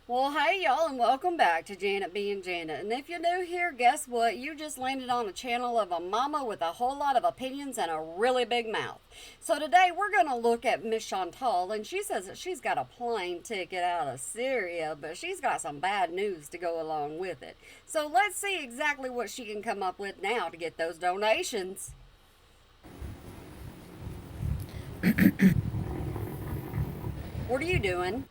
Well, hey y'all, and welcome back to Janet being Janet. And if you're new here, guess what? You just landed on a channel of a mama with a whole lot of opinions and a really big mouth. So today we're going to look at Miss Chantal, and she says that she's got a plane ticket out of Syria, but she's got some bad news to go along with it. So let's see exactly what she can come up with now to get those donations. What are you doing?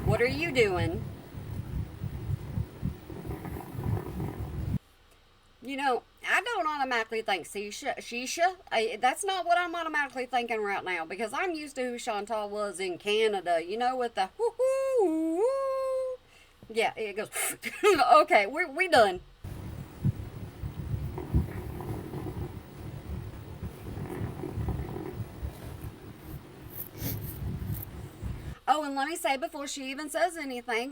What are you doing? I don't automatically think Shisha. That's not what I'm automatically thinking right now because I'm used to who Chantal was in Canada. With the whoo. Yeah, it goes. Okay, we done. Oh, and let me say before she even says anything,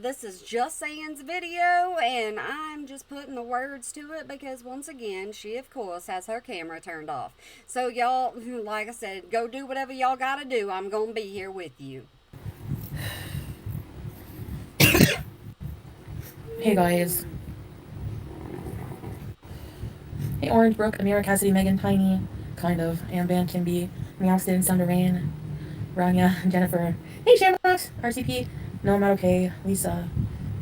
this is just Saying's video, and I'm just putting the words to it because once again, she of course has her camera turned off. So y'all, like I said, go do whatever y'all gotta do. I'm gonna be here with you. Hey guys. Hey Orange, Brooke, Amira, Cassidy, Megan, Tiny, kind of, Amban, Kimby, Meowston, Thunder Rain, Rania, Jennifer. Hey Shamrocks, RCP, No, I'm not okay, Lisa,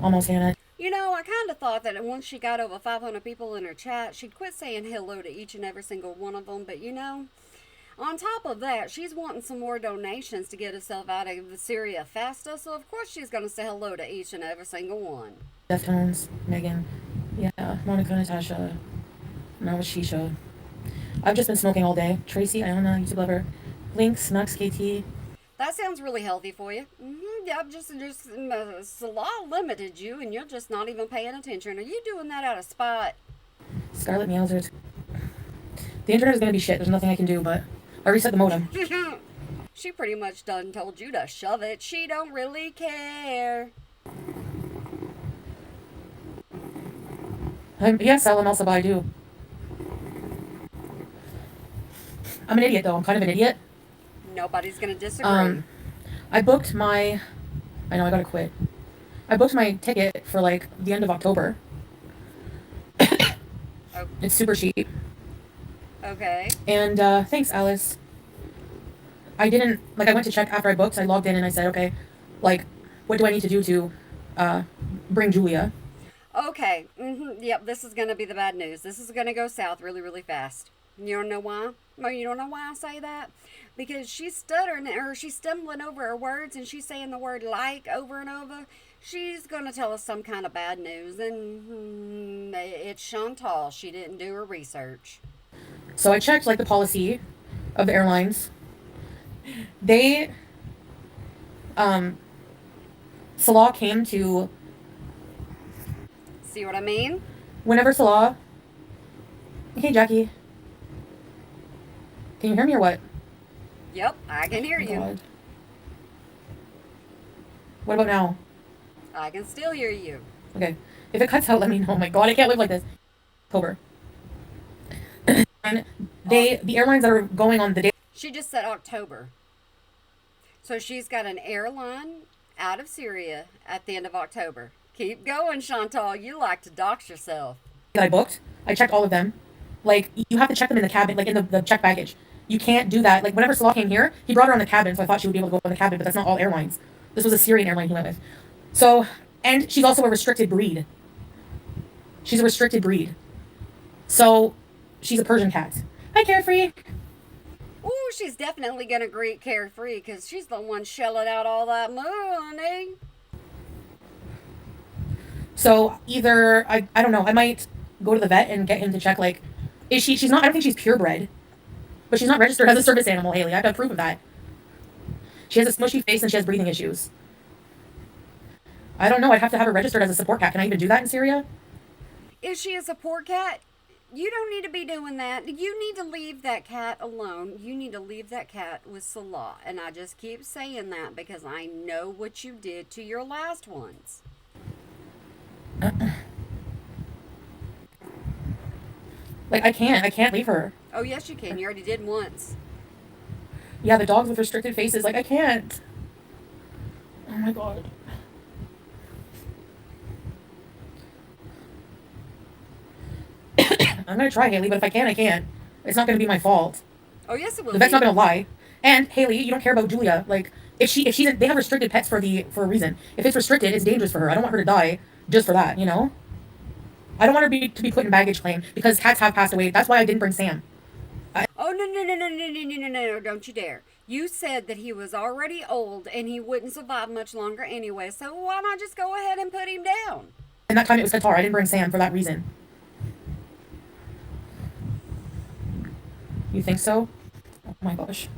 almost Hannah. I kind of thought that once she got over 500 people in her chat, she'd quit saying hello to each and every single one of them. But on top of that, she's wanting some more donations to get herself out of Syria faster. So, of course, she's going to say hello to each and every single one. Deftones, Megan, yeah, Monica, Natasha, Nava Shisha. I've just been smoking all day. Tracy, Iona, YouTube lover, Lynx, Max, KT, That sounds really healthy for you. Yeah, just Salah limited you, and you're just not even paying attention. Are you doing that out of spite? Scarlet Meowsers. The internet is gonna be shit, there's nothing I can do, but I reset the modem. She pretty much done told you to shove it. She don't really care. Yes, Alan, also, but I do. I'm an idiot though, I'm kind of an idiot. Nobody's gonna disagree. Um, I booked my. I know I gotta quit. I booked my ticket for like the end of October. Oh, It's super cheap. okay. And thanks, Alice. I didn't like. I went to check after I booked. I logged in and I said, okay, like, what do I need to do to uh, bring Julia? Okay. Yep, this is going to be the bad news. This is going to go south really, really fast. You don't know why? Well, you don't know why I say that? Because she's stuttering or she's stumbling over her words and she's saying the word like over and over. She's going to tell us some kind of bad news. And it's Chantal. She didn't do her research. So I checked like the policy of the airlines. They um, Salah came to See what I mean? whenever Salah. Hey Jackie, can you hear me or what? Yep, I can hear Oh you. God. What about now? I can still hear you. Okay. If it cuts out, let me know. Oh my God, I can't live like this. October. And Uh, the airlines that are going on the day. she just said October. So she's got an airline out of Syria at the end of October. Keep going, Chantal. You like to dox yourself. That I booked, I checked all of them. Like, you have to check them in the cabin, like in the check baggage. You can't do that. Like, whenever Salah came here, he brought her on the cabin, so I thought she would be able to go in the cabin, but that's not all airlines. This was a Syrian airline he went with. So, and she's also a restricted breed. She's a restricted breed. So, she's a Persian cat. Hi, Carefree. Ooh, she's definitely gonna greet Carefree because she's the one shelling out all that money. So, either, I don't know, I might go to the vet and get him to check, like, she's not, I don't think she's purebred, but she's not registered as a service animal, Haley. I've got proof of that. She has a smushy face and she has breathing issues. I don't know. I'd have to have her registered as a support cat. Can I even do that in Syria? Is she a support cat? You don't need to be doing that. You need to leave that cat alone. You need to leave that cat with Salah. And I just keep saying that because I know what you did to your last ones. Like, I can't. I can't leave her. Oh, yes, you can. You already did once. Yeah, the dogs with restricted faces. Like, I can't. Oh my god. I'm gonna try, Haley, but if I can't, I can't. It's not gonna be my fault. Oh, yes, it will The vet's be. not gonna lie. And Haley, you don't care about Julia. Like, if she's they have restricted pets for a reason. If it's restricted, it's dangerous for her. I don't want her to die just for that, you know? I don't want her to be put in baggage claim because cats have passed away. That's why I didn't bring Sam. Oh, no, no, no, no, no, no, no, no, no, don't you dare. You said that he was already old and he wouldn't survive much longer anyway, so why not just go ahead and put him down? And that time it was Qatar. I didn't bring Sam for that reason. You think so? Oh my gosh.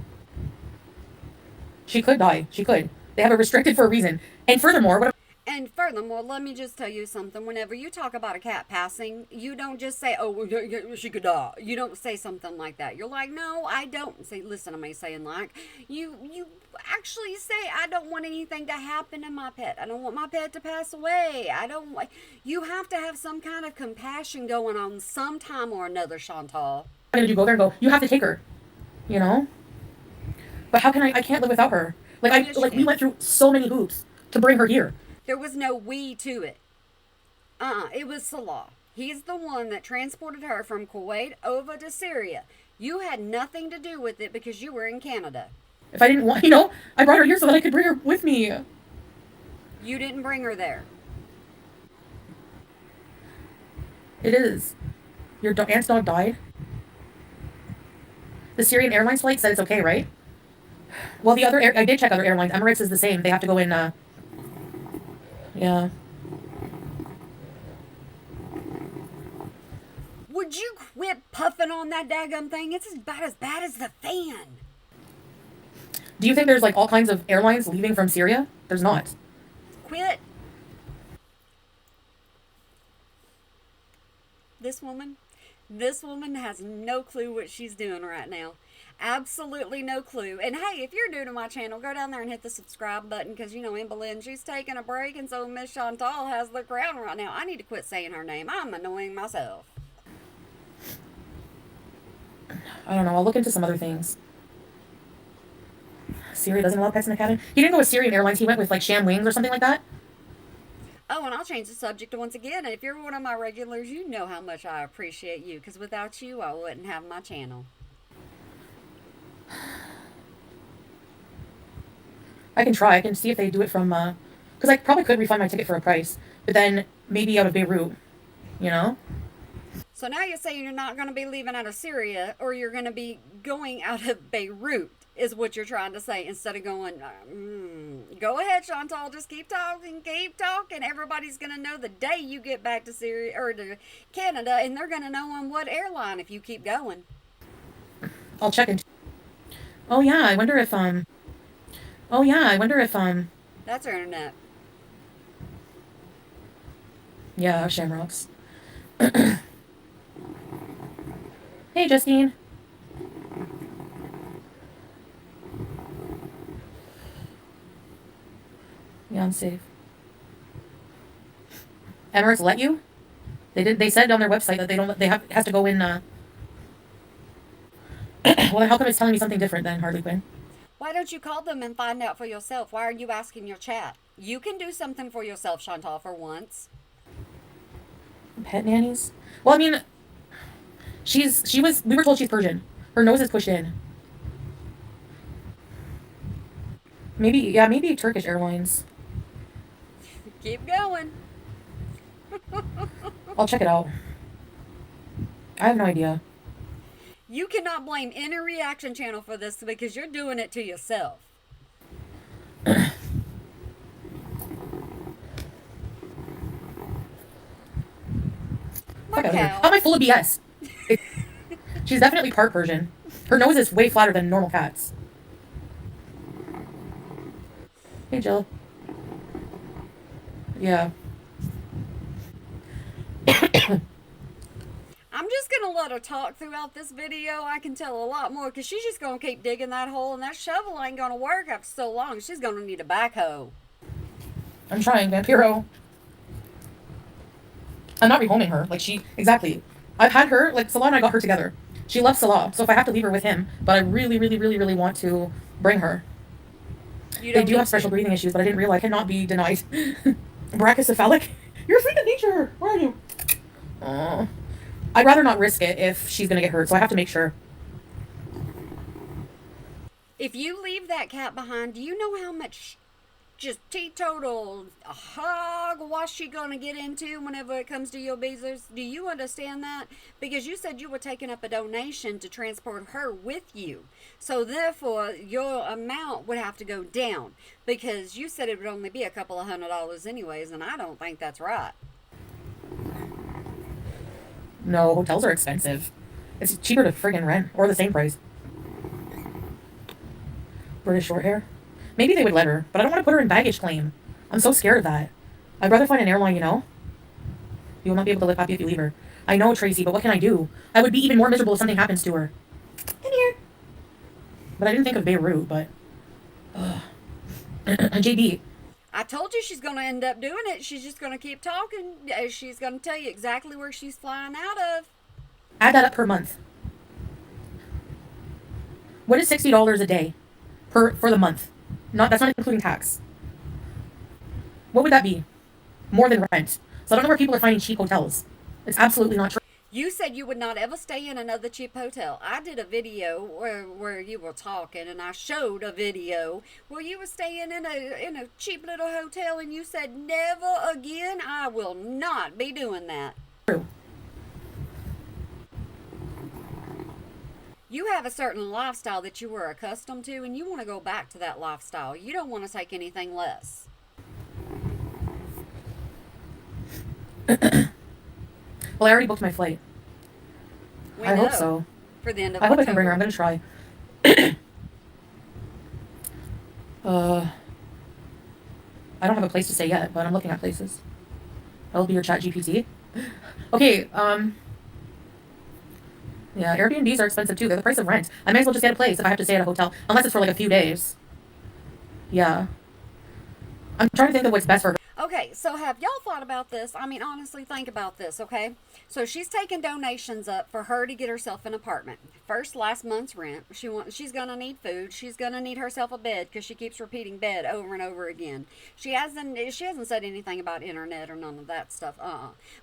She could die. She could. They have it restricted for a reason. And furthermore, what And furthermore, let me just tell you something. Whenever you talk about a cat passing, you don't just say, oh, she could die. You don't say something like that. You're like, no, I don't. Say, listen to me saying like, you actually say, I don't want anything to happen to my pet. I don't want my pet to pass away. I don't like, you have to have some kind of compassion going on sometime or another, Chantal. am I gonna do? Go there and go, you have to take her. You know? But how can I can't live without her. Like Yes, you like we can. went through so many hoops to bring her here. There was no we to it. It was Salah. He's the one that transported her from Kuwait over to Syria. You had nothing to do with it because you were in Canada. If I didn't want, I brought her here so that I could bring her with me. You didn't bring her there. It is. Your aunt's dog died. The Syrian Airlines flight said it's okay, right? Well, I did check other airlines. Emirates is the same. They have to go in. Yeah. Would you quit puffing on that daggum thing? It's about as bad as the fan. Do you think there's like all kinds of airlines leaving from Syria? There's not. Quit. This woman has no clue what she's doing right now. Absolutely no clue. And hey, if you're new to my channel, go down there and hit the subscribe button because you know Anne Boleyn, she's taking a break, and so Miss Chantal has the crown right now. I need to quit saying her name. I'm annoying myself. I don't know. I'll look into some other things. Syria doesn't allow pets in the cabin. He didn't go with Syrian Airlines. He went with like Sham Wings or something like that. Oh, and I'll change the subject once again. And if you're one of my regulars, you know how much I appreciate you because without you, I wouldn't have my channel. I can try. I can see if they do it from because I probably could refund my ticket for a price, but then maybe out of Beirut, you know. So now you're saying you're not going to be leaving out of Syria or you're going to be going out of Beirut is what you're trying to say instead of going, go ahead, Chantal, just keep talking. Everybody's going to know the day you get back to Syria or to Canada, and they're going to know on what airline if you keep going. I'll check into. Oh yeah, I wonder if That's her internet. yeah, Shamrocks. Hey, Justine. Yeah, I'm safe. Emirates let you? They said on their website that they don't. It has to go in. Well, then how come it's telling me something different then, Harley Quinn? Why don't you call them and find out for yourself? Why are you asking your chat? You can do something for yourself, Chantal, for once. Pet nannies? Well, I mean, we were told she's Persian. Her nose is pushed in. Maybe Turkish Airlines. Keep going. I'll check it out. I have no idea. You cannot blame any reaction channel for this because you're doing it to yourself. Fuck out of here. Cow. How am I full of BS? She's definitely part Persian. Her nose is way flatter than normal cats. Hey, Jill. Yeah. I'm just going to let her talk throughout this video. I can tell a lot more because she's just going to keep digging that hole, and that shovel ain't going to work after so long. She's going to need a backhoe. I'm trying, Vampiro. I'm not rehoming her. Exactly. I've had her, Salah and I got her together. She loves Salah, so if I have to leave her with him, but I really, really, really, really want to bring her. You They don't do need have special to. breathing issues, but I didn't realize I cannot be denied. Brachycephalic? You're a freak of nature. Where are you? Oh. I'd rather not risk it if she's gonna get hurt, so I have to make sure. If you leave that cat behind, do you know how much just teetotal hogwash she gonna get into whenever it comes to your beezers? Do you understand that? Because you said you were taking up a donation to transport her with you. So therefore your amount would have to go down. Because you said it would only be a couple of $100 anyways, and I don't think that's right. No, hotels are expensive. It's cheaper to friggin' rent, or the same price. British short hair. Maybe they would let her, but I don't want to put her in baggage claim. I'm so scared of that. I'd rather find an airline, you know? You will not be able to live happy if you leave her. I know, Tracy, but what can I do? I would be even more miserable if something happens to her. Come here. But I didn't think of Beirut, but... JB. I told you she's gonna end up doing it. She's just gonna keep talking. She's gonna tell you exactly where she's flying out of. Add that up per month. What is $60 a day? For the month? That's not including tax. What would that be? More than rent. So I don't know where people are finding cheap hotels. It's absolutely not true. You said you would not ever stay in another cheap hotel. I did a video where you were talking, and I showed a video where you were staying in a cheap little hotel, and you said, never again, I will not be doing that. True. You have a certain lifestyle that you were accustomed to, and you want to go back to that lifestyle. You don't want to take anything less. Well, I already booked my flight. We I know. hope so. For the end of I hope I October. can bring her. I'm gonna try. I don't have a place to stay yet, but I'm looking at places. That'll be your chat GPT. Okay, yeah, Airbnbs are expensive too. They're the price of rent. I might as well just get a place if I have to stay at a hotel. Unless it's for like a few days. Yeah. I'm trying to think of what's best for her. Okay, so have y'all thought about this? I mean, honestly, think about this, okay? So she's taking donations up for her to get herself an apartment. First, last month's rent. She's gonna need food. She's gonna need herself a bed because she keeps repeating bed over and over again. She hasn't said anything about internet or none of that stuff.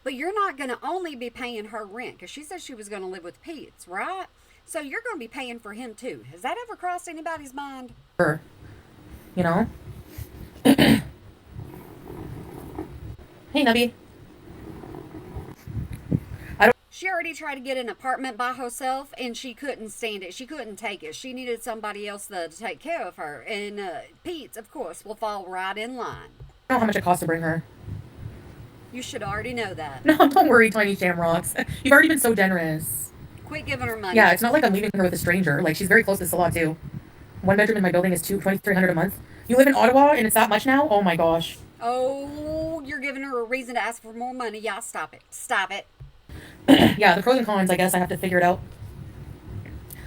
But you're not gonna only be paying her rent because she said she was gonna live with Pete's, right? So you're gonna be paying for him too. Has that ever crossed anybody's mind? You know? Hey, Nubby. She already tried to get an apartment by herself, and she couldn't stand it. She couldn't take it. She needed somebody else to take care of her. And Pete's, of course, will fall right in line. I don't know how much it costs to bring her. You should already know that. No, don't worry, Tiny Shamrocks. You've already been so generous. Quit giving her money. Yeah, it's not like I'm leaving her with a stranger. Like, she's very close to Salah, too. One bedroom in my building is $2,300 a month. You live in Ottawa, and it's that much now? Oh, my gosh. Oh, you're giving her a reason to ask for more money. Yeah, stop it. Stop it. Yeah, the pros and cons, I guess I have to figure it out.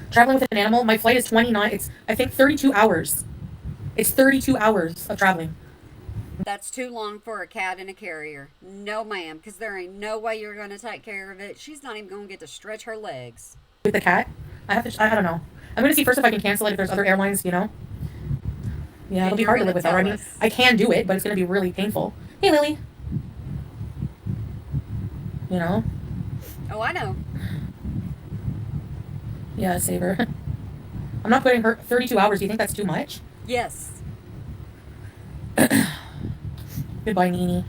Traveling with an animal, my flight is 29. It's, I think, 32 hours. It's 32 hours of traveling. That's too long for a cat in a carrier. No, ma'am, because there ain't no way you're going to take care of it. She's not even going to get to stretch her legs. With the cat, I don't know. I'm going to see first if I can cancel it if there's other airlines, you know? Yeah, it'll be hard to live without her. I mean, I can do it, but it's going to be really painful. Hey, Lily. You know? Oh, I know. Yeah, save her. I'm not putting her 32 hours. Do you think that's too much? Yes. Goodbye, Nini.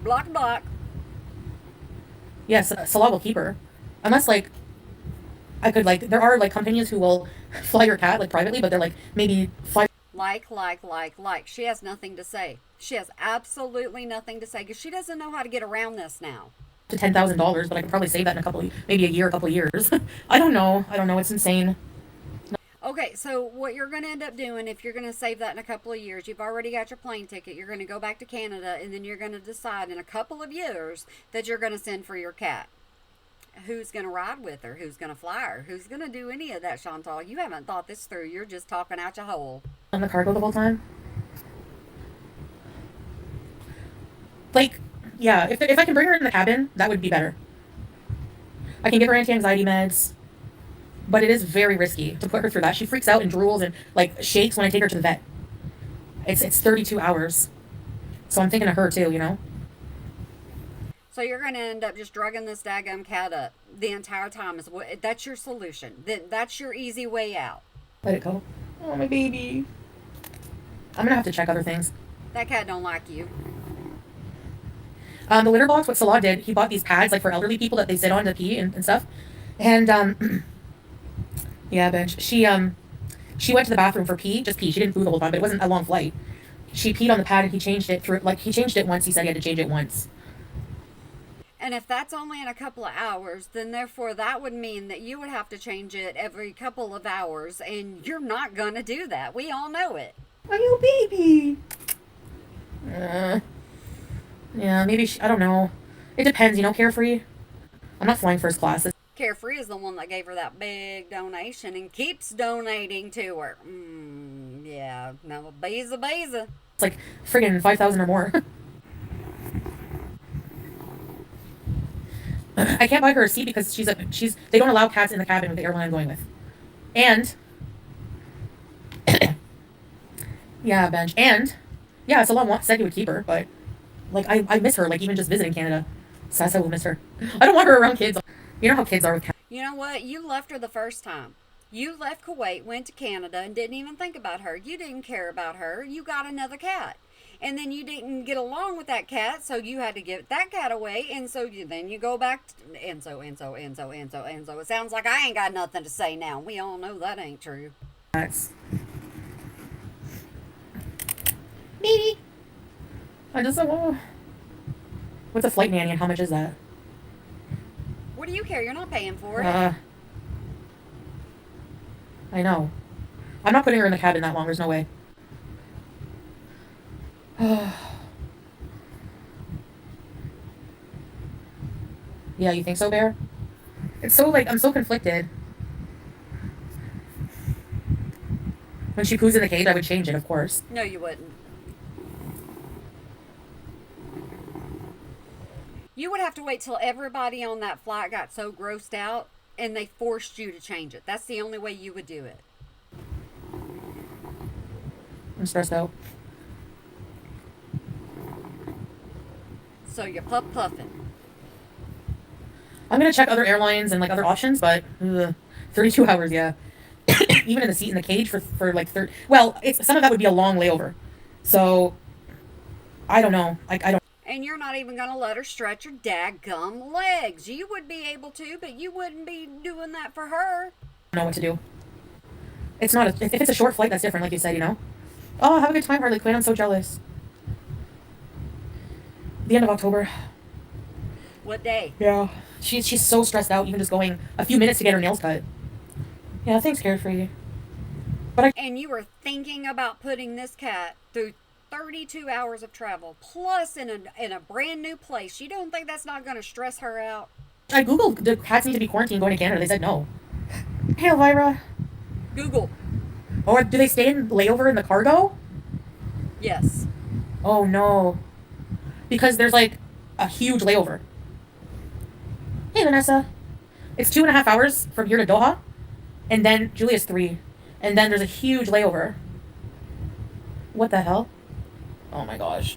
Block, block. Yes, Salah will keep her. Unless, like, I could, like, there are, like, companies who will fly your cat, like, privately, but they're, like, maybe fly. Like. She has nothing to say. She has absolutely nothing to say because she doesn't know how to get around this now. To $10,000, but I could probably save that in maybe a year, a couple of years. I don't know. It's insane. Okay, so what you're going to end up doing, if you're going to save that in a couple of years, you've already got your plane ticket, you're going to go back to Canada, and then you're going to decide in a couple of years that you're going to send for your cat. Who's going to ride with her? Who's going to fly her? Who's going to do any of that, Chantal? You haven't thought this through. You're just talking out your hole. On the cargo the whole time? Like, yeah, if I can bring her in the cabin, that would be better. I can give her anti-anxiety meds, but it is very risky to put her through that. She freaks out and drools and, like, shakes when I take her to the vet. It's 32 hours. So I'm thinking of her too, you know? So you're going to end up just drugging this daggum cat up the entire time. That's your solution. That's your easy way out. Let it go. Oh, my baby. I'm gonna have to check other things. That cat don't like you. The litter box, what Salah did, he bought these pads like for elderly people that they sit on to pee and stuff. And yeah, bitch. She went to the bathroom for pee, just pee. She didn't poo the whole time, but it wasn't a long flight. She peed on the pad and he changed it through, like, he changed it once. He said he had to change it once. And if that's only in a couple of hours, then therefore that would mean that you would have to change it every couple of hours, and you're not gonna do that. We all know it. Are you a baby? Yeah, maybe I don't know. It depends, you know, Carefree. I'm not flying first class. Carefree is the one that gave her that big donation and keeps donating to her. Yeah, now Beza. It's like friggin' 5,000 or more. I can't buy her a seat because they don't allow cats in the cabin with the airline I'm going with. And yeah, bench. And yeah, Salah said he would keep her, but like I miss her, like even just visiting Canada. Sasa will miss her. I don't want her around kids. You know how kids are with cats. You know what? You left her the first time. You left Kuwait, went to Canada, and didn't even think about her. You didn't care about her. You got another cat. And then you didn't get along with that cat, so you had to give that cat away, and so then you go back to, and so. It sounds like I ain't got nothing to say now. We all know that ain't true. Cats. Baby. I just want. What's a flight nanny and how much is that? What do you care? You're not paying for it. I know. I'm not putting her in the cabin that long. There's no way. Yeah, you think so, Bear? It's so, like, I'm so conflicted. When she poos in the cage, I would change it, of course. No, you wouldn't. You would have to wait till everybody on that flight got so grossed out and they forced you to change it. That's the only way you would do it. I'm stressed out. So you're puffing. I'm gonna check other airlines and like other options, but 32 hours, yeah. Even in the seat in the cage for like 30. Well, some of that would be a long layover, so I don't know. I don't. And you're not even gonna let her stretch her daggum legs. You would be able to, but you wouldn't be doing that for her. Know what to do. It's not if it's a short flight, that's different, like you said, you know. Oh, have a good time, Harley Quinn. I'm so jealous. The end of October. What day? Yeah. She's so stressed out, even just going a few minutes to get her nails cut. Yeah, thanks, Carefree. And you were thinking about putting this cat through 32 hours of travel, plus in a brand new place. You don't think that's not going to stress her out? I googled, do cats need to be quarantined going to Canada? They said no. Hey, Elvira. Google. Or do they stay in layover in the cargo? Yes. Oh, no. Because there's like a huge layover. Hey, Vanessa. It's 2.5 hours from here to Doha. And then Julia's 3. And then there's a huge layover. What the hell? Oh my gosh.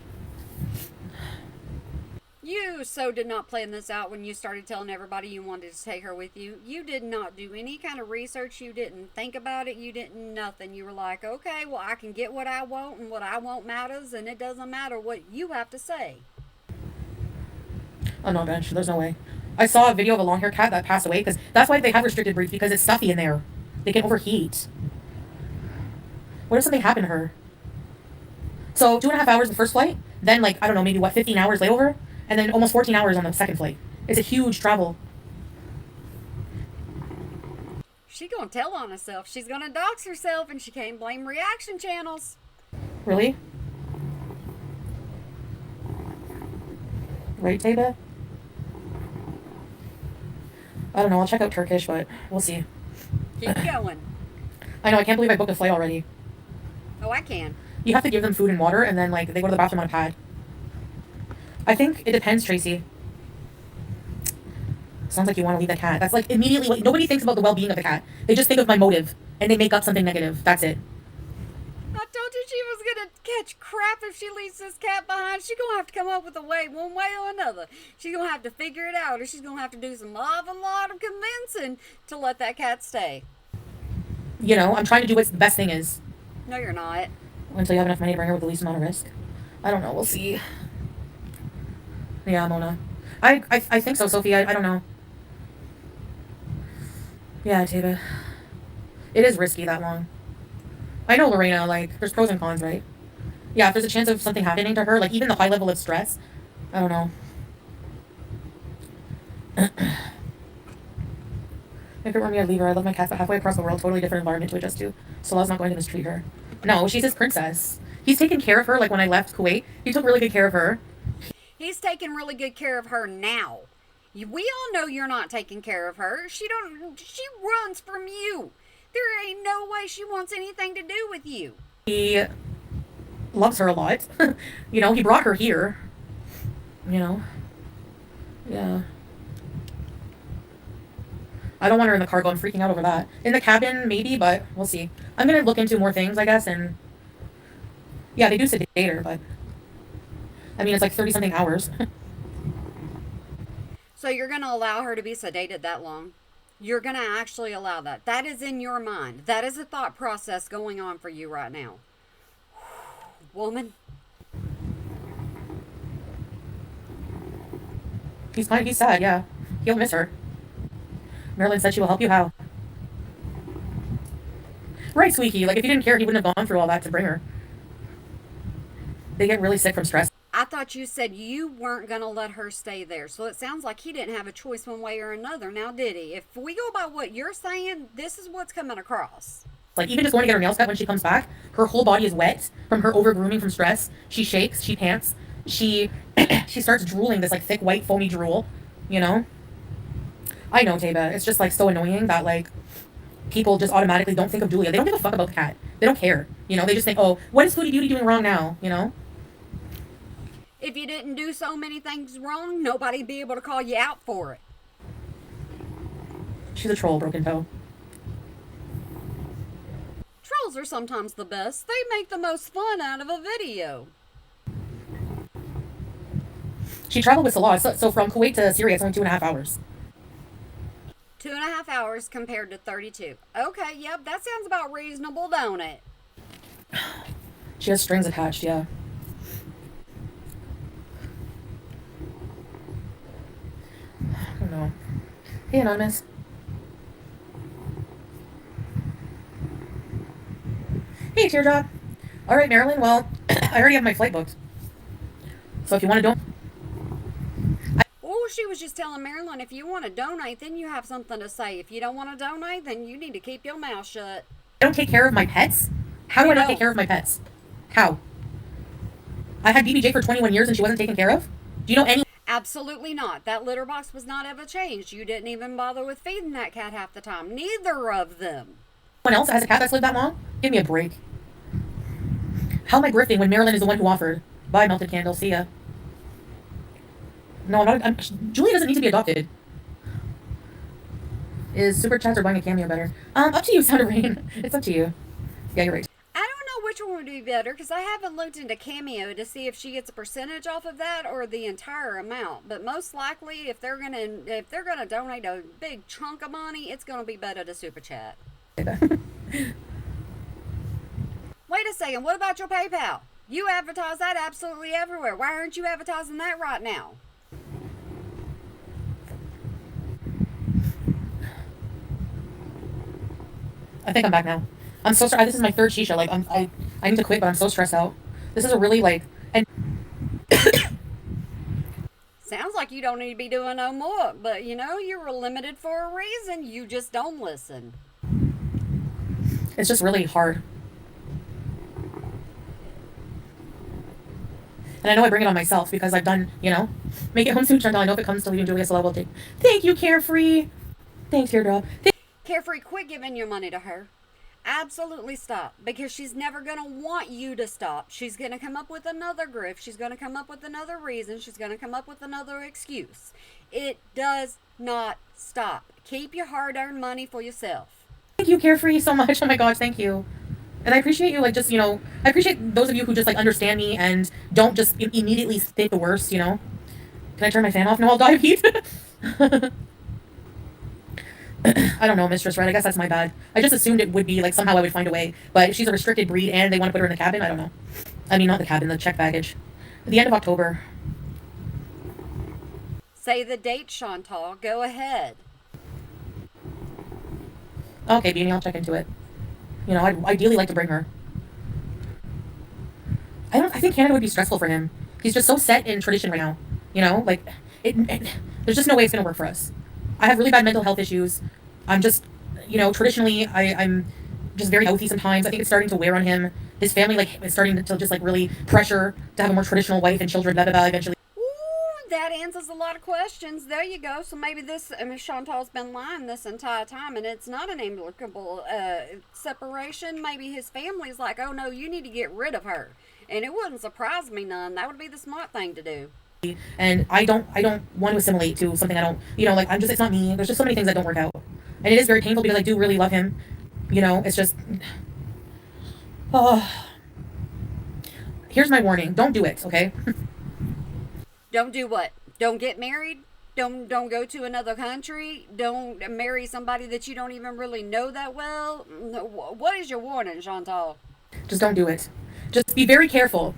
You so did not plan this out when you started telling everybody you wanted to take her with you. You did not do any kind of research. You didn't think about it. You didn't nothing. You were like, okay, well, I can get what I want, and what I want matters, and it doesn't matter what you have to say. Oh no, bench. There's no way. I saw a video of a long hair cat that passed away because that's why they have restricted breeds, because it's stuffy in there. They can overheat. What if something happened to her? So 2.5 hours the first flight, then like, I don't know, maybe 15 hours layover, and then almost 14 hours on the second flight. It's a huge travel. She gonna tell on herself. She's gonna dox herself, and she can't blame reaction channels. Really? Right, Taba? I don't know, I'll check out Turkish, but we'll see. Keep going. I know, I can't believe I booked a flight already. Oh, I can. You have to give them food and water, and then like they go to the bathroom on a pad. I think it depends, Tracy. Sounds like you want to leave the cat. That's like immediately what nobody thinks about the well-being of the cat. They just think of my motive and they make up something negative. That's it. I told you she was Mama's gonna catch crap if she leaves this cat behind. She's gonna have to come up with a way, one way or another. She's gonna have to figure it out, or she's gonna have to do some awful lot of convincing to let that cat stay. You know, I'm trying to do what the best thing is. No, you're not. Until you have enough money to bring her with the least amount of risk. I don't know. We'll see. Yeah, Mona. I think so, Sophie. I don't know. Yeah, Tava. It is risky that long. I know, Lorena, like, there's pros and cons, right? Yeah, if there's a chance of something happening to her, like, even the high level of stress, I don't know. If it were me, I'd leave her. I love my cats, but halfway across the world, totally different environment to adjust to. Salah's not going to mistreat her. No, she's his princess. He's taken care of her, like, when I left Kuwait. He took really good care of her. He's taking really good care of her now. We all know you're not taking care of her. She runs from you. There ain't no way she wants anything to do with you. He loves her a lot. You know, he brought her here. You know? Yeah. I don't want her in the cargo. I'm freaking out over that. In the cabin, maybe, but we'll see. I'm going to look into more things, I guess, and... Yeah, they do sedate her, but... I mean, it's like 30-something hours. So you're going to allow her to be sedated that long? You're going to actually allow that? That is in your mind. That is a thought process going on for you right now. Woman. He's sad, yeah. He'll miss her. Marilyn said she will help you how? Right, Squeaky. Like, if he didn't care, he wouldn't have gone through all that to bring her. They get really sick from stress. I thought you said you weren't going to let her stay there. So it sounds like he didn't have a choice one way or another. Now, did he? If we go by what you're saying, this is what's coming across. Like, even just going to get her nails cut when she comes back, her whole body is wet from her over-grooming from stress. She shakes, she pants, she starts drooling this, like, thick, white, foamy drool, you know? I know, Taba. It's just, like, so annoying that, like, people just automatically don't think of Julia. They don't give a fuck about the cat. They don't care. You know, they just think, oh, what is Foodie Beauty doing wrong now, you know? If you didn't do so many things wrong, nobody'd be able to call you out for it. She's a troll, Broken Toe. Trolls are sometimes the best. They make the most fun out of a video. She traveled with Salah, so from Kuwait to Syria, it's only 2.5 hours. 2.5 hours compared to 32. Okay, yep, that sounds about reasonable, don't it? She has strings attached, yeah. I don't know. Hey, Anonymous. Hey, Teardrop. All right, Marilyn. Well, I already have my flight booked. So if you want to don't... Oh, she was just telling Marilyn, if you want to donate, then you have something to say. If you don't want to donate, then you need to keep your mouth shut. I don't take care of my pets? How do I not take care of my pets? How? I had BBJ for 21 years and she wasn't taken care of? Do you know any... Absolutely not. That litter box was not ever changed. You didn't even bother with feeding that cat half the time. Neither of them. Someone else that has a cat that's lived that long? Give me a break. How am I grifting when Marilyn is the one who offered? Bye, Melted Candle. See ya. No, I'm not... Julia doesn't need to be adopted. Is Super Chats or buying a cameo better? Up to you, Sound of Rain. It's up to you. Yeah, you're right. I don't know which one would be better because I haven't looked into Cameo to see if she gets a percentage off of that or the entire amount. But most likely, if they're gonna donate a big chunk of money, it's gonna be better to Super Chat. Wait a second. What about your PayPal? You advertise that absolutely everywhere. Why aren't you advertising that right now? I think I'm back now. I'm so sorry. This is my third shisha. Like, I need to quit, but I'm so stressed out. This is a really, like... And Sounds like you don't need to be doing no more. But, you know, you were limited for a reason. You just don't listen. it's just really hard. And I know I bring it on myself because I've done, you know, make it home soon, Chantal. I know if it comes to leaving Julia Salah, will take. Thank you, Carefree. Thanks, Teardrop. Carefree, quit giving your money to her. Absolutely stop. Because she's never going to want you to stop. She's going to come up with another grift. She's going to come up with another reason. She's going to come up with another excuse. It does not stop. Keep your hard-earned money for yourself. Thank you, Carefree, so much. Oh my gosh, thank you. And I appreciate you, like, just, I appreciate those of you who just, like, understand me and don't just immediately think the worst, Can I turn my fan off? No, I'll die of heat. I don't know, Mistress Red. I guess that's my bad. I just assumed it would be, like, somehow I would find a way. But if she's a restricted breed and they want to put her in the cabin, I don't know. I mean, not the cabin, the check baggage. At the end of October. Say the date, Chantal. Go ahead. Okay, Beanie, I'll check into it. I'd ideally like to bring her. I think Canada would be stressful for him. He's just so set in tradition right now. Like, there's just no way it's going to work for us. I have really bad mental health issues. I'm just, traditionally, I'm just very healthy sometimes. I think it's starting to wear on him. His family, like, is starting to just, like, really pressure to have a more traditional wife and children, blah, blah, blah, eventually. Ooh, that answers a lot of questions. There you go. So maybe Chantal's been lying this entire time, and it's not an amicable separation. Maybe his family's like, oh, no, you need to get rid of her. And it wouldn't surprise me none. That would be the smart thing to do. And I don't want to assimilate to something I don't, like, it's not me. There's just so many things that don't work out. And it is very painful because I do really love him. It's just, oh. Here's my warning. Don't do it, okay? Don't do what? Don't get married? Don't go to another country? Don't marry somebody that you don't even really know that well? What is your warning, Chantal? Just don't do it. Just be very careful.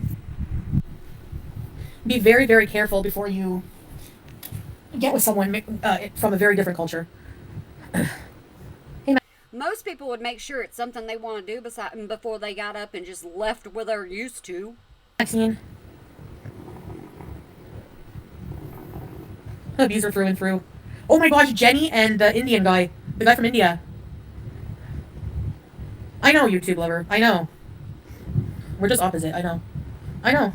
Be very, very careful before you get with someone from a very different culture. Most people would make sure it's something they want to do before they got up and just left where they're used to. Maxine. Abuser through and through. Oh my gosh, Jenny and the Indian guy. The guy from India. I know, YouTube lover. I know. We're just opposite. I know. I know.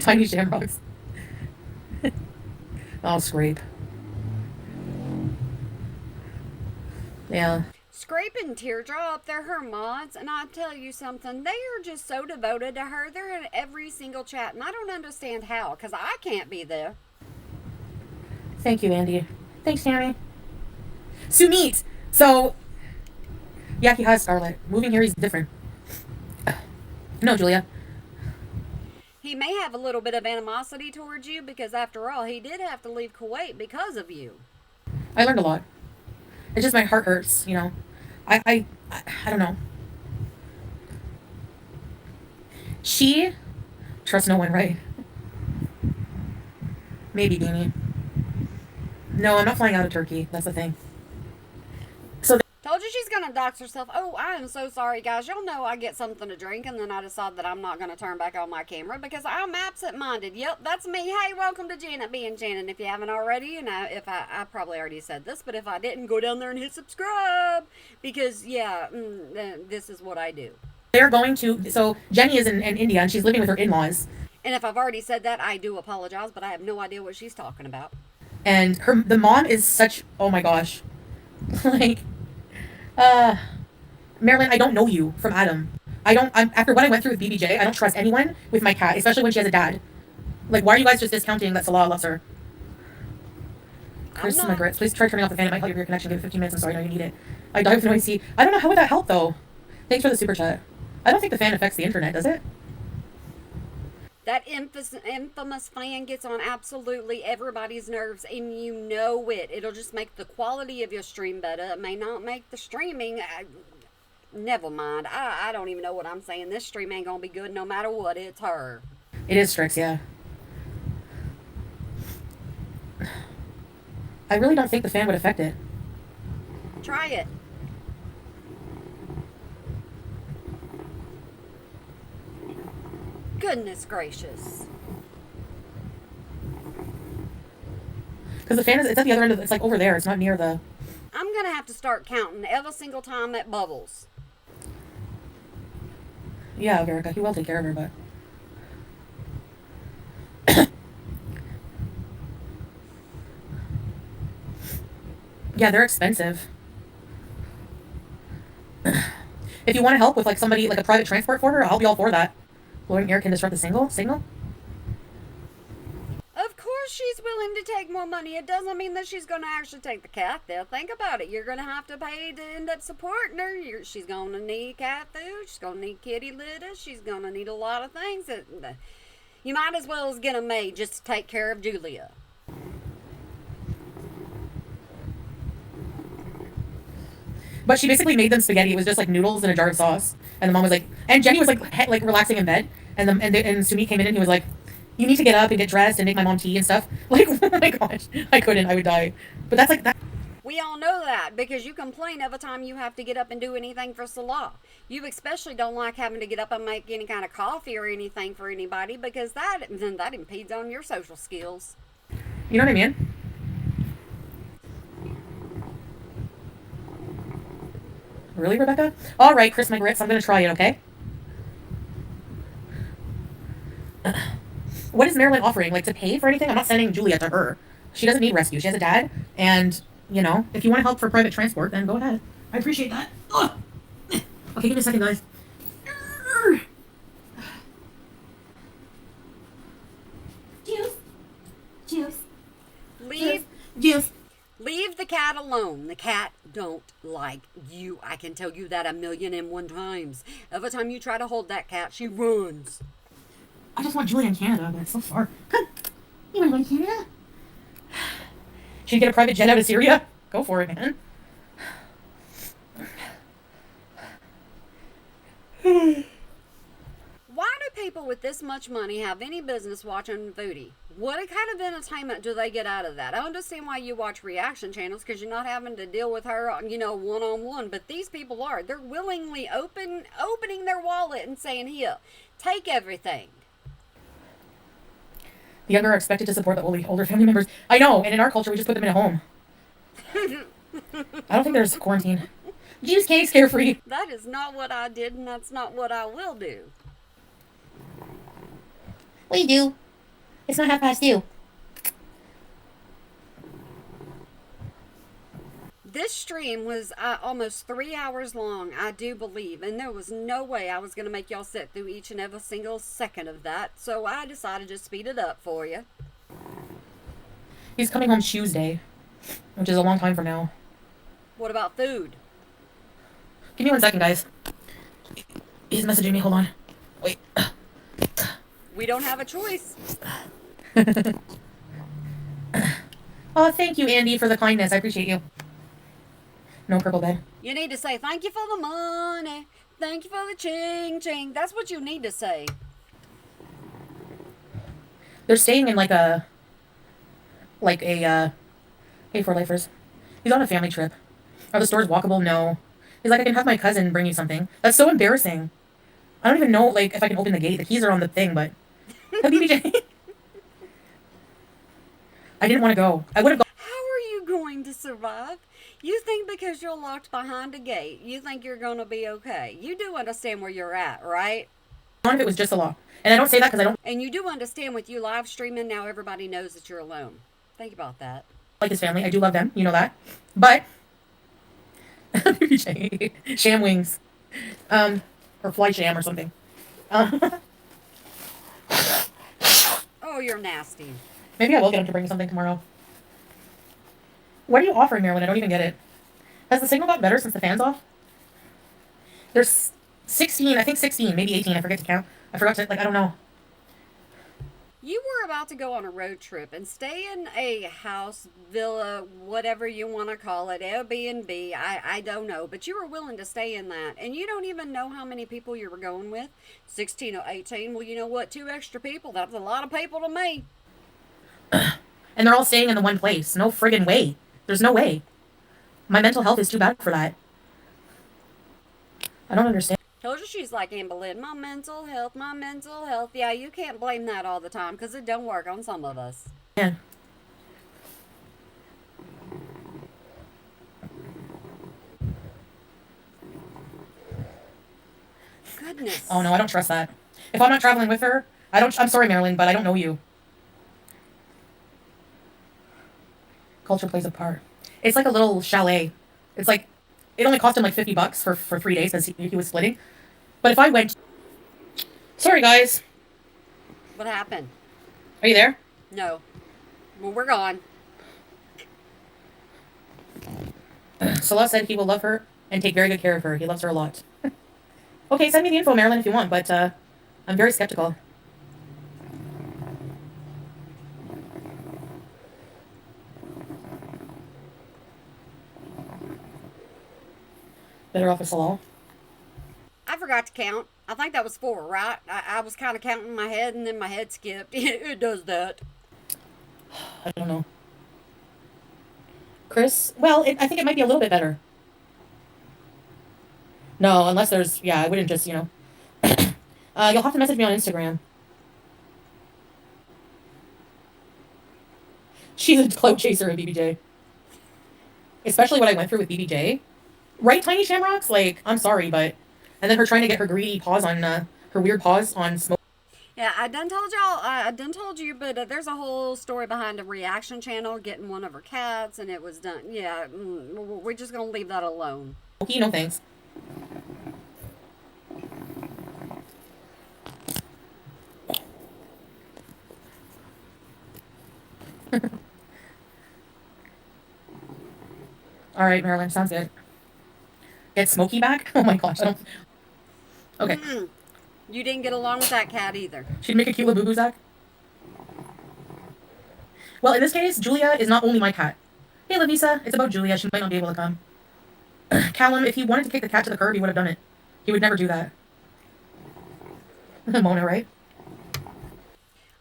Tiny shamrocks. I'll scrape. Yeah. Scrape and Teardrop, they're her mods, and I'll tell you something, they are just so devoted to her. They're in every single chat, and I don't understand how, because I can't be there. Thank you, Andy. Thanks, Tammy. Sumit! So, yeah, he has Scarlet. Moving here, he's different. No, Julia. He may have a little bit of animosity towards you, because after all, he did have to leave Kuwait because of you. I learned a lot. It's just my heart hurts, I don't know. She trusts no one, right? Maybe, Beanie. No, I'm not flying out of Turkey. That's the thing. Told you she's gonna dox herself. Oh, I am so sorry, guys. Y'all know I get something to drink and then I decide that I'm not gonna turn back on my camera because I'm absent-minded. Yep, that's me. Hey, welcome to Janet being Janet. If you haven't already, and I probably already said this, but if I didn't, go down there and hit subscribe because yeah, this is what I do. They're going to. So Jenny is in India and she's living with her in-laws. And if I've already said that, I do apologize, but I have no idea what she's talking about. And the mom is such. Oh my gosh, like. Marilyn, I don't know you from Adam. I'm after what I went through with BBJ, I don't trust anyone with my cat, especially when she has a dad. Like, why are you guys just discounting that Salah loves her? Chris Margaret, please try turning off the fan. It might help your connection. Give it 15 minutes. I'm sorry, no, you need it. I died with no AC. I don't know, how would that help, though? Thanks for the super chat. I don't think the fan affects the internet, does it? That infamous fan gets on absolutely everybody's nerves, and you know it. It'll just make the quality of your stream better. It may not make the streaming. Never mind. I don't even know what I'm saying. This stream ain't gonna be good no matter what. It's her. It is Strix, yeah. I really don't think the fan would affect it. Try it. Goodness gracious. Because the fan it's at the other end of it's like over there. It's not near the. I'm gonna have to start counting every single time it bubbles. Yeah, Verica, he will take care of her, but. Yeah, they're expensive. If you want to help with like somebody like a private transport for her, I'll be all for that. Blowing air can disrupt the signal? Of course because she's willing to take more money, it doesn't mean that she's going to actually take the cat there. Think about it. You're going to have to pay to end up supporting her. She's going to need cat food. She's going to need kitty litter. She's going to need a lot of things. You might as well as get a maid just to take care of Julia. But she basically made them spaghetti. It was just like noodles in a jar of sauce. And the mom was like, and Jenny was like, like relaxing in bed. And Sumi came in and he was like, you need to get up and get dressed and make my mom tea and stuff. Like, oh my gosh, I couldn't. I would die. But that's like that. We all know that because you complain every time you have to get up and do anything for Salah. You especially don't like having to get up and make any kind of coffee or anything for anybody because that impedes on your social skills. You know what I mean? Really, Rebecca? All right, Chris, my grits. I'm gonna try it. Okay. What is Marilyn offering? Like to pay for anything? I'm not sending Julia to her. She doesn't need rescue. She has a dad, and you know, if you want help for private transport, then go ahead. I appreciate that. Ugh. Okay, give me a second, guys. Juice. Leave the cat alone. The cat don't like you. I can tell you that 1,000,001 times. Every time you try to hold that cat, she runs. I just want Julia in Canada, but it's so far. Come. You want to go to Canada? Should you get a private jet out of Syria? Go for it, man. Why do people with this much money have any business watching Foodie? What kind of entertainment do they get out of that? I understand why you watch reaction channels because you're not having to deal with her, one-on-one. But these people are. They're willingly opening their wallet and saying, here, take everything. The younger are expected to support the older family members. I know, and in our culture, we just put them in a home. I don't think there's quarantine. Juice cakes, carefree. That is not what I did, and that's not what I will do. We do. It's not 2:30. This stream was almost 3 hours long, I do believe, and there was no way I was going to make y'all sit through each and every single second of that, so I decided to speed it up for you. He's coming home Tuesday, which is a long time from now. What about food? Give me 1 second, guys. He's messaging me. Hold on. Wait. We don't have a choice. Oh, thank you, Andy, for the kindness. I appreciate you. No purple bed. You need to say, thank you for the money. Thank you for the ching-ching. That's what you need to say. They're staying in like a hey for lifers. He's on a family trip. Are the stores walkable? No. He's like, I can have my cousin bring you something. That's so embarrassing. I don't even know like if I can open the gate. The keys are on the thing, but BBJ. I didn't want to go. I would have gone. How are you going to survive? You think because you're locked behind a gate, you think you're going to be okay. You do understand where you're at, right? If it was just a law. And I don't say that because I don't And you do understand with you live streaming, now everybody knows that you're alone. Think about that. like his family. I do love them. You know that. But sham wings. Or fly sham or something. Oh, you're nasty. Maybe I will get him to bring me something tomorrow. What are you offering, Marilyn? I don't even get it. Has the signal got better since the fan's off? There's 16, I think 16, maybe 18. I forget to count. I forgot to, I don't know. You were about to go on a road trip and stay in a house, villa, whatever you want to call it, Airbnb, I don't know, but you were willing to stay in that, and you don't even know how many people you were going with, 16 or 18, well, you know what, 2 extra people, that's a lot of people to me. And they're all staying in the one place. No friggin' way. There's no way. My mental health is too bad for that. I don't understand. Told you she's like Anne Boleyn. My mental health. Yeah, you can't blame that all the time because it don't work on some of us. Yeah. Goodness. Oh no, I don't trust that. If I'm not traveling with her, I'm sorry, Marilyn, but I don't know you. Culture plays a part. It's like a little chalet. It's like, it only cost him like $50 for 3 days because he was splitting. But if I went... Sorry, guys. What happened? Are you there? No. Well, we're gone. Salah said he will love her and take very good care of her. He loves her a lot. Okay, send me the info, Marilyn, if you want, but I'm very skeptical. Better off with Salah. I forgot to count. I think that was 4, right? I was kind of counting in my head, and then my head skipped. It does that. I don't know. Chris? Well, I think it might be a little bit better. No, unless there's... Yeah, I wouldn't just, you'll have to message me on Instagram. She's a clout chaser at BBJ. Especially what I went through with BBJ. Right, Tiny Shamrocks? Like, I'm sorry, but... And then her trying to get her greedy paws on, her weird paws on Smoke. Yeah, I done told y'all, I done told you, but there's a whole story behind a reaction channel getting one of her cats, and it was done. Yeah, we're just gonna leave that alone. Okay, no thanks. All right, Marilyn, sounds good. Get Smokey back? Oh my gosh, I don't... Okay. You didn't get along with that cat either. She'd make a cute little boo-boo, Zach. Well, in this case, Julia is not only my cat. Hey, Lavisa, it's about Julia. She might not be able to come. Callum, if he wanted to kick the cat to the curb, he would have done it. He would never do that. Mona, right?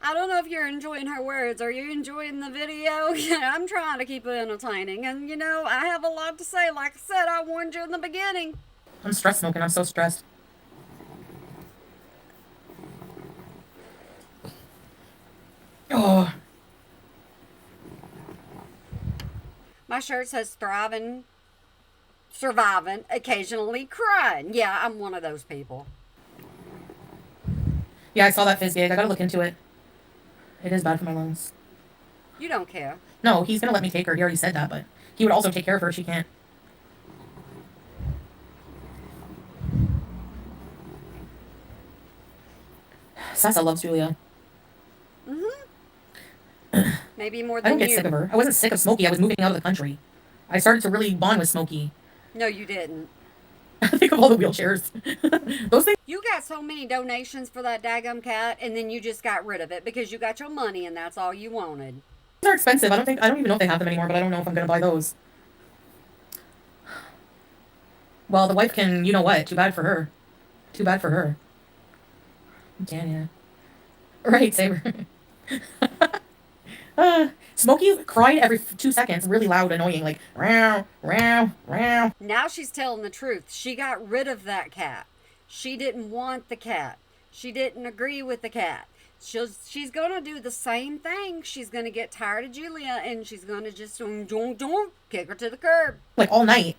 I don't know if you're enjoying her words. Are you enjoying the video? I'm trying to keep it entertaining. And, I have a lot to say. Like I said, I warned you in the beginning. I'm stress smoking. I'm so stressed. Oh. My shirt says thriving, surviving, occasionally crying. Yeah, I'm one of those people. Yeah, I saw that fizz gig. I gotta look into it. It is bad for my lungs. You don't care. No, he's gonna let me take her. He already said that, but he would also take care of her if she can't. Sasa loves Julia. Maybe more I than don't get you. sick of her. I wasn't sick of Smokey. I was moving out of the country. I started to really bond with Smokey. No, you didn't. Think of all the wheelchairs. Those things. You got so many donations for that daggum cat, and then you just got rid of it because you got your money and that's all you wanted. They're expensive. I don't even know if they have them anymore, but I don't know if I'm gonna buy those. Well, the wife can, you know what? Too bad for her. Too bad for her. Yeah. Right, Saber. Smokey cried every 2 seconds, really loud, annoying, like, row, row, row. Now she's telling the truth. She got rid of that cat. She didn't want the cat. She didn't agree with the cat. She's going to do the same thing. She's going to get tired of Julia, and she's going to just kick her to the curb. Like, all night.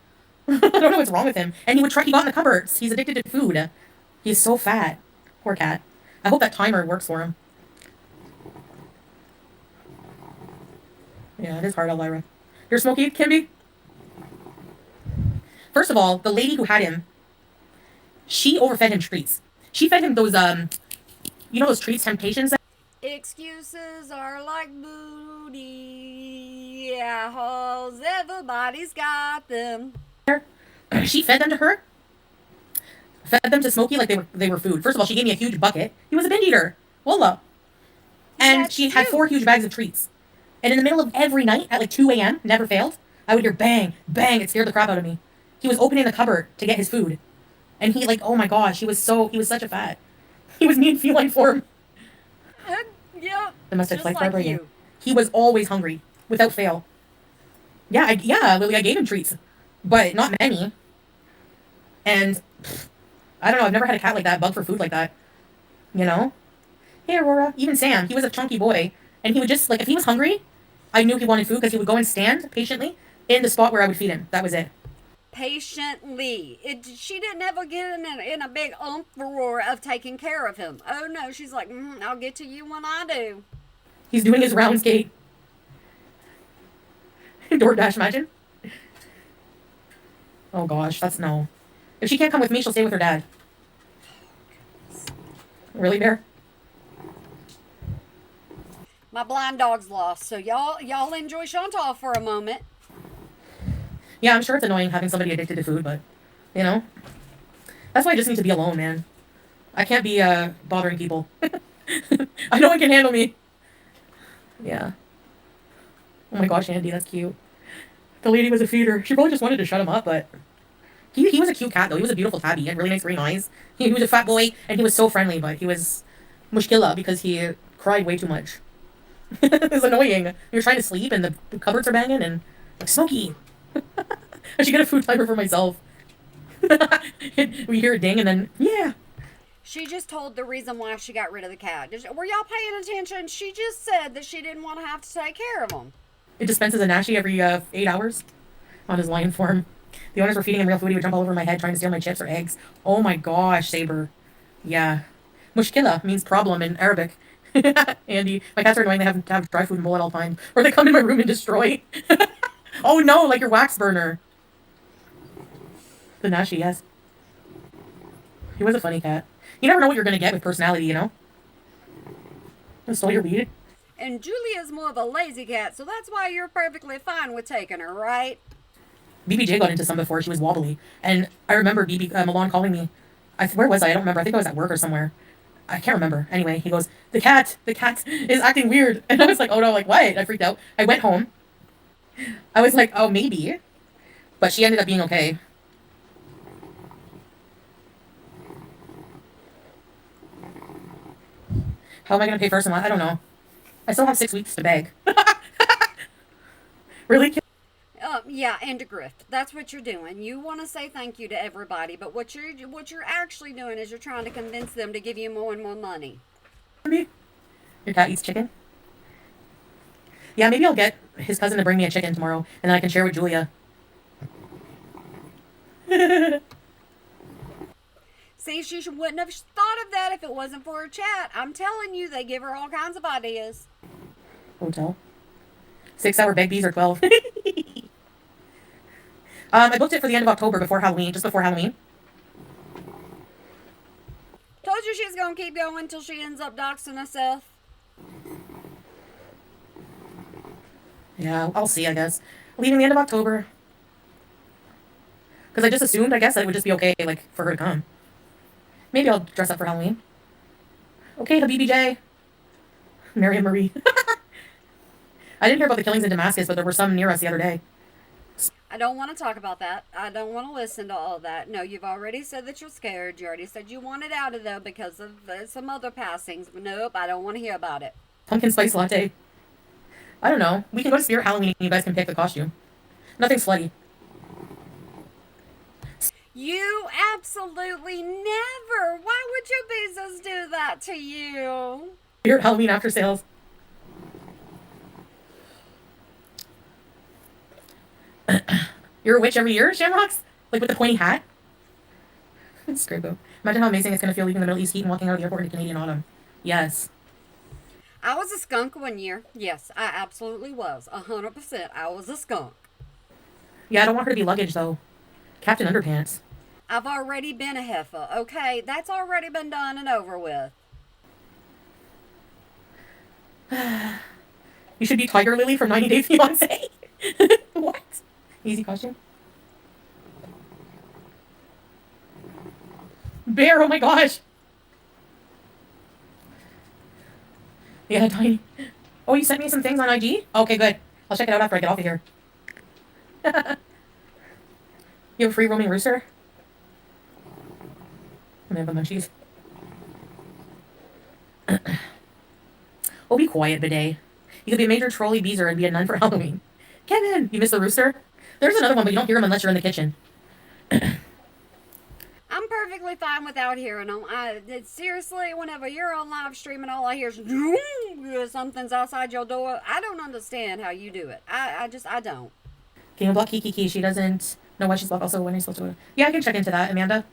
I don't know what's wrong with him. And he got in the cupboards. He's addicted to food. He's so fat. Poor cat. I hope that timer works for him. Yeah, it is hard, Elvira. You're Smokey, Kimby? First of all, the lady who had him, she overfed him treats. She fed him those, those treats, Temptations? Excuses are like booty holes. Everybody's got them. She fed them to her. Fed them to Smokey like they were food. First of all, she gave me a huge bucket. He was a binge eater. Wallah. And she had 4 huge bags of treats. And in the middle of every night at like 2 a.m., never failed, I would hear bang, bang. It scared the crap out of me. He was opening the cupboard to get his food. And he oh my gosh, he was such a fat. He was me in feline form. Yeah. Domestic just life like forever again. you. He was always hungry, without fail. Yeah, Lily, I gave him treats. But not many. And, I don't know, I've never had a cat like that, bug for food like that. You know? Hey, Aurora. Even Sam, he was a chunky boy. And he would just, if he was hungry, I knew he wanted food because he would go and stand patiently in the spot where I would feed him. That was it. Patiently. She didn't ever get in a big uproar of taking care of him. Oh, no. She's like, I'll get to you when I do. He's doing his round skate. DoorDash, imagine. Oh, gosh. That's no. If she can't come with me, she'll stay with her dad. Really, Bear? My blind dog's lost, so y'all enjoy Chantal for a moment. Yeah, I'm sure it's annoying having somebody addicted to food, but, you know, that's why I just need to be alone, man. I can't be bothering people. No one can handle me. Yeah. Oh my gosh, Andy, that's cute. The lady was a feeder. She probably just wanted to shut him up, but he was a cute cat, though. He was a beautiful tabby. He had really nice green eyes. He was a fat boy, and he was so friendly, but he was mushkila because he cried way too much. It was annoying. You're trying to sleep, and the cupboards are banging, and like, Smokey. I should get a food timer for myself. We hear a ding, and then, yeah. She just told the reason why she got rid of the cat. Were y'all paying attention? She just said that she didn't want to have to take care of him. It dispenses a Nashi every 8 hours on his lion form. The owners were feeding him real food. He would jump all over my head trying to steal my chips or eggs. Oh my gosh, Saber. Yeah. Mushkila means problem in Arabic. Andy, my cats are annoying. They have to have dry food and bowl at all times. Or they come in my room and destroy. Oh no, like your wax burner. The Nashi, yes. He was a funny cat. You never know what you're going to get with personality, you know? Just stole your weed. And Julia's more of a lazy cat, so that's why you're perfectly fine with taking her, right? BBJ got into some before. She was wobbly. And I remember Milan calling me. Where was I? I don't remember. I think I was at work or somewhere. I can't remember. Anyway, he goes, the cat is acting weird. And I was like, oh no, like what? I freaked out. I went home. I was like, oh, maybe. But she ended up being okay. How am I going to pay first and last? I don't know. I still have 6 weeks to beg. Really? Yeah, and to grift. That's what you're doing. You want to say thank you to everybody, but what you're actually doing is you're trying to convince them to give you more and more money. Your cat eats chicken? Yeah, maybe I'll get his cousin to bring me a chicken tomorrow, and then I can share with Julia. See, she wouldn't have thought of that if it wasn't for her chat. I'm telling you, they give her all kinds of ideas. Hotel. 6-hour beg bees or 12. I booked it for the end of October before Halloween, just before Halloween. Told you she's gonna keep going until she ends up doxing herself. Yeah, I'll see, I guess. Leaving the end of October. Because I just assumed, I guess, that it would just be okay, like, for her to come. Maybe I'll dress up for Halloween. Okay, Habibi J. Miriam Marie. I didn't hear about the killings in Damascus, but there were some near us the other day. I don't want to talk about that. I don't want to listen to all that. No, you've already said that you're scared. You already said you wanted out of there because of some other passings. But nope, I don't want to hear about it. Pumpkin spice latte. I don't know. We can go to Spirit Halloween and you guys can pick the costume. Nothing slutty. You absolutely never. Why would your Bezos do that to you? Spirit Halloween after sales. You're a witch every year, Shamrocks? Like with the pointy hat? Scribbo. Imagine how amazing it's going to feel leaving the Middle East heat and walking out of the airport into Canadian autumn. Yes. I was a skunk one year. Yes, I absolutely was. 100%. I was a skunk. Yeah, I don't want her to be luggage, though. Captain Underpants. I've already been a heifer, okay? That's already been done and over with. You should be Tiger Lily from 90 Day Fiancé. What? Easy costume. Bear, oh my gosh. Yeah, Tiny. Oh, you sent me some things on IG? Okay, good. I'll check it out after I get off of here. You have a free roaming rooster? I'm gonna have the munchies. Oh, be quiet, bidet. You could be a major trolley beezer and be a nun for Halloween. Kevin, you missed the rooster? There's another one, but you don't hear him unless you're in the kitchen. I'm perfectly fine without hearing them. Seriously, whenever you're on live stream and all I hear is something's outside your door, I don't understand how you do it. I don't. Can you block Kiki? She doesn't know why she's blocked. Also, when are you supposed to... Yeah, I can check into that, Amanda.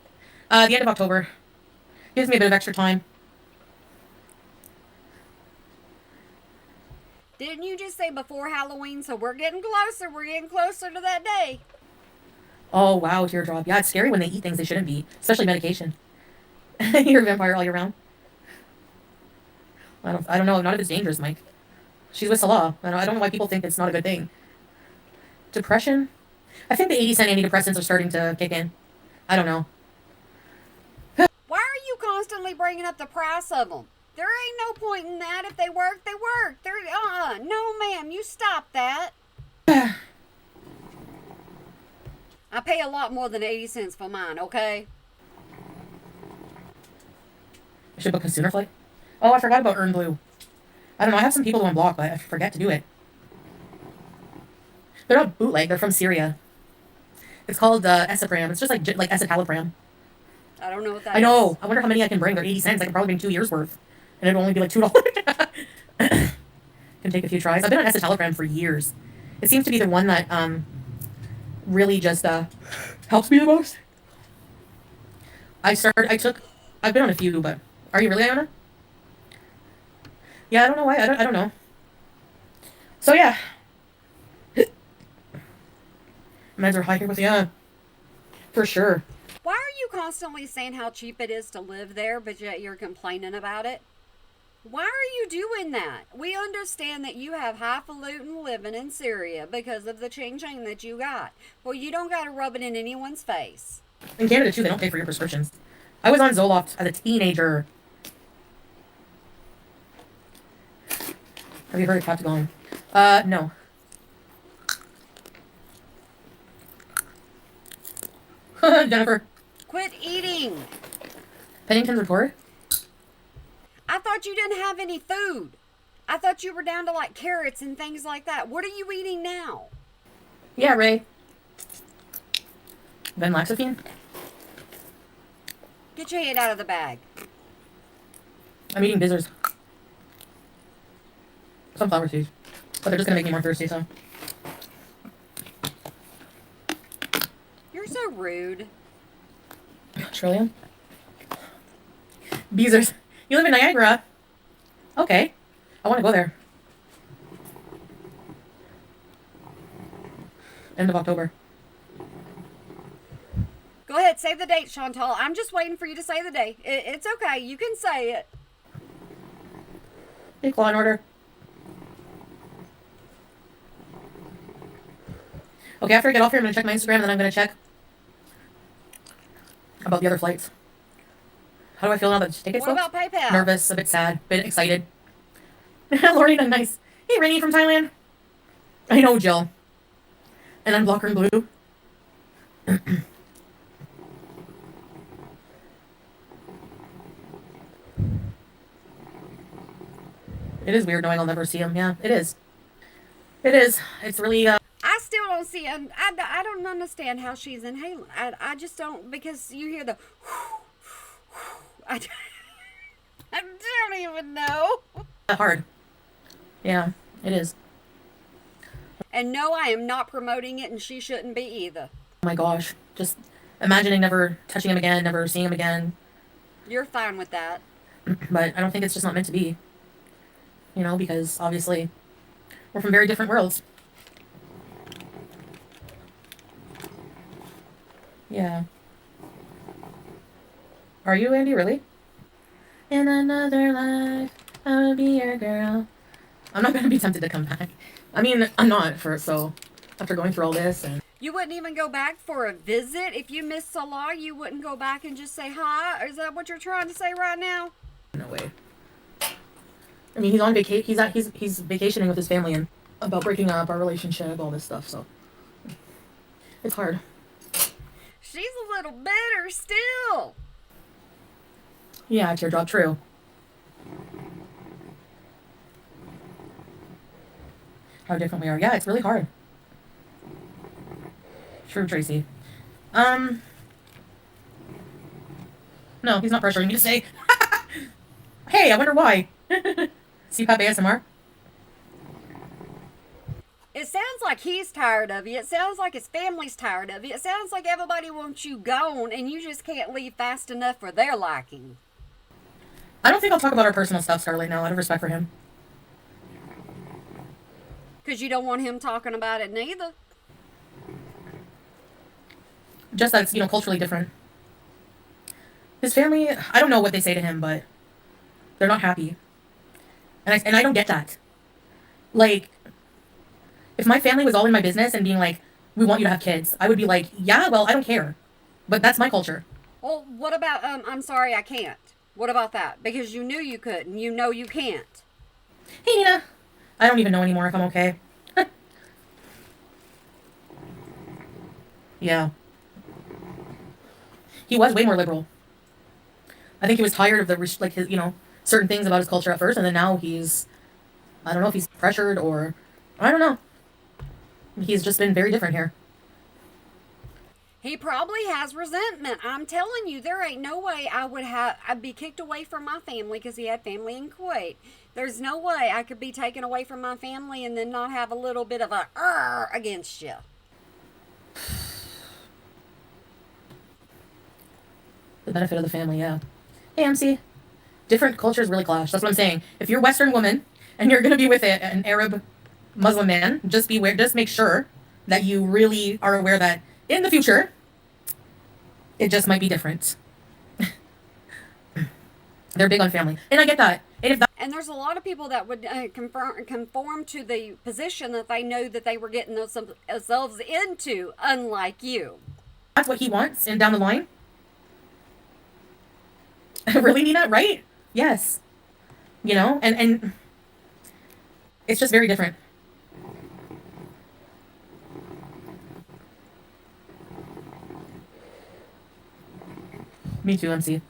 The end of October. Gives me a bit of extra time. Didn't you just say before Halloween? So we're getting closer. We're getting closer to that day. Oh, wow, teardrop. Yeah, it's scary when they eat things they shouldn't be. Especially medication. You're a vampire all year round. I don't know. Not if it's dangerous, Mike. She's with Salah. I don't know why people think it's not a good thing. Depression? I think the 80-cent antidepressants are starting to kick in. I don't know. Why are you constantly bringing up the price of them? There ain't no point in that. If they work, they work. No, ma'am, you stop that. I pay a lot more than 80 cents for mine, okay? I should book a sooner flight. Oh, I forgot about Earn Blue. I don't know. I have some people to unblock, but I forget to do it. They're not bootleg. They're from Syria. It's called Esipram. It's just like escitalopram. I don't know what that I is. know. I wonder how many I can bring. They're 80 cents. I can probably bring 2 years worth. And it'll only be like $2. Can take a few tries. I've been on escitalopram for years. It seems to be the one that really just helps me the most. I've been on a few, but are you really, Iona? Yeah, I don't know why. I don't know. So yeah. Meds are high here with you. For sure. Why are you constantly saying how cheap it is to live there, but yet you're complaining about it? Why are you doing that? We understand that you have highfalutin living in Syria because of the ching-ching that you got. Well, you don't got to rub it in anyone's face. In Canada, too, they don't pay for your prescriptions. I was on Zoloft as a teenager. Have you heard of Captagon? No. Jennifer. Quit eating. Pennington's report? I thought you didn't have any food. I thought you were down to like carrots and things like that. What are you eating now? Yeah, Ray. Venlafaxine? Get your head out of the bag. I'm eating Bizzers. Sunflower seeds. But they're just gonna make me more thirsty, so. You're so rude. Trillium? Beezers. You live in Niagara? Okay. I want to go there. End of October. Go ahead, say the date, Chantal. I'm just waiting for you to say the date. It's okay. You can say it. Big Law and Order. Okay, after I get off here, I'm going to check my Instagram, and then I'm going to check about the other flights. How do I feel now that the tickets What booked? about PayPal? Nervous, a bit sad, a bit excited. Lorena, nice. Hey, Rainy from Thailand. I know, Jill. And unblock her in blue. It is weird knowing I'll never see him. Yeah, it is. It is. It's really, I still don't see, I don't understand how she's inhaling. I just don't, because you hear the I don't even know. hard. Yeah, it is. And no, I am not promoting it, and she shouldn't be either. Oh my gosh. Just imagining never touching him again, never seeing him again. You're fine with that. But I don't think it's just not meant to be. You know, because obviously we're from very different worlds. Yeah. Are you, Andy, really? In another life, I will be your girl. I'm not going to be tempted to come back. I mean, I'm not, so after going through all this and... You wouldn't even go back for a visit? If you missed Salah, you wouldn't go back and just say hi? Is that what you're trying to say right now? No way. I mean, he's on vacation. He's vacationing with his family and about breaking up our relationship, all this stuff. So it's hard. She's a little bitter still. Yeah, teardrop. True. How different we are. Yeah, it's really hard. True, Tracy. No, he's not pressuring me to say. Hey, I wonder why. CPAP ASMR? It sounds like he's tired of you. It sounds like his family's tired of you. It sounds like everybody wants you gone and you just can't leave fast enough for their liking. I don't think I'll talk about our personal stuff, Starlight, now, out of respect for him. Because you don't want him talking about it neither. Just that it's, culturally different. His family, I don't know what they say to him, but they're not happy. And I don't get that. Like, if my family was all in my business and being like, we want you to have kids, I would be like, yeah, well, I don't care. But that's my culture. Well, what about, I'm sorry, I can't. What about that? Because you knew you could, and you know you can't. Hey, Nina. I don't even know anymore if I'm okay. Yeah. He was way more liberal. I think he was tired of the, like, his, certain things about his culture at first, and then now I don't know if he's pressured or, I don't know. He's just been very different here. He probably has resentment. I'm telling you, there ain't no way I'd be kicked away from my family because he had family in Kuwait. There's no way I could be taken away from my family and then not have a little bit of a against you. The benefit of the family, yeah. Hey, MC. Different cultures really clash. That's what I'm saying. If you're a Western woman and you're going to be with an Arab Muslim man, just make sure that you really are aware that in the future, it just might be different. They're big on family. And I get that. And there's a lot of people that would conform to the position that they know that they were getting themselves into, unlike you. That's what he wants, and down the line. Really, Nina? Right? Yes. And it's just very different. Me too, MC.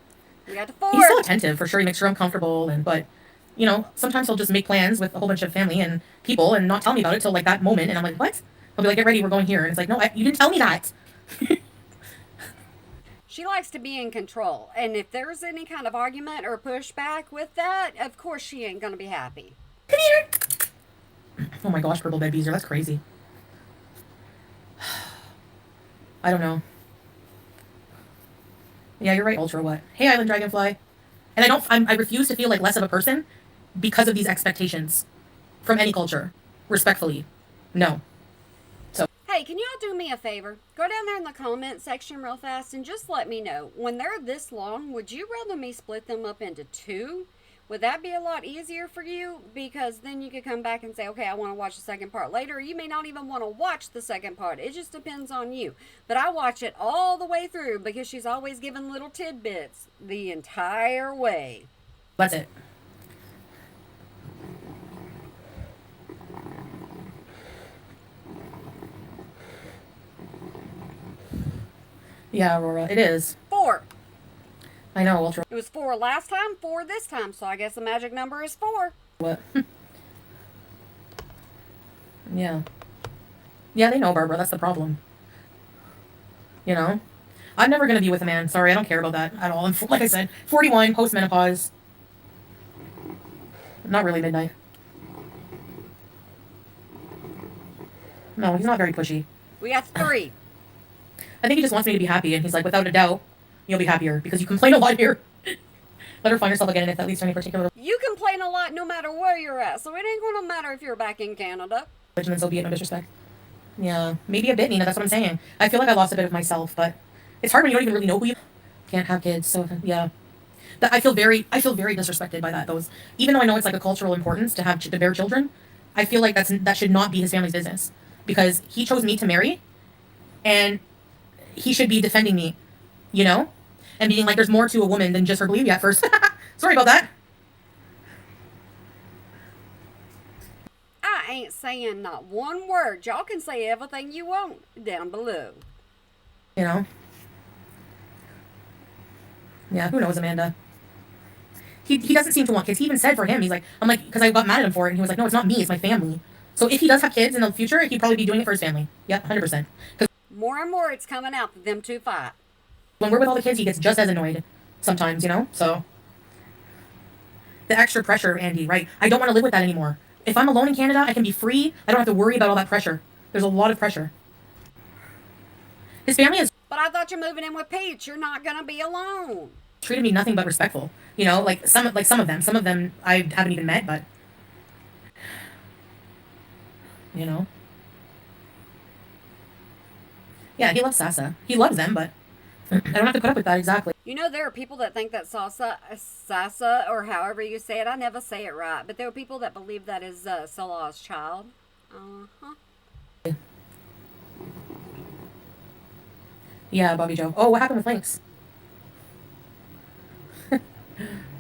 We got the fourth. He's so attentive, for sure. He makes sure I'm comfortable, but sometimes he'll just make plans with a whole bunch of family and people and not tell me about it till like that moment, and I'm like, what? He'll be like, get ready, we're going here, and it's like, no, you didn't tell me that. She likes to be in control, and if there's any kind of argument or pushback with that, of course she ain't gonna be happy. Come here. Oh my gosh, purple bed beezer, that's crazy. I don't know. Yeah, you're right, Ultra what? Hey, Island Dragonfly. And I refuse to feel like less of a person because of these expectations from any culture. Respectfully. No. So. Hey, can y'all do me a favor? Go down there in the comment section real fast and just let me know. When they're this long, would you rather me split them up into 2? Would that be a lot easier for you? Because then you could come back and say, okay, I want to watch the second part later. You may not even want to watch the second part. It just depends on you. But I watch it all the way through because she's always giving little tidbits the entire way. That's it. Yeah, Aurora, it is. 4. I know, Ultra. It was 4 last time, 4 this time, so I guess the magic number is 4. What? Yeah. Yeah, they know, Barbara. That's the problem. I'm never going to be with a man. Sorry, I don't care about that at all. Like I said, 41, post-menopause. Not really midnight. No, he's not very pushy. We got 3. I think he just wants me to be happy, and he's like, without a doubt, you'll be happier, because you complain a lot here. Let her find herself again, and if that leads to any particular You complain a lot no matter where you're at, so it ain't going to matter if you're back in Canada. religion, then so be it, no disrespect. Yeah, maybe a bit, Nina, that's what I'm saying. I feel like I lost a bit of myself, but it's hard when you don't even really know who you can't have kids, so yeah. I feel very disrespected by that. Even though I know it's like a cultural importance to bear children, I feel like that should not be his family's business, because he chose me to marry, and he should be defending me, and being like, there's more to a woman than just her baby at first. Sorry about that. I ain't saying not one word. Y'all can say everything you want down below. Yeah, who knows, Amanda? He doesn't seem to want kids. He even said for him, I'm like, because I got mad at him for it, and he was like, no, it's not me, it's my family. So if he does have kids in the future, he'd probably be doing it for his family. Yeah, 100%. Because more and more it's coming out that them two fight. when we're with all the kids, he gets just as annoyed sometimes, so. The extra pressure, Andy, right? I don't want to live with that anymore. If I'm alone in Canada, I can be free. I don't have to worry about all that pressure. There's a lot of pressure. His family has But I thought you're moving in with Peach. You're not going to be alone. treated me nothing but respectful. Like some of them. Some of them I haven't even met, but yeah, he loves Sasa. He loves them, but I don't have to put up with that exactly. You know, there are people that think that Sasa, or however you say it, I never say it right, but there are people that believe that is Salah's child. Uh-huh. Yeah, Bobby Joe. Oh, what happened with Lynx?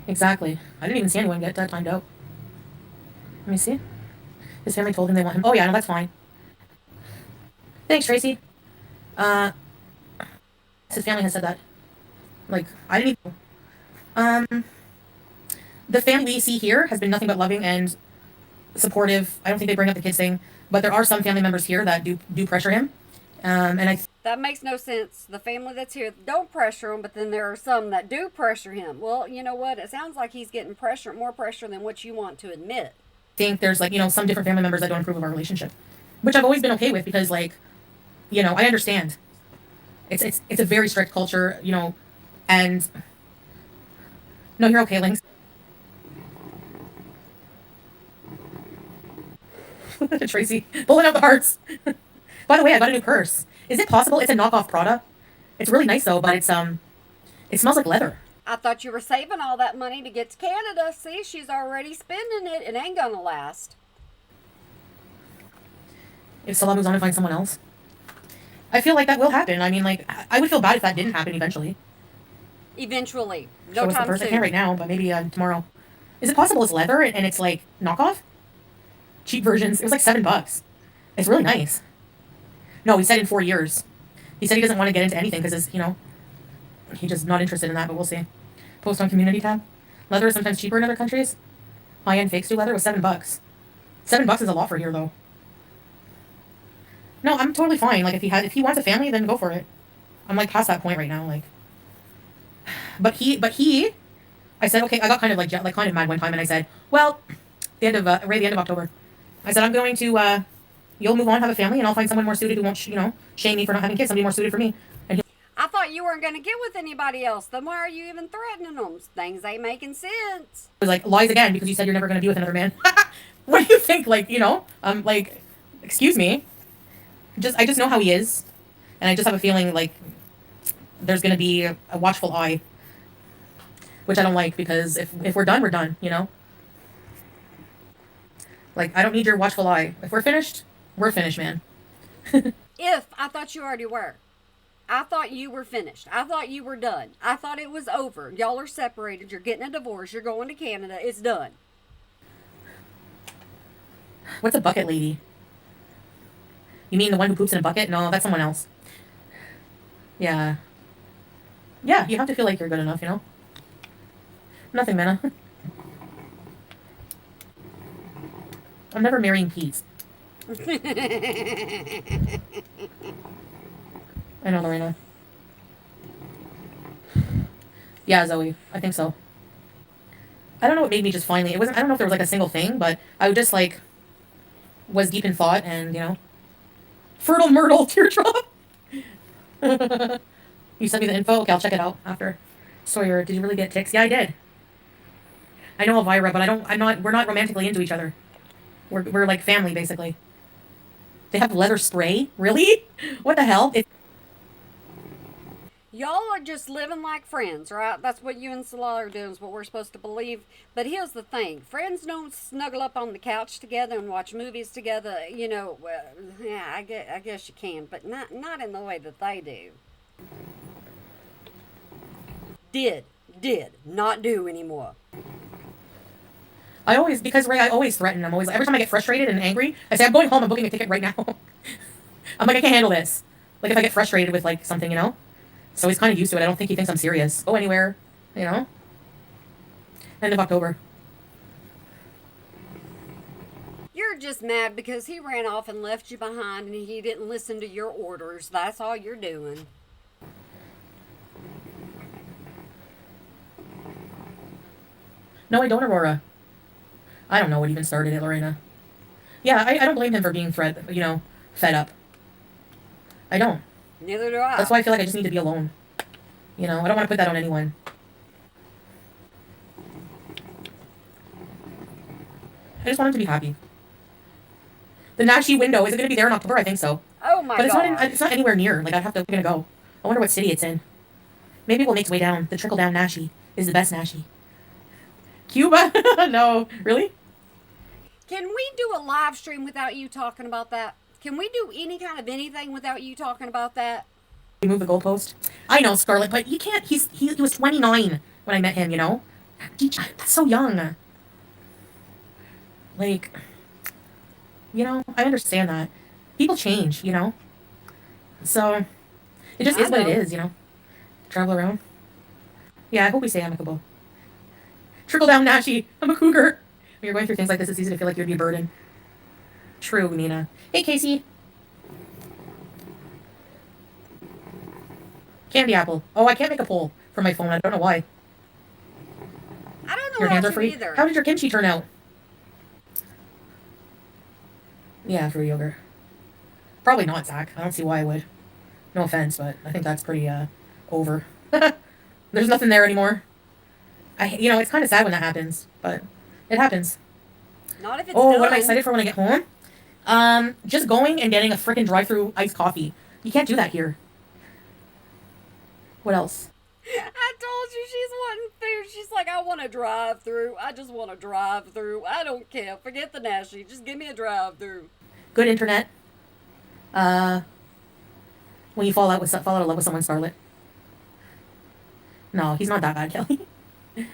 Exactly. I didn't even see anyone get timed out. Let me see. His family told him they want him. Oh yeah, no, that's fine. Thanks, Tracy. Uh, his family has said that. Like, I didn't even. The family we see here has been nothing but loving and supportive. I don't think they bring up the kids thing, but there are some family members here that do pressure him. And I That makes no sense. The family that's here don't pressure him, but then there are some that do pressure him. Well, you know what? It sounds like he's getting more pressure than what you want to admit. think there's like, some different family members that don't approve of our relationship, which I've always been okay with because like, I understand. It's a very strict culture, and no, you're okay, Lynx. Tracy, pulling out the hearts. By the way, I got a new purse. Is it possible it's a knockoff Prada? It's really nice though, but it smells like leather. I thought you were saving all that money to get to Canada. See, she's already spending it. It ain't gonna last. If Salah moves on to find someone else, I feel like that will happen. I mean, like, I would feel bad if that didn't happen eventually. Eventually. Show No us the time purse. I soon. can't right now, but maybe tomorrow. Is it possible it's leather and it's like knockoff? Cheap versions. It was like $7. It's really nice. No, he said in 4 years. He said he doesn't want to get into anything because he's just not interested in that, but we'll see. Post on community tab. Leather is sometimes cheaper in other countries. High-end fakes do leather with $7. $7 is a lot for here though. No, I'm totally fine. Like if he wants a family, then go for it. I'm like past that point right now. Like, but he, I said okay. I got kind of like kind of mad one time, and I said, well, the end of October, I said I'm going to you'll move on, have a family, and I'll find someone more suited who won't shame me for not having kids. Somebody more suited for me. And he I thought you weren't gonna get with anybody else. Then why are you even threatening them? Things ain't making sense. was like lies again because you said you're never going to be with another man. What do you think? Like like, excuse me. I just know how he is, and I just have a feeling like there's going to be a watchful eye, which I don't like because if we're done, we're done. Like I don't need your watchful eye. If we're finished, man. If I thought you already were. I thought you were finished. I thought you were done. I thought it was over. Y'all are separated. You're getting a divorce. You're going to Canada. It's done. What's a bucket lady? You mean the one who poops in a bucket? No, that's someone else. Yeah. Yeah, you have to feel like you're good enough, Nothing, Mena. I'm never marrying Pete. I know, Lorena. Yeah, Zoe. I think so. I don't know what made me just finally. It wasn't. I don't know if there was like a single thing, but I just like was deep in thought and fertile myrtle teardrop. You sent me the info. Okay, I'll check it out after. Sawyer, did you really get ticks? Yeah, I did. I know Elvira, but I don't. I'm not. We're not romantically into each other. We're like family basically. They have leather spray. Really? What the hell? Y'all are just living like friends, right? That's what you and Salah are doing, is what we're supposed to believe. But here's the thing. Friends don't snuggle up on the couch together and watch movies together. Well, yeah, I guess you can, but not in the way that they do. Did not do anymore. Because Ray, I always threaten. I'm always every time I get frustrated and angry, I say I'm going home. I'm booking a ticket right now. I'm like I can't handle this. Like if I get frustrated with like something, So he's kind of used to it. I don't think he thinks I'm serious. Go anywhere, End of October. You're just mad because he ran off and left you behind and he didn't listen to your orders. That's all you're doing. No, I don't, Aurora. I don't know what even started it, Lorena. Yeah, I don't blame him for being fed up. I don't. Neither do I. That's why I feel like I just need to be alone. I don't want to put that on anyone. I just want him to be happy. The Nashi window, is it going to be there in October? I think so. Oh my But God. it's not anywhere near. Like, I'm going to go. I wonder what city it's in. Maybe we'll make its way down. The trickle down Nashi is the best Nashi. Cuba? No. Really? Can we do a live stream without you talking about that? Can we do any kind of anything without you talking about that? We move the goalpost. I know, Scarlett, but you can't. He was 29 when I met him. You know, that's so young. Like, you know, I understand that people change. You know, so it just I is what it know. is. You know, travel around. Yeah, I hope we stay amicable. Trickle down, Nashi. I'm a cougar. When you're going through things like this, it's easy to feel like you'd be a burden. True, Nina. Hey, Casey. Candy apple. Oh, I can't make a poll from my phone. I don't know why. I don't know Your how hands are to free. either. How did your kimchi turn out? Yeah, fruit yogurt. Probably not, Zach. I don't see why I would. No offense, but I think that's pretty over. There's nothing there anymore. You know, it's kind of sad when that happens, but it happens. Not if it's Oh, done. what am I excited for when I get home? Just going and getting a freaking drive-through iced coffee. You can't do that here. What else? I told you she's wanting food. She's like, I want to drive through. I just want to drive through. I don't care. Forget the Nashi. Just give me a drive through. Good internet. When you fall out of love with someone, Scarlett. No, he's not that bad, Kelly.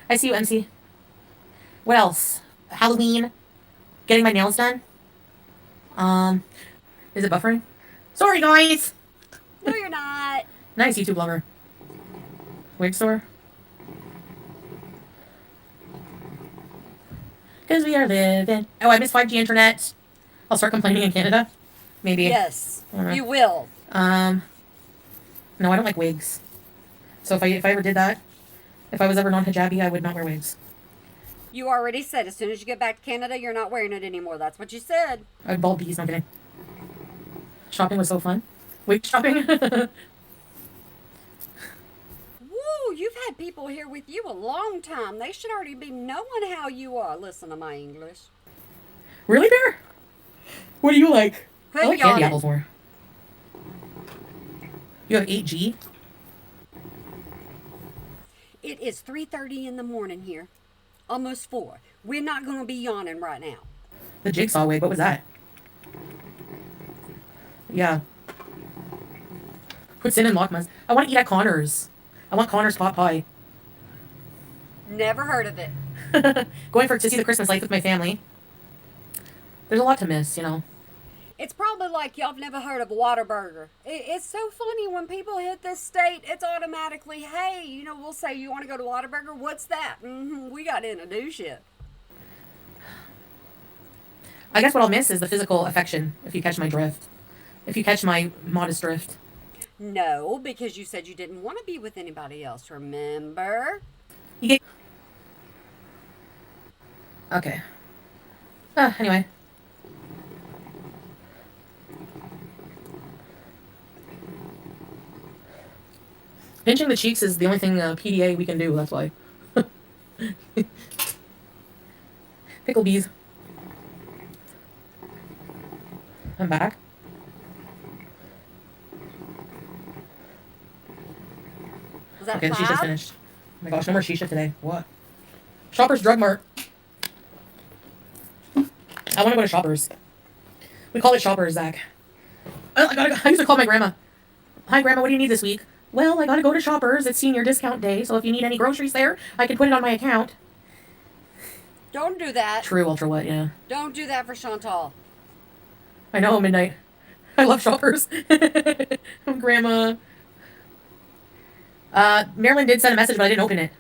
I see you, MC. What else? Halloween. Getting my nails done. Is it buffering? Sorry, guys. No, you're not. Nice YouTube lover. Wig store. Because we are living. Oh, I miss 5G internet. I'll start complaining in Canada. Maybe. Yes, Uh-huh. you will. No, I don't like wigs. So if I ever did that, if I was ever non-hijabi, I would not wear wigs. You already said as soon as you get back to Canada, you're not wearing it anymore. That's what you said. I would bald bees, no kidding. Shopping was so fun. Wig shopping. Woo, you've had people here with you a long time. They should already be knowing how you are. Listen to my English. Really, Bear? What do you like? Quit I like candy yawning. apples more. You have 8G? It is 3:30 in the morning here. Almost 4. We're not going to be yawning right now. The jigsaw wig, what was that? Yeah. Put cinnamon lakmas. I want to eat at Connor's. I want Connor's pot pie. Never heard of it. Going to see the Christmas lights with my family. There's a lot to miss, you know. It's probably like y'all have never heard of Whataburger. It's so funny when people hit this state, it's automatically, hey, you know, we'll say, you want to go to Whataburger? What's that? We got to introduce you. I guess what I'll miss is the physical affection, if you catch my drift. If you catch my modest drift. No, because you said you didn't want to be with anybody else, remember? You get... Okay. Anyway. Pinching the cheeks is the only thing PDA we can do, that's why. Pickle bees. I'm back. Was that Okay, the shisha's 5? finished. Oh my gosh, no more shisha today. What? Shoppers Drug Mart. I want to go to Shoppers. We call it Shoppers, Zach. I used to call my grandma. Hi, Grandma, what do you need this week? Well, I gotta go to Shoppers. It's senior discount day, so if you need any groceries there, I can put it on my account. Don't do that. True, ultra what, yeah. Don't do that for Chantal. I know, midnight. I love Shoppers. Grandma. Marilyn did send a message, but I didn't open it.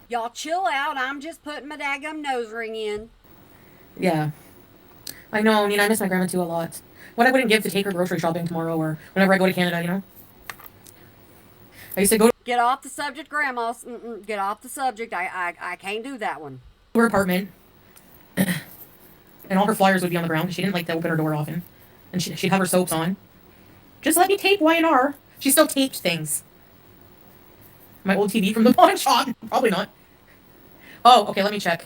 Y'all chill out. I'm just putting my daggum nose ring in. Yeah. I know, Nina, I miss my grandma too a lot. What I wouldn't give to take her grocery shopping tomorrow or whenever I go to Canada, you know? I used to go to Get off the subject, Grandma. Get off the subject. I can't do that one. her apartment, and all her flyers would be on the ground because she didn't like to open her door often. And she'd have her soaps on. Just let me tape Y&R. She still taped things. My old TV from the pawn shop. Probably not. Oh, okay, let me check.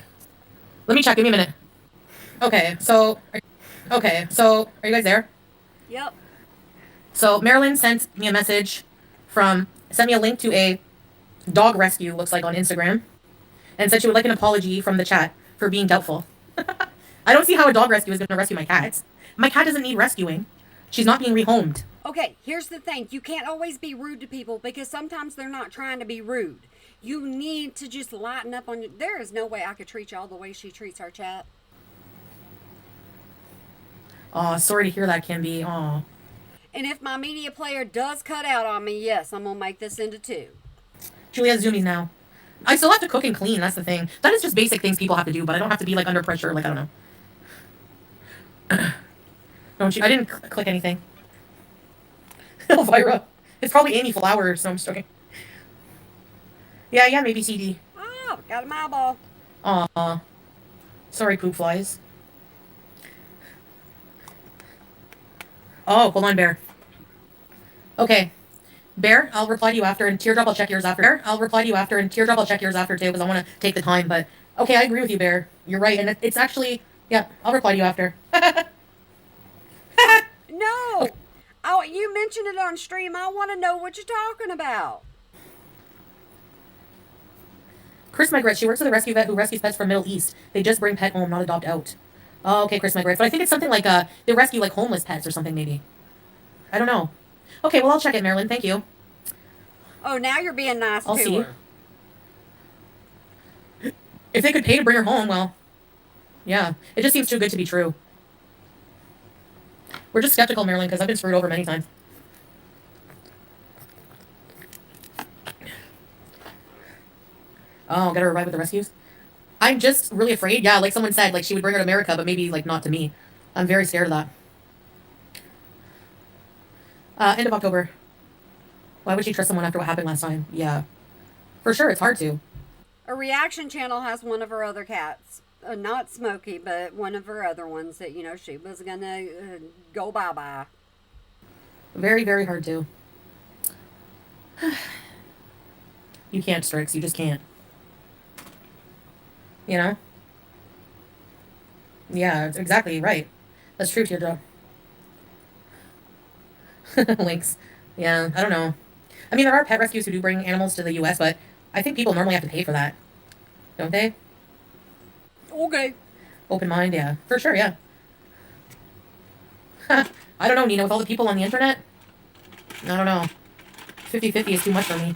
Give me a minute. Okay, so are you guys there? Yep. So Marilyn sent me a message sent me a link to a dog rescue, looks like on Instagram, and said she would like an apology from the chat for being doubtful. I don't see how a dog rescue is going to rescue my cat. My cat doesn't need rescuing. She's not being rehomed. Okay, here's the thing. You can't always be rude to people because sometimes they're not trying to be rude. You need to just lighten up on your... There is no way I could treat y'all the way she treats our chat. Aw, sorry to hear that, Kimby. Aw. And if my media player does cut out on me, yes, I'm going to make this into 2. Julia has zoomies now. I still have to cook and clean, that's the thing. That is just basic things people have to do, but I don't have to be, like, under pressure, like, I don't know. Don't you? I didn't click anything. Elvira. It's probably Amy Flowers, so I'm just joking. Yeah, maybe CD. Oh, got an eyeball. Aw. Sorry, poop flies. Oh, hold on, Bear. Okay. Bear, I'll reply to you after, and Teardrop, I'll check yours after. Bear, I'll reply to you after, and Teardrop, I'll check yours after, too, because I want to take the time, but... Okay, I agree with you, Bear. You're right, and it's actually... Yeah, I'll reply to you after. No! Oh, you mentioned it on stream. I want to know what you're talking about. Chris Megret, she works with a rescue vet who rescues pets from Middle East. They just bring pet home, not adopt out. Oh, okay, Chris Megret. But I think it's something like, they rescue, like, homeless pets or something, maybe. I don't know. Okay, well, I'll check it, Marilyn. Thank you. Oh, now you're being nice I'll to see. her. If they could pay to bring her home, well, yeah. It just seems too good to be true. We're just skeptical, Marilyn, because I've been screwed over many times. Oh, gotta revive with the rescues? I'm just really afraid. Yeah, like someone said, like she would bring her to America, but maybe like not to me. I'm very scared of that. End of October. Why would she trust someone after what happened last time? Yeah. For sure, it's hard to. A reaction channel has one of her other cats. Not Smokey, but one of her other ones that, you know, she was gonna go bye-bye. Very, very hard to. You can't, Strix. You just can't. You know? Yeah, it's exactly right. That's true, Teardrop. Links. Yeah, I don't know. I mean, there are pet rescues who do bring animals to the U.S., but I think people normally have to pay for that. Don't they? Okay. Open mind, yeah. For sure, yeah. I don't know, Nina, with all the people on the internet? I don't know. 50-50 is too much for me.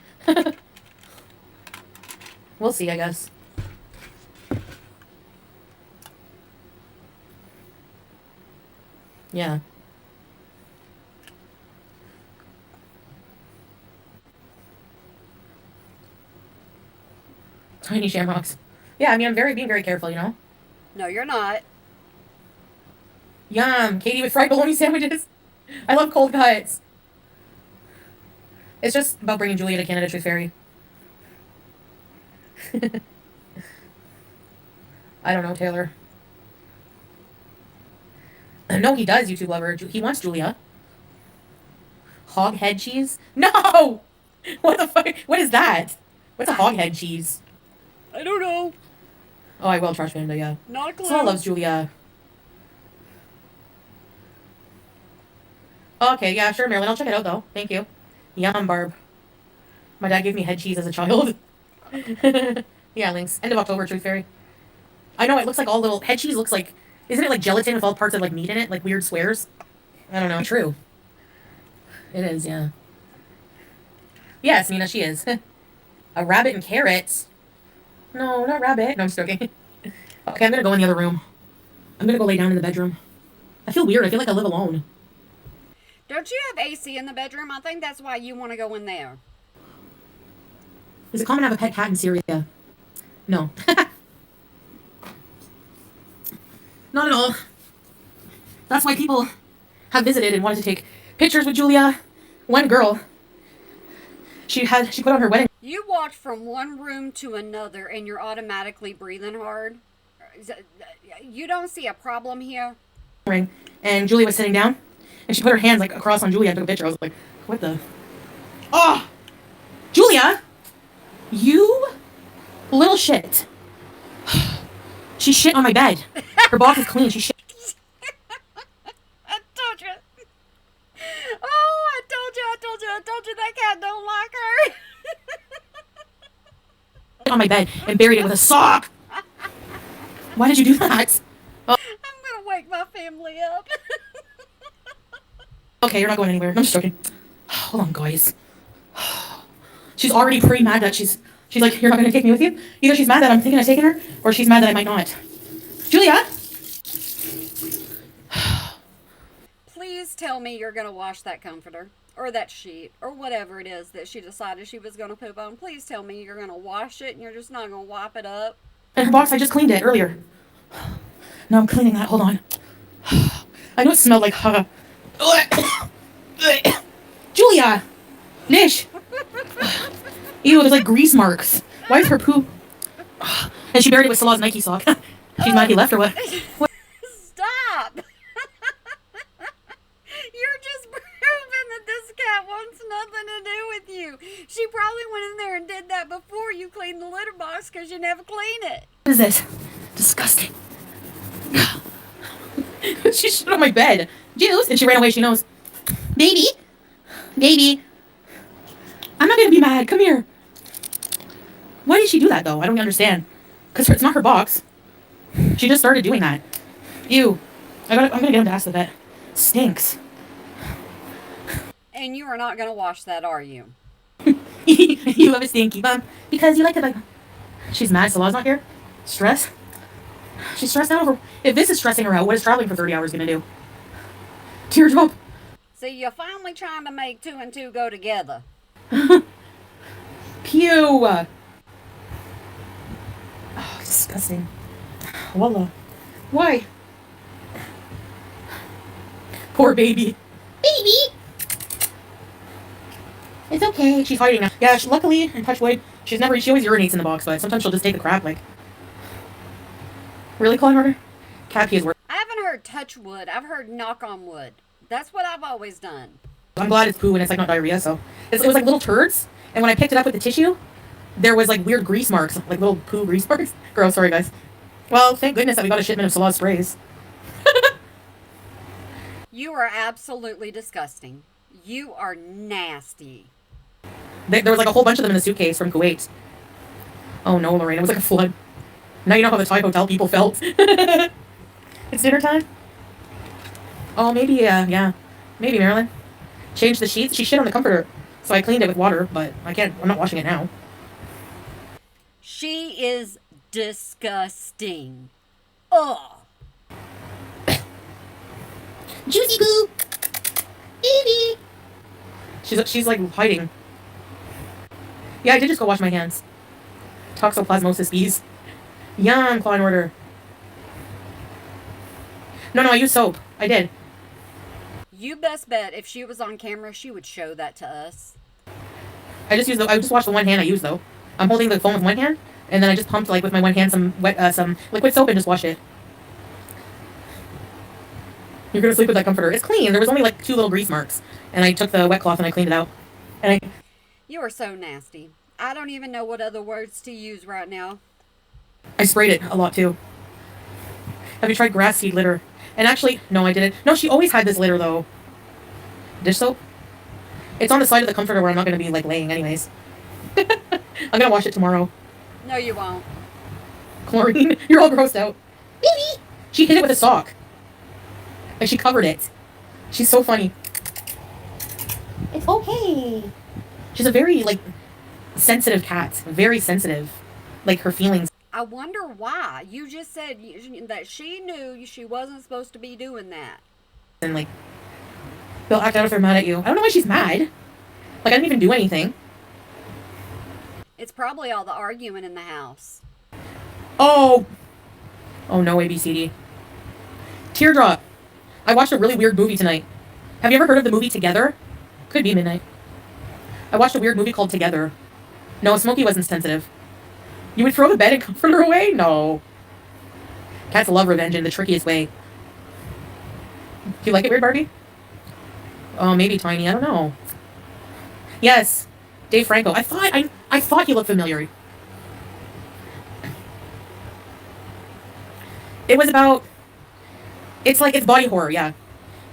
We'll see, I guess. Yeah. Tiny shamrocks. Yeah, I mean, I'm being very careful, you know? No, you're not. Yum! Katie with fried bologna sandwiches. I love cold cuts. It's just about bringing Julia to Canada Truth Fairy. I don't know, Taylor. No, he does, YouTube lover. He wants Julia. Hog head cheese? No! What the fuck? What is that? What's a hog head cheese? I don't know. Oh, I will, Trash Panda, yeah. Not a clue. Someone loves Julia. Okay, yeah, sure, Marilyn. I'll check it out, though. Thank you. Yum, Barb. My dad gave me head cheese as a child. Yeah, links. End of October, Truth Fairy. I know, it looks like all little... Head cheese looks like... Isn't it like gelatin with all parts of like meat in it? Like weird squares? I don't know. True. It is, yeah. Yes, Nina, she is. A rabbit and carrots? No, not rabbit. No, I'm just joking. Okay, I'm gonna go in the other room. I'm gonna go lay down in the bedroom. I feel weird. I feel like I live alone. Don't you have AC in the bedroom? I think that's why you want to go in there. Is it common to have a pet cat in Syria? No. Not at all. That's why people have visited and wanted to take pictures with Julia. One girl, she put on her wedding You walked from one room to another and you're automatically breathing hard. You don't see a problem here? ring, and Julia was sitting down, and she put her hands like across on Julia and took a picture. I was like, what the? Oh! Julia! You little shit. She shit on my bed. Her box is clean. She shit. I told you. Oh, I told you that cat don't my bed and buried it with a sock. Why did you do that? I'm gonna wake my family up. Okay, you're not going anywhere. I'm just joking. Hold on, guys. She's already pretty mad that she's like, you're not going to take me with you? Either she's mad that I'm thinking of taking her, or she's mad that I might not. Julia? Please tell me you're gonna wash that comforter or that sheet or whatever it is that she decided she was gonna poop on. Please tell me you're gonna wash it and you're just not gonna wipe it up. And her box, I just cleaned it earlier. Now I'm cleaning that. Hold on. I know it smelled like... Julia! Nish! Ew, there's like grease marks. Why is her poop? And she buried it with Salah's Nike sock. She's mad he left or what? Stop! You're just proving that this cat wants nothing to do with you. She probably went in there and did that before you cleaned the litter box because you never clean it. What is this? Disgusting. She shit on my bed. Juice! And she ran away, she knows. Baby! Baby! I'm not gonna be mad. Come here. Why did she do that, though? I don't understand. Because it's not her box. She just started doing that. Ew. I'm gonna get him to ask the vet. Stinks. And you are not gonna wash that, are you? You love a stinky bum. Because you like to like... She's mad Salah's not here? Stress? She's stressed out over... If this is stressing her out, what is traveling for 30 hours gonna do? Teardrop. So you're finally trying to make 2 and 2 go together. Pew! Oh, disgusting. Wallah. Why? Poor baby. Baby! It's okay. She's hiding now. Yeah, luckily, and touch wood, she always urinates in the box, but sometimes she'll just take a crap, like... Really, calling her? Cat pee is worse. I haven't heard touch wood. I've heard knock on wood. That's what I've always done. I'm glad it's poo and it's like not diarrhea, so... It was like little turds, and when I picked it up with the tissue, there was like weird grease marks, like little poo grease marks. Gross, sorry guys. Well, thank goodness that we got a shipment of Salah's sprays. You are absolutely disgusting. You are nasty. There was like a whole bunch of them in the suitcase from Kuwait. Oh no, Lorraine, it was like a flood. Now you know how the Thai hotel people felt. It's dinner time? Oh, maybe, yeah. Maybe, Marilyn. Changed the sheets. She shit on the comforter. So I cleaned it with water, but I'm not washing it now. She is disgusting. Ugh. Juicy poo! Baby! She's like hiding. Yeah, I did just go wash my hands. Toxoplasmosis bees. Yum, Claw and Order. No, I used soap. I did. You best bet if she was on camera, she would show that to us. I just washed the one hand I used though. I'm holding the phone with one hand, and then I just pumped like with my one hand some liquid soap and just washed it. You're gonna sleep with that comforter. It's clean. There was only like 2 little grease marks, and I took the wet cloth and I cleaned it out. And You are so nasty. I don't even know what other words to use right now. I sprayed it a lot too. Have you tried grass seed litter? And actually, no, I didn't. No, she always had this litter though. Dish soap? It's on the side of the comforter where I'm not going to be like laying anyways. I'm going to wash it tomorrow. No, you won't. Chlorine, you're all grossed out. Baby! She hit it with a sock. Like she covered it. She's so funny. It's okay. She's a very like sensitive cat. Very sensitive. Like her feelings. I wonder why. You just said that she knew she wasn't supposed to be doing that. And like, they'll act out if they're mad at you. I don't know why she's mad. Like, I didn't even do anything. It's probably all the arguing in the house. Oh! Oh no, ABCD. Teardrop. I watched a really weird movie tonight. Have you ever heard of the movie Together? Could be midnight. I watched a weird movie called Together. No, Smokey wasn't sensitive. You would throw the bed and comfort her away? No. Cats love revenge in the trickiest way. Do you like it, Weird Barbie? Oh, maybe Tiny. I don't know. Yes. Dave Franco. I thought he looked familiar. It was about... It's body horror, yeah.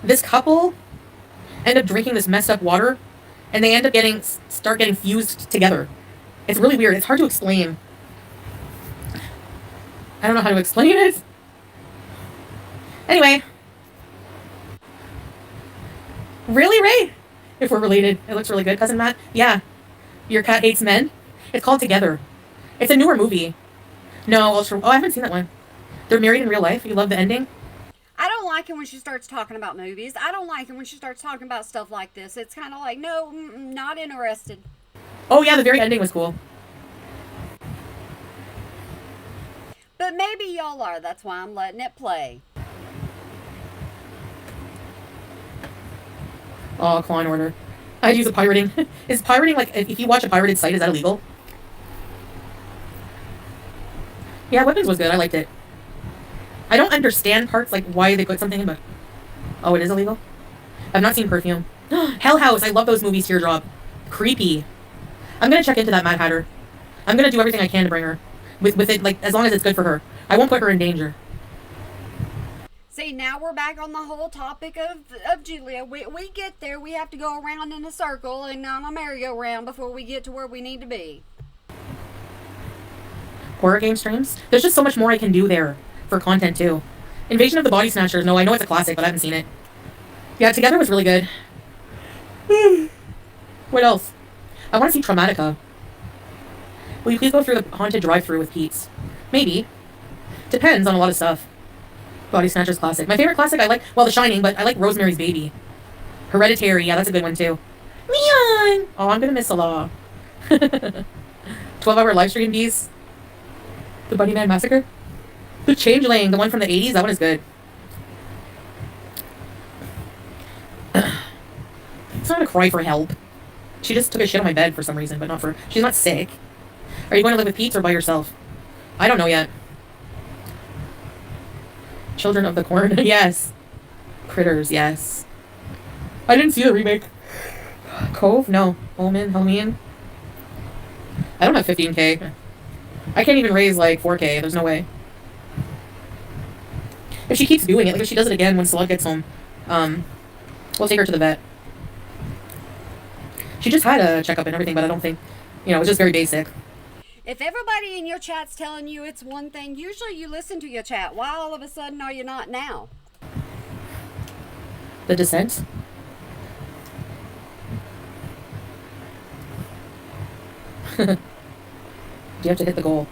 This couple end up drinking this messed up water, and they end up start getting fused together. It's really weird. It's hard to explain. I don't know how to explain it. Anyway. Really, Ray? If we're related. It looks really good, Cousin Matt. Yeah. Your cat hates men? It's called Together. It's a newer movie. No, Ultra... Oh, I haven't seen that one. They're married in real life? You love the ending? I don't like it when she starts talking about movies. I don't like it when she starts talking about stuff like this. It's kind of like, no, not interested. Oh, yeah, the very ending was cool. But maybe y'all are. That's why I'm letting it play. Oh, Claw and Order. I'd use a pirating. Is pirating, like, if you watch a pirated site, is that illegal? Yeah, Weapons was good. I liked it. I don't understand parts, like, why they put something in, but... Oh, it is illegal? I've not seen Perfume. Hell House! I love those movies, Teardrop. Creepy. I'm gonna check into that Mad Hatter. I'm gonna do everything I can to bring her. With it, like, as long as it's good for her. I won't put her in danger. See, now we're back on the whole topic of Julia. We get there, we have to go around in a circle and on a merry-go-round before we get to where we need to be. Horror game streams? There's just so much more I can do there. For content, too. Invasion of the Body Snatchers. No, I know it's a classic, but I haven't seen it. Yeah, Together was really good. What else? I want to see Traumatica. Will you please go through the haunted drive-thru with Pete's? Maybe. Depends on a lot of stuff. Body Snatchers classic. My favorite classic I like, well, The Shining, but I like Rosemary's Baby. Hereditary, yeah, that's a good one too. Leon! Oh, I'm gonna miss a law. 12-hour live stream bees. The Bunny Man Massacre. The Changeling, the one from the 80s, that one is good. It's not a cry for help. She just took a shit on my bed for some reason, but not for... She's not sick. Are you going to live with Pete or by yourself? I don't know yet. Children of the Corn, yes. Critters, yes. I didn't see the remake. Cove? No. Omen? Halloween? I don't have 15k. I can't even raise, like, 4k. There's no way. If she keeps doing it, like if she does it again when Slug gets home, we'll take her to the vet. She just had a checkup and everything, but I don't think, you know, it was just very basic. If everybody in your chat's telling you it's one thing, usually you listen to your chat. Why all of a sudden are you not now? The Descent? Do you have to hit the goal?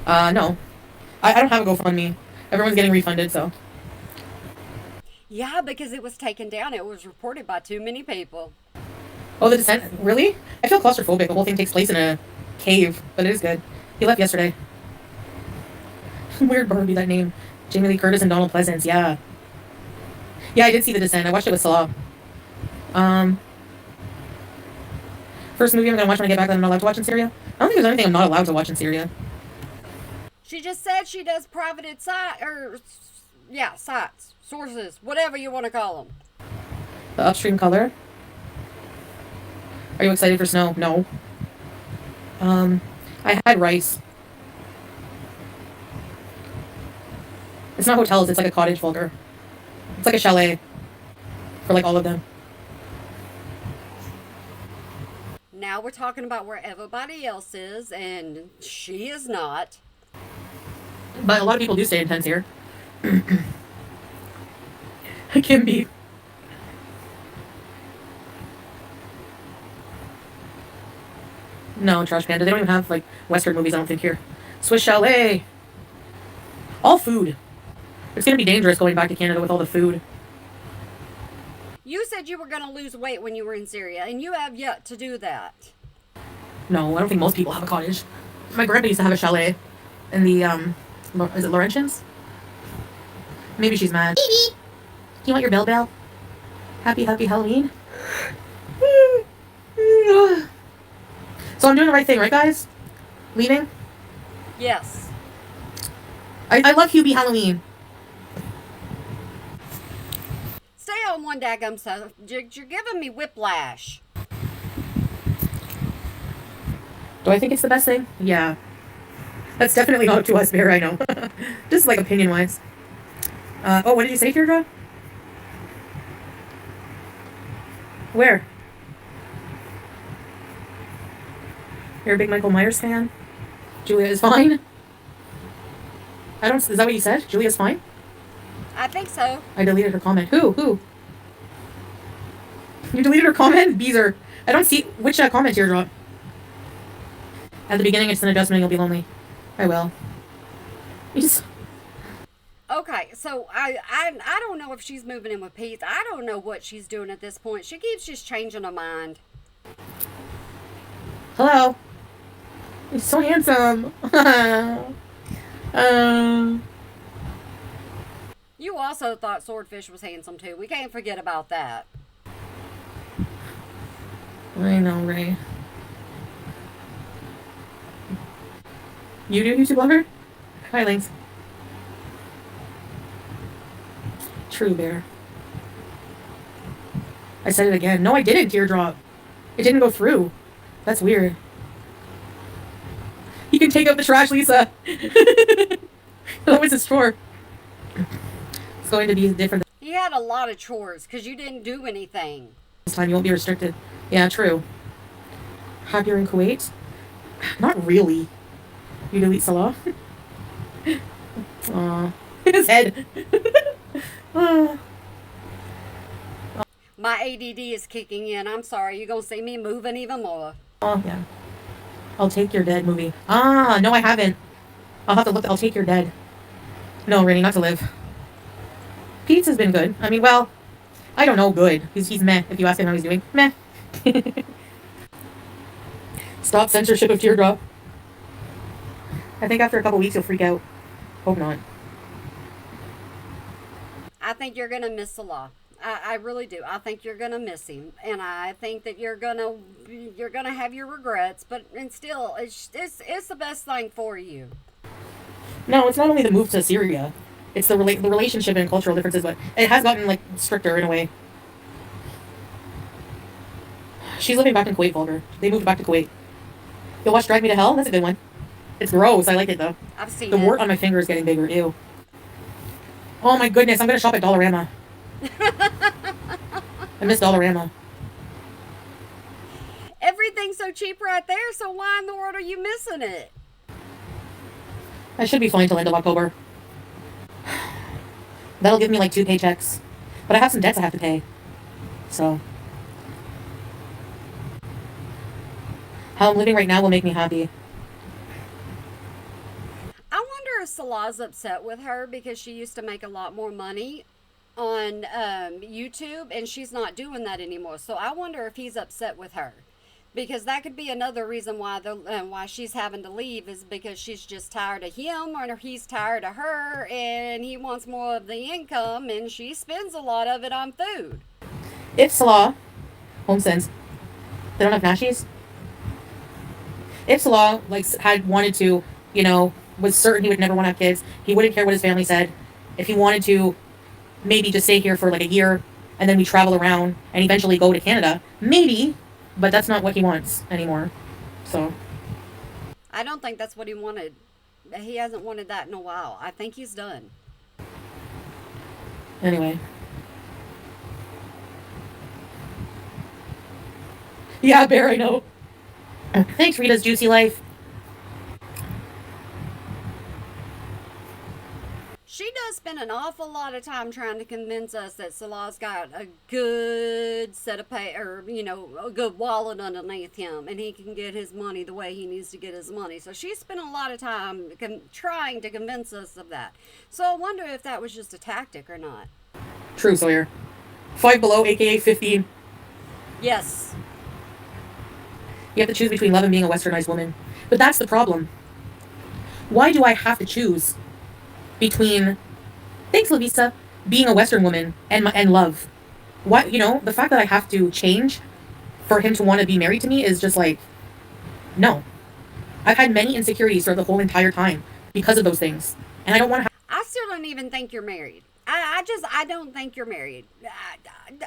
No. I don't have a GoFundMe. Everyone's getting refunded, so. Yeah, because it was taken down. It was reported by too many people. Oh, The Descent? Really? I feel claustrophobic. The whole thing takes place in a cave, but it is good. He left yesterday. Weird Barbie, that name. Jamie Lee Curtis and Donald Pleasance, yeah. Yeah, I did see The Descent. I watched it with Salah. First movie I'm gonna watch when I get back that I'm not allowed to watch in Syria. I don't think there's anything I'm not allowed to watch in Syria. She just said she does privated sites, sources, whatever you want to call them. The Upstream Color. Are you excited for snow? No. I had rice. It's not hotels, it's like a cottage, Volker. It's like a chalet. For like all of them. Now we're talking about where everybody else is, and she is not. But a lot of people do stay in tents here. It can be. No, Trash Panda. They don't even have, like, Western movies, I don't think, here. Swiss Chalet. All food. It's going to be dangerous going back to Canada with all the food. You said you were going to lose weight when you were in Syria, and you have yet to do that. No, I don't think most people have a cottage. My grandpa used to have a chalet in the, is it Laurentians? Maybe she's mad. Baby! Do you want your bell bell? Happy Halloween? So I'm doing the right thing, right, guys? Leaving? Yes. I love Hubie Halloween. Stay on one daggum subject. You're giving me whiplash. Do I think it's the best thing? Yeah. That's definitely not up to us, Bear, I know. Just like opinion-wise. Oh, what did you say, Deirdre? Where? You're a big Michael Myers fan? Julia is fine? I don't. Is that what you said? Julia's fine? I think so. I deleted her comment. Who? You deleted her comment? Beezer. I don't see which comment teardrop. At the beginning, it's an adjustment. You'll be lonely. I will. Okay, so I don't know if she's moving in with Pete. I don't know what she's doing at this point. She keeps just changing her mind. Hello. He's so handsome. You also thought Swordfish was handsome too. We can't forget about that. I know, Ray. You do YouTube lover? Hi, Lynx. True Bear. I said it again. No, I didn't, teardrop. It didn't go through. That's weird. You can take out the trash, Lisa. That was his chore. It's going to be different He had a lot of chores because you didn't do anything. this time. You won't be restricted. Yeah, true. Happier in Kuwait? Not really. You delete Salah? Aw. His head. My ADD is kicking in. I'm sorry. You're going to see me moving even more. Oh, yeah. I'll Take Your Dead movie. Ah, no, I haven't. I'll have to look. I'll Take Your Dead. No, Rainy, not to live. Pete's has been good. I mean, well, I don't know good. He's meh, if you ask him how he's doing. Meh. Stop censorship of teardrop. I think after a couple weeks you'll freak out. Hope not. I think you're going to miss Salah. I really do. I think you're gonna miss him, and I think that you're gonna have your regrets. But and still, it's the best thing for you. No, it's not only the move to Syria. It's the relationship and cultural differences, but it has gotten like stricter in a way. She's living back in Kuwait, Volker. They moved back to Kuwait. You'll watch Drag Me to Hell? That's a good one. It's gross. I like it though. I've seen the it. wart on my finger is getting bigger. Ew. Oh my goodness! I'm gonna shop at Dollarama. I miss Dollarama. Everything's so cheap right there, so why in the world are you missing it? I should be fine till end of October. That'll give me like 2 paychecks. But I have some debts I have to pay. So. How I'm living right now will make me happy. I wonder if Salah's upset with her because she used to make a lot more money on YouTube, and she's not doing that anymore. So I wonder if he's upset with her, because that could be another reason why why she's having to leave, is because she's just tired of him, or he's tired of her, and he wants more of the income, and she spends a lot of it on food. If Salah, HomeSense, they don't have Nashies. If Salah had wanted to, was certain he would never want to have kids, he wouldn't care what his family said. If he wanted to maybe just stay here for like a year and then we travel around and eventually go to Canada, maybe, but that's not what he wants anymore. So I don't think that's what he wanted. He hasn't wanted that in a while. I think he's done. Anyway. Yeah, Bear, I know. Thanks, Rita's Juicy Life. She does spend an awful lot of time trying to convince us that Salah's got a good set of pay, or a good wallet underneath him, and he can get his money the way he needs to get his money. So she spent a lot of time trying to convince us of that. So I wonder if that was just a tactic or not. True, Sawyer. 5 below, aka 15. Yes. You have to choose between love and being a westernized woman. But that's the problem. Why do I have to choose between, thanks Lavisa, being a Western woman and love? Why, the fact that I have to change for him to want to be married to me is just like, no. I've had many insecurities throughout the whole entire time because of those things. And I don't want to I still don't even think you're married. I don't think you're married.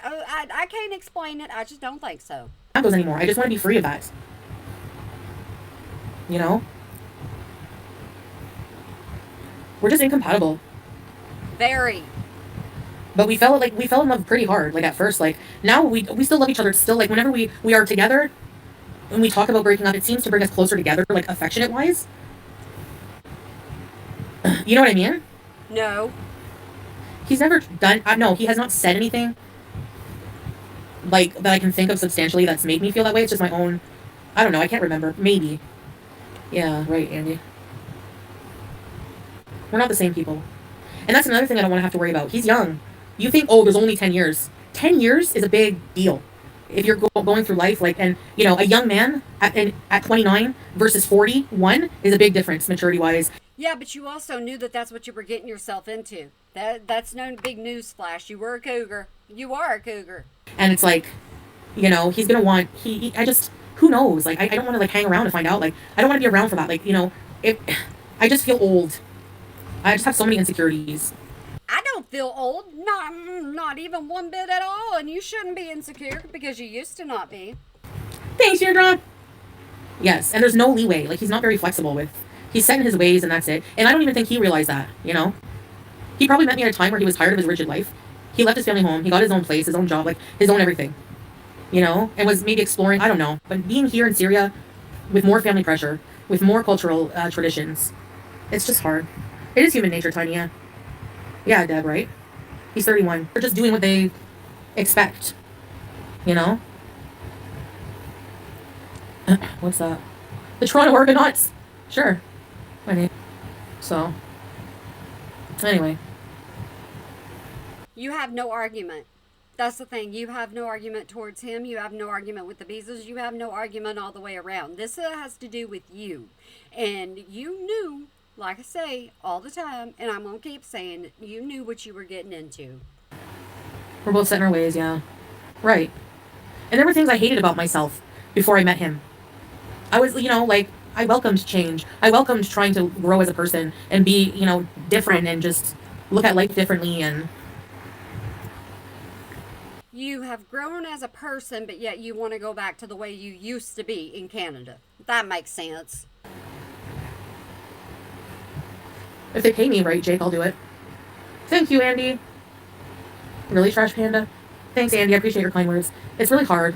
I can't explain it. I just don't think so. have those anymore. I just want to be free of that. We're just incompatible. Very. But we fell in love pretty hard, at first. Now we still love each other. Still, whenever we are together and we talk about breaking up, it seems to bring us closer together, affectionate wise. You know what I mean? No. He's never done. No, he has not said anything like that I can think of substantially that's made me feel that way. It's just my own. I don't know. I can't remember. Maybe. Yeah. Right, Andy. We're not the same people. And that's another thing I don't want to have to worry about. He's young. You think, oh, there's only 10 years. 10 years is a big deal. If you're going through life, like, and, you know, a young man at 29 versus 41 is a big difference, maturity-wise. Yeah, but you also knew that that's what you were getting yourself into. That's no big news flash. You were a cougar. You are a cougar. And it's like, you know, he's going to want, I just, who knows? Like, I don't want to, like, hang around to find out. Like, I don't want to be around for that. Like, you know, I just feel old. I just have so many insecurities. I don't feel old, not even one bit at all, and you shouldn't be insecure because you used to not be. Thanks, Deirdre. Yes, and there's no leeway. Like, he's not very flexible with. He's set in his ways, and that's it. And I don't even think he realized that. You know, he probably met me at a time where he was tired of his rigid life. He left his family home. He got his own place, his own job, like his own everything. You know, and was maybe exploring. I don't know, but being here in Syria, with more family pressure, with more cultural traditions, it's just hard. It is human nature, Tanya. Yeah, Deb, right? He's 31. They're just doing what they expect. You know? What's that? The Toronto Argonauts. Sure. My name. So. Anyway. You have no argument. That's the thing. You have no argument towards him. You have no argument with the Beezers. You have no argument all the way around. This has to do with you. And you knew, like I say all the time, and I'm going to keep saying it, you knew what you were getting into. We're both set in our ways, yeah. Right. And there were things I hated about myself before I met him. I was, you know, like, I welcomed change. I welcomed trying to grow as a person and be, you know, different and just look at life differently. And you have grown as a person, but yet you want to go back to the way you used to be in Canada. That makes sense. If they pay me right, Jake, I'll do it. Thank you, Andy. Really, Trash Panda? Thanks, Andy. I appreciate your kind words. It's really hard.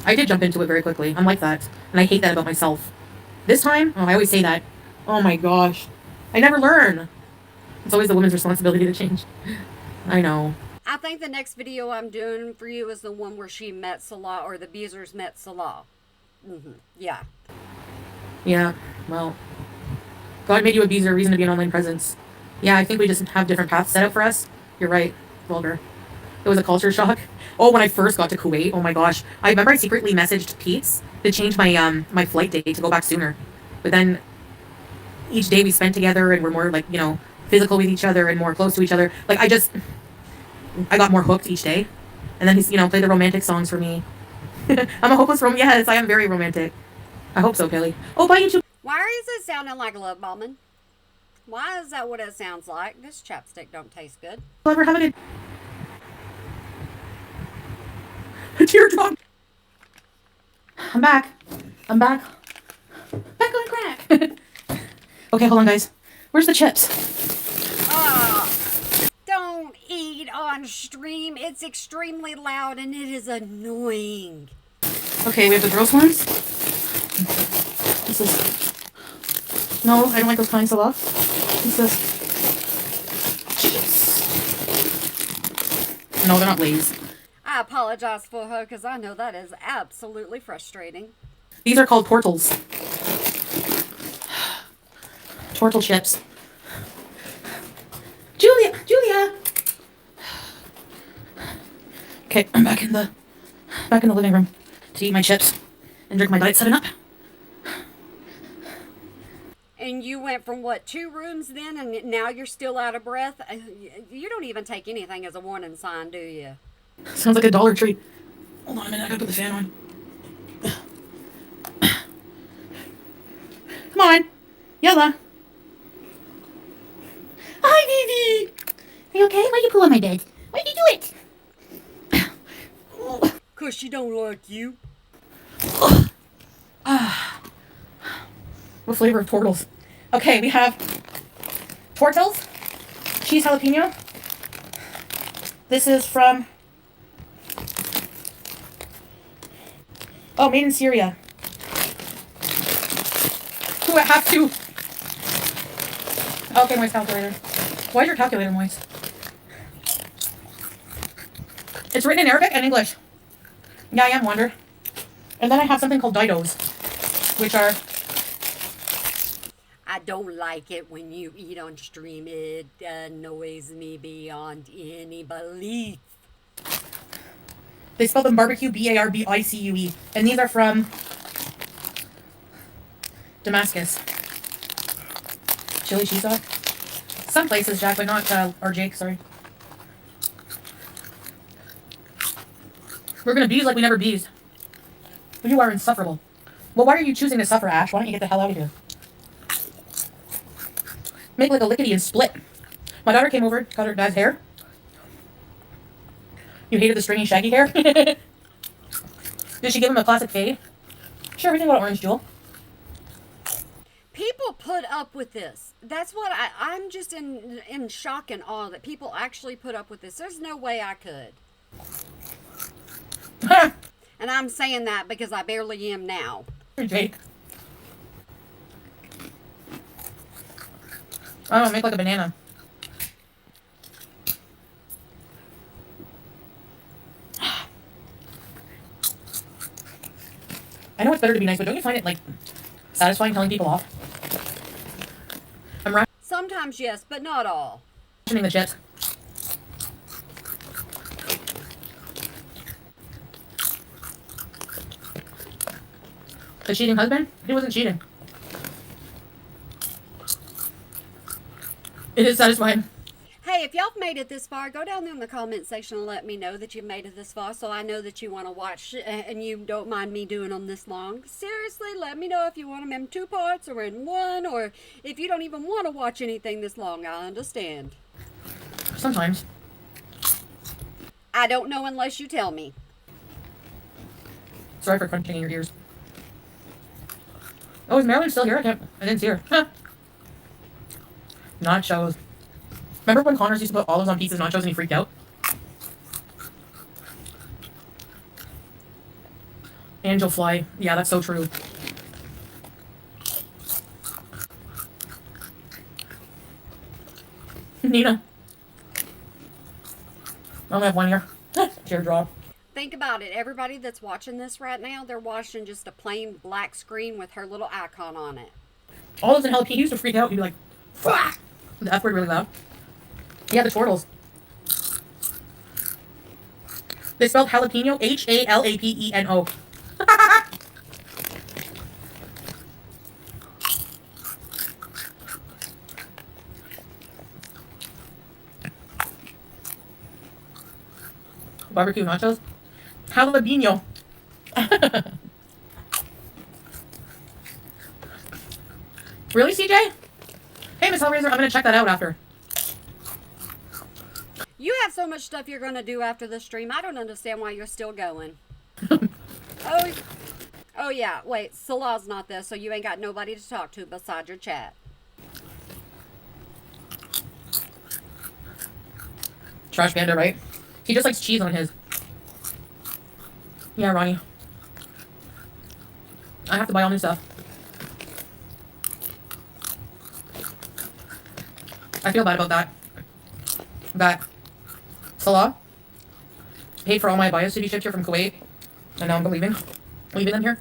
I did jump into it very quickly. I'm like that. And I hate that about myself. This time, I always say that. Oh my gosh. I never learn. It's always the woman's responsibility to change. I know. I think the next video I'm doing for you is the one where she met Salah, or the Beezers met Salah. Yeah. Yeah, well. God made you a Beezer, reason to be an online presence. Yeah, I think we just have different paths set out for us. You're right, Vulgar. It was a culture shock. Oh, when I first got to Kuwait, oh my gosh. I remember I secretly messaged Pete's to change my my flight date to go back sooner. But then each day we spent together and we're more like, you know, physical with each other and more close to each other. Like I got more hooked each day. And then he's, you know, played the romantic songs for me. I'm a hopeless yes, I am very romantic. I hope so, Kelly. Oh, bye, YouTube. Why is it sounding like love bombing? Why is that what it sounds like? This chapstick don't taste good. Clever, have a good teardrop. I'm back. Back on crack. Okay, hold on, guys. Where's the chips? Don't eat on stream. It's extremely loud and it is annoying. Okay, we have the gross ones. This is... No, I don't like those kinds of love. What's this? Cheese. No, they're not Lay's. I apologize for her because I know that is absolutely frustrating. These are called Tortles. Tortle chips. Julia! Okay, I'm back in the living room to eat my chips and drink my Diet 7-Up. And you went from, what, 2 rooms then, and now you're still out of breath? You don't even take anything as a warning sign, do you? Sounds like a Dollar Tree. Hold on a minute, I gotta put the fan on. Come on. Yella. Hi, Vivi. Are you okay? Why'd you pull on my bed? Why'd you do it? 'Cause she don't like you. What flavor of Tortles? Okay, we have Tortles, cheese jalapeno. This is from... Oh, made in Syria. Ooh, I have to Okay, Moise calculator. Why is your calculator, Moise? It's written in Arabic and English. Yeah, I am Wonder. And then I have something called Didos, which are... I don't like it when you eat on stream. It annoys me beyond any belief. They spell them barbecue, B-A-R-B-I-C-U-E. And these are from Damascus. Chili cheese sauce. Some places, Jack, but not, or Jake, sorry. We're gonna bees like we never bees. You are insufferable. Well, why are you choosing to suffer, Ash? Why don't you get the hell out of here? Make like a lickety and split. My daughter came over, cut her dad's hair. You hated the stringy, shaggy hair? Did she give him a classic fade? Sure, we can go to Orange Jewel. People put up with this. That's what I'm just in shock and awe that people actually put up with this. There's no way I could. And I'm saying that because I barely am now. Jake. I don't know, make like a banana. I know it's better to be nice, but don't you find it, like, satisfying telling people off? I'm Sometimes yes, but not all. rationing the chips. The cheating husband? He wasn't cheating. It is satisfying. Hey, if y'all have made it this far, go down there in the comment section and let me know that you've made it this far so I know that you want to watch and you don't mind me doing them this long. Seriously, let me know if you want them in 2 parts or in 1, or if you don't even want to watch anything this long. I understand. Sometimes. I don't know unless you tell me. Sorry for crunching in your ears. Oh, is Marilyn still here? I didn't see her. Huh. Nachos. Remember when Connors used to put olives on pizza's nachos and he freaked out? Angel fly. Yeah, that's so true. Nina. I only have 1 year. Teardrop. Think about it. Everybody that's watching this right now, they're watching just a plain black screen with her little icon on it. Olives and jalapeno. He used to freak out. He'd be like, "Fuck!" The F word really loud. Yeah, the turtles. They spelled jalapeno H-A-L-A-P-E-N-O. Barbecue nachos. Jalapeno. Really, CJ? Hey, Miss Hellraiser, I'm gonna check that out after. You have so much stuff you're going to do after the stream. I don't understand why you're still going. Oh yeah. Wait, Salah's not there, so you ain't got nobody to talk to besides your chat. Trash Panda, right? He just likes cheese on his. Yeah, Ronnie. I have to buy all new stuff. I feel bad about that. That Salah paid for all my bios to be shipped here from Kuwait, and now I'm leaving them here.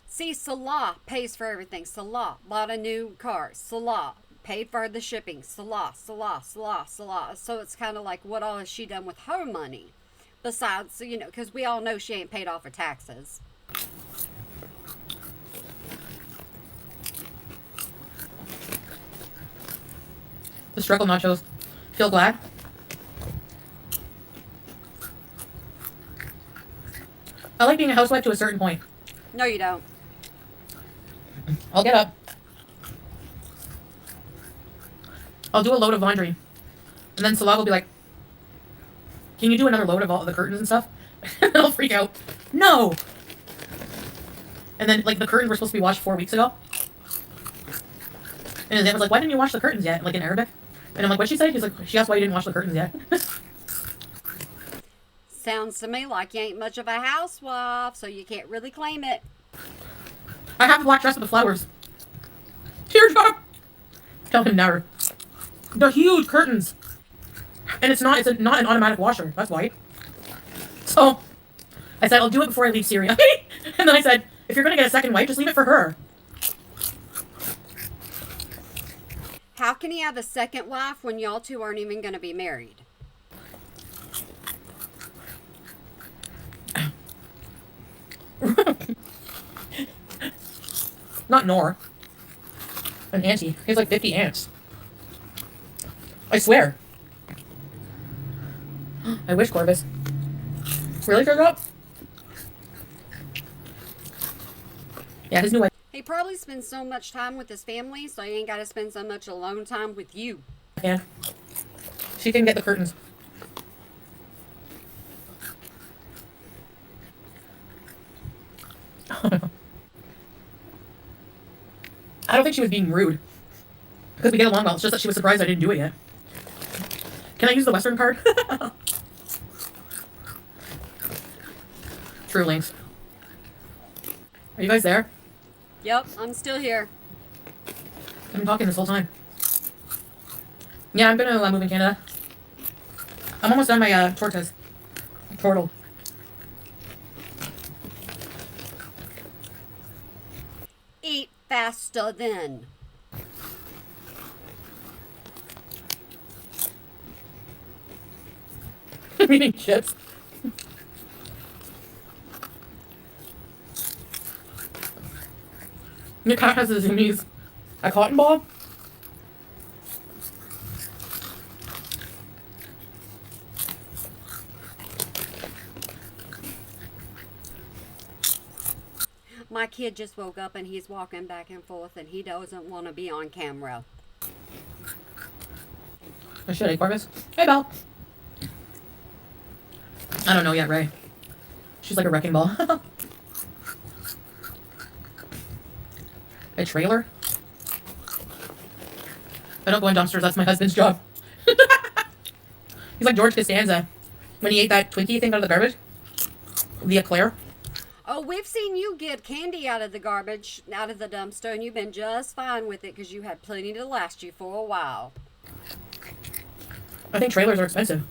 See, Salah pays for everything. Salah bought a new car. Salah paid for the shipping. Salah. So it's kind of like, what all has she done with her money? Besides, you know, because we all know she ain't paid off her taxes. The struggle nachos. Feel glad? I like being a housewife to a certain point. No, you don't. I'll get up. I'll do a load of laundry. And then Salah will be like, can you do another load of all the curtains and stuff? And I'll freak out. No! And then, like, the curtains were supposed to be washed 4 weeks ago. And his aunt was like, why didn't you wash the curtains yet? Like, in Arabic. And I'm like, what'd she say? He's like, she asked why you didn't wash the curtains yet. Sounds to me like you ain't much of a housewife, so you can't really claim it. I have the black dress with the flowers. Teardrop. Tell him never. The huge curtains. And it's not not an automatic washer. That's why. So I said, I'll do it before I leave Syria. And then I said, if you're going to get a second wife, just leave it for her. How can he have a second wife when y'all two aren't even going to be married? Not Nor. An auntie. He has like 50 aunts. I swear. I wish, Corvus. Really, Teardrop? Yeah, his new wife. He probably spends so much time with his family, so he ain't got to spend so much alone time with you. Yeah. She can get the curtains. I don't think she was being rude. Because we get along well. It's just that she was surprised I didn't do it yet. Can I use the Western card? True links. Are you guys there? Yep, I'm still here. I've been talking this whole time. Yeah, I'm gonna move in Canada. I'm almost done my tortas. Turtle. Eat faster then. I'm eating chips. Your cat has a zoomies. A cotton ball? My kid just woke up and he's walking back and forth and he doesn't want to be on camera. Or should I, Corvus? Hey, Belle. I don't know yet, Ray. She's like a wrecking ball. A trailer? I don't go in dumpsters. That's my husband's job. He's like George Costanza when he ate that Twinkie thing out of the garbage. The eclair. Oh, we've seen you get candy out of the garbage, out of the dumpster, and you've been just fine with it because you had plenty to last you for a while. I think trailers are expensive.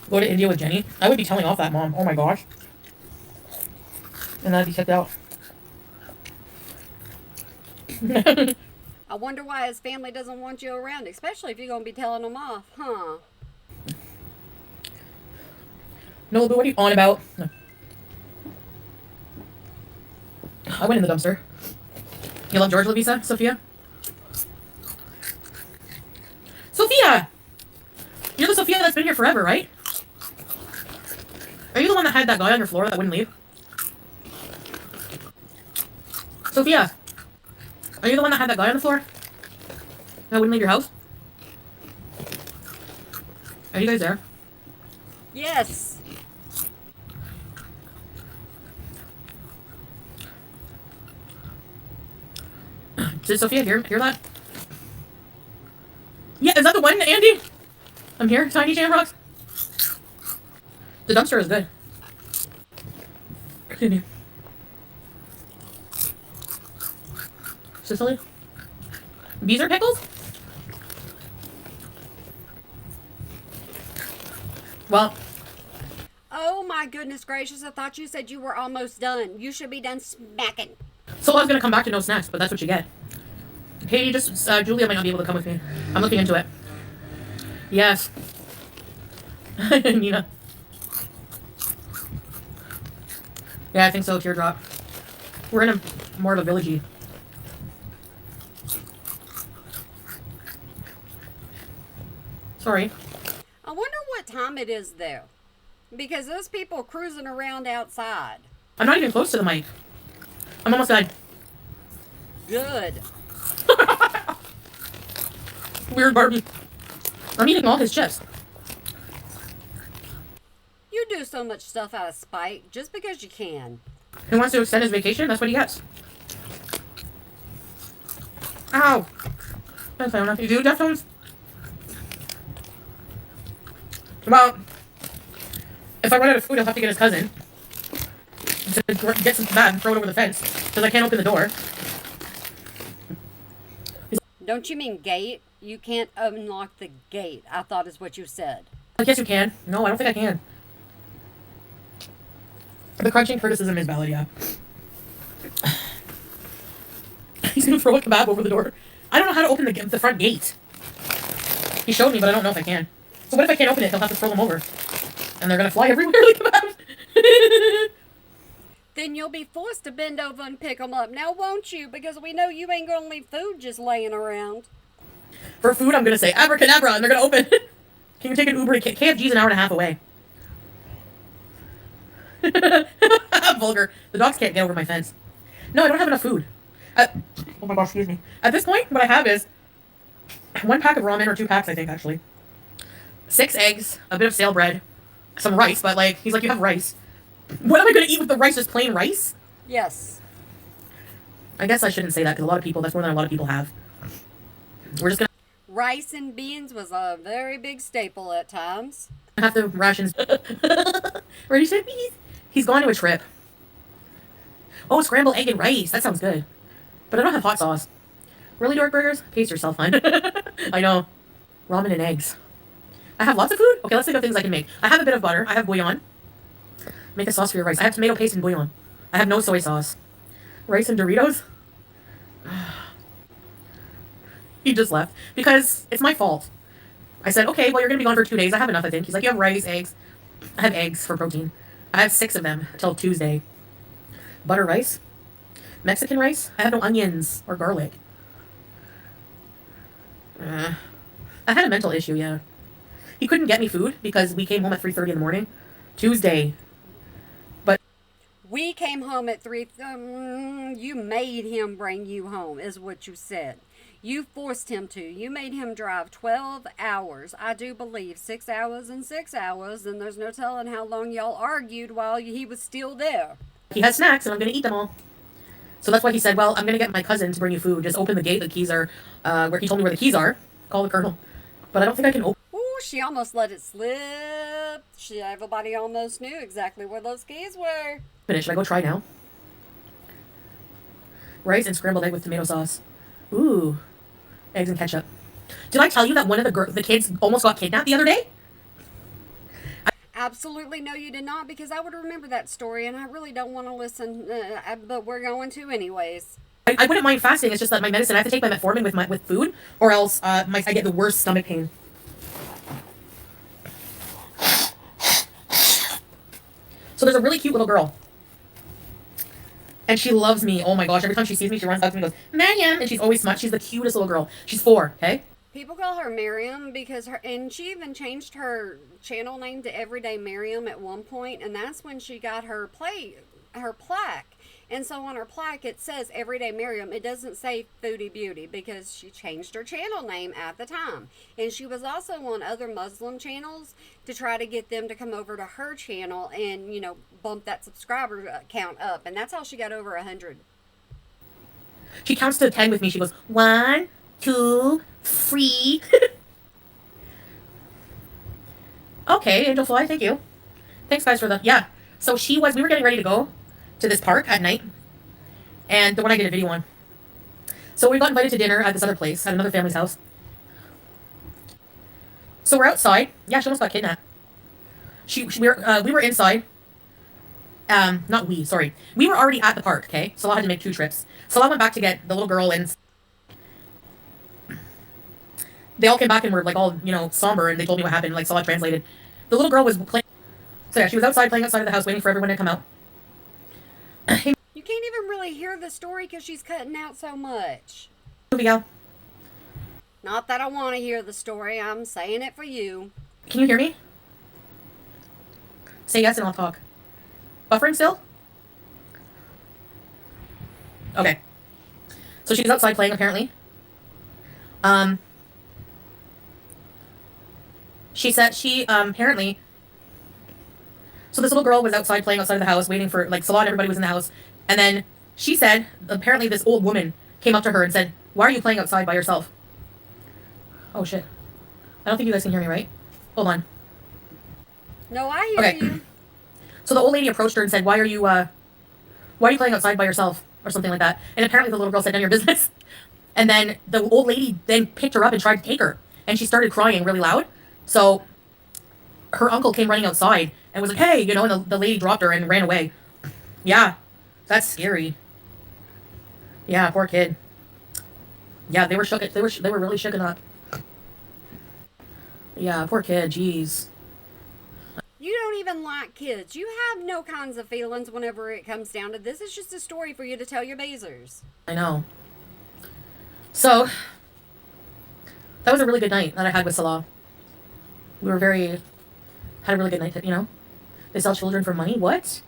Go to India with Jenny. I would be telling off that mom. Oh my gosh. And that'd be kicked out. I wonder why his family doesn't want you around, especially if you're going to be telling them off, huh? No, but what are you on about? No. I went in the dumpster. You love George Lavisa, Sophia? Sophia! You're the Sophia that's been here forever, right? Are you the one that had that guy on your floor that wouldn't leave? Sophia! Are you the one that had that guy on the floor that wouldn't leave your house? Are you guys there? Yes. Did Sophia hear that? Yeah, is that the one, Andy? I'm here, Tiny Shamrocks. The dumpster is good. Excuse me. Sicily? Bees are pickles? Well. Oh my goodness gracious, I thought you said you were almost done. You should be done smacking. So I was gonna come back to no snacks, but that's what you get. Katie, Julia might not be able to come with me. I'm looking into it. Yes. Nina. Yeah, I think so, Teardrop. We're in more of a villagey. Sorry. I wonder what time it is there. Because those people cruising around outside. I'm not even close to the mic. I'm almost done. Good. Weird Barbie. I'm eating all his chips. You do so much stuff out of spite just because you can. He wants to extend his vacation? That's what he gets. Ow! That's fair enough. You do, Deftones? Well, if I run out of food, I'll have to get his cousin to get some of that and throw it over the fence, because I can't open the door. Don't you mean gate? You can't unlock the gate, I thought is what you said. I guess you can. No, I don't think I can. The crunching criticism is valid, yeah. He's gonna throw a kebab over the door. I don't know how to open the front gate. He showed me, but I don't know if I can. So what if I can't open it? He'll have to throw them over. And they're gonna fly everywhere like kebabs. Then you'll be forced to bend over and pick them up. Now, won't you? Because we know you ain't gonna leave food just laying around. For food, I'm gonna say abracadabra, and they're gonna open. Can you take an Uber? KFG's an hour and a half away. Vulgar. The dogs can't get over my fence. No, I don't have enough food. Oh my gosh, excuse me. At this point, what I have is 1 pack of ramen, or 2 packs, I think, actually. 6 eggs, a bit of stale bread, some rice, but like, he's like, you have rice. What am I gonna eat with the rice? Just plain rice? Yes. I guess I shouldn't say that, because a lot of people, that's more than a lot of people have. We're just gonna Rice and beans was a very big staple at times. have to rations. Ready, to please? He's gone to a trip. Oh, scrambled egg and rice. That sounds good. But I don't have hot sauce. Really, Dork Burgers? Pace yourself, hon. I know. Ramen and eggs. I have lots of food? Okay, let's think of things I can make. I have a bit of butter. I have bouillon. Make a sauce for your rice. I have tomato paste and bouillon. I have no soy sauce. Rice and Doritos? He just left. Because it's my fault. I said, okay, well, you're going to be gone for 2 days. I have enough, I think. He's like, you have rice, eggs. I have eggs for protein. I have 6 of them until Tuesday. Butter rice. Mexican rice. I have no onions or garlic. I had a mental issue, yeah. He couldn't get me food because we came home at 3:30 in the morning. Tuesday. But We came home at 3. You made him bring you home, is what you said. You forced him to. You made him drive 12 hours. I do believe 6 hours and 6 hours, and there's no telling how long y'all argued while he was still there. he has snacks and I'm going to eat them all. So that's why he said, well, I'm going to get my cousin to bring you food. Just open the gate. The keys are, where he told me where the keys are. Call the colonel. But I don't think I can open. Ooh, she almost let it slip. Everybody almost knew exactly where those keys were. Should I go try now? Rice and scrambled egg with tomato sauce. Ooh. Eggs and ketchup. Did I tell you that one of the kids almost got kidnapped the other day? Absolutely no, you did not, because I would remember that story, and I really don't want to listen, but we're going to anyways. I wouldn't mind fasting. It's just that my medicine, I have to take my metformin with food, or else I get the worst stomach pain. So there's a really cute little girl. And she loves me. Oh my gosh, every time she sees me, she runs up to me and goes, Mariam! And she's always smart. She's the cutest little girl. She's 4, okay? People call her Miriam because and she even changed her channel name to Everyday Miriam at one point, and that's when she got her plaque. And so on her plaque it says Everyday Miriam. It doesn't say Foodie Beauty because she changed her channel name at the time. And she was also on other Muslim channels to try to get them to come over to her channel and, bump that subscriber count up. And that's how she got over 100. She counts to 10 with me. She goes, 1, 2, 3. Okay, Angel Fly, thank you. Thanks, guys, for the... Yeah. So we were getting ready to go to this park at night. And the one I did a video on. So we got invited to dinner at this other place, at another family's house. So we're outside. Yeah, she almost got kidnapped. We were inside. Not we, sorry. We were already at the park, okay? So I had to make 2 trips. So I went back to get the little girl, and they all came back and were like all, somber, and they told me what happened, like Salah translated. The little girl was playing. So yeah, she was playing outside of the house, waiting for everyone to come out. You can't even really hear the story because she's cutting out so much. Miguel, Not that I want to hear the story. I'm saying it for you. can you hear me? Say yes and I'll talk. Buffering still? Okay. So she's outside playing, apparently. She said apparently. So this little girl was outside playing outside of the house, waiting for, like, Salah and everybody was in the house. And then she said, apparently this old woman came up to her and said, why are you playing outside by yourself? Oh, shit. I don't think you guys can hear me, right? Hold on. No, I hear you. So the old lady approached her and said, why are you playing outside by yourself? Or something like that. And apparently the little girl said, none of your business. And then the old lady then picked her up and tried to take her. And she started crying really loud. So her uncle came running outside and was like, hey, you know, and the lady dropped her and ran away. Yeah, that's scary. Yeah, poor kid. Yeah, they were shook. They were really shooken up. Yeah, poor kid. Jeez. You don't even like kids. You have no kinds of feelings whenever it comes down to this. It's just a story for you to tell your Bezers. I know. So that was a really good night that I had with Salah. We were had a really good night. You know, they sell children for money. What?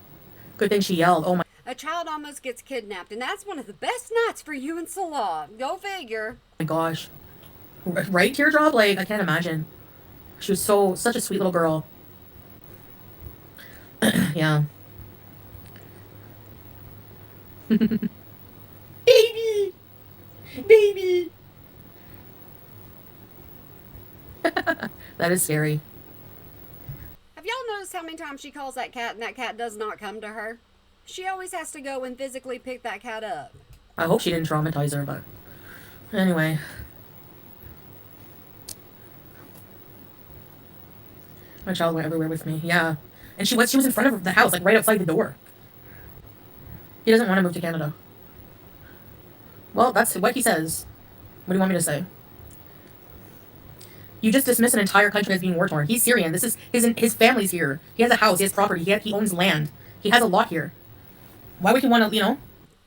Good thing she yelled. Oh my. A child almost gets kidnapped, and that's one of the best nights for you and Salah. Go figure. My gosh. Right, teardrop? Like, I can't imagine. She was such a sweet little girl. Yeah. Baby! Baby! That is scary. Have y'all noticed how many times she calls that cat and that cat does not come to her? She always has to go and physically pick that cat up. I hope she didn't traumatize her, but anyway. My child went everywhere with me. Yeah. And she was in front of the house, like right outside the door. He doesn't want to move to Canada. Well, that's what he says. What do you want me to say? You just dismiss an entire country as being war torn. He's Syrian. This is his family's here. He has a house. He has property. He owns land. He has a lot here. Why would he want to, you know?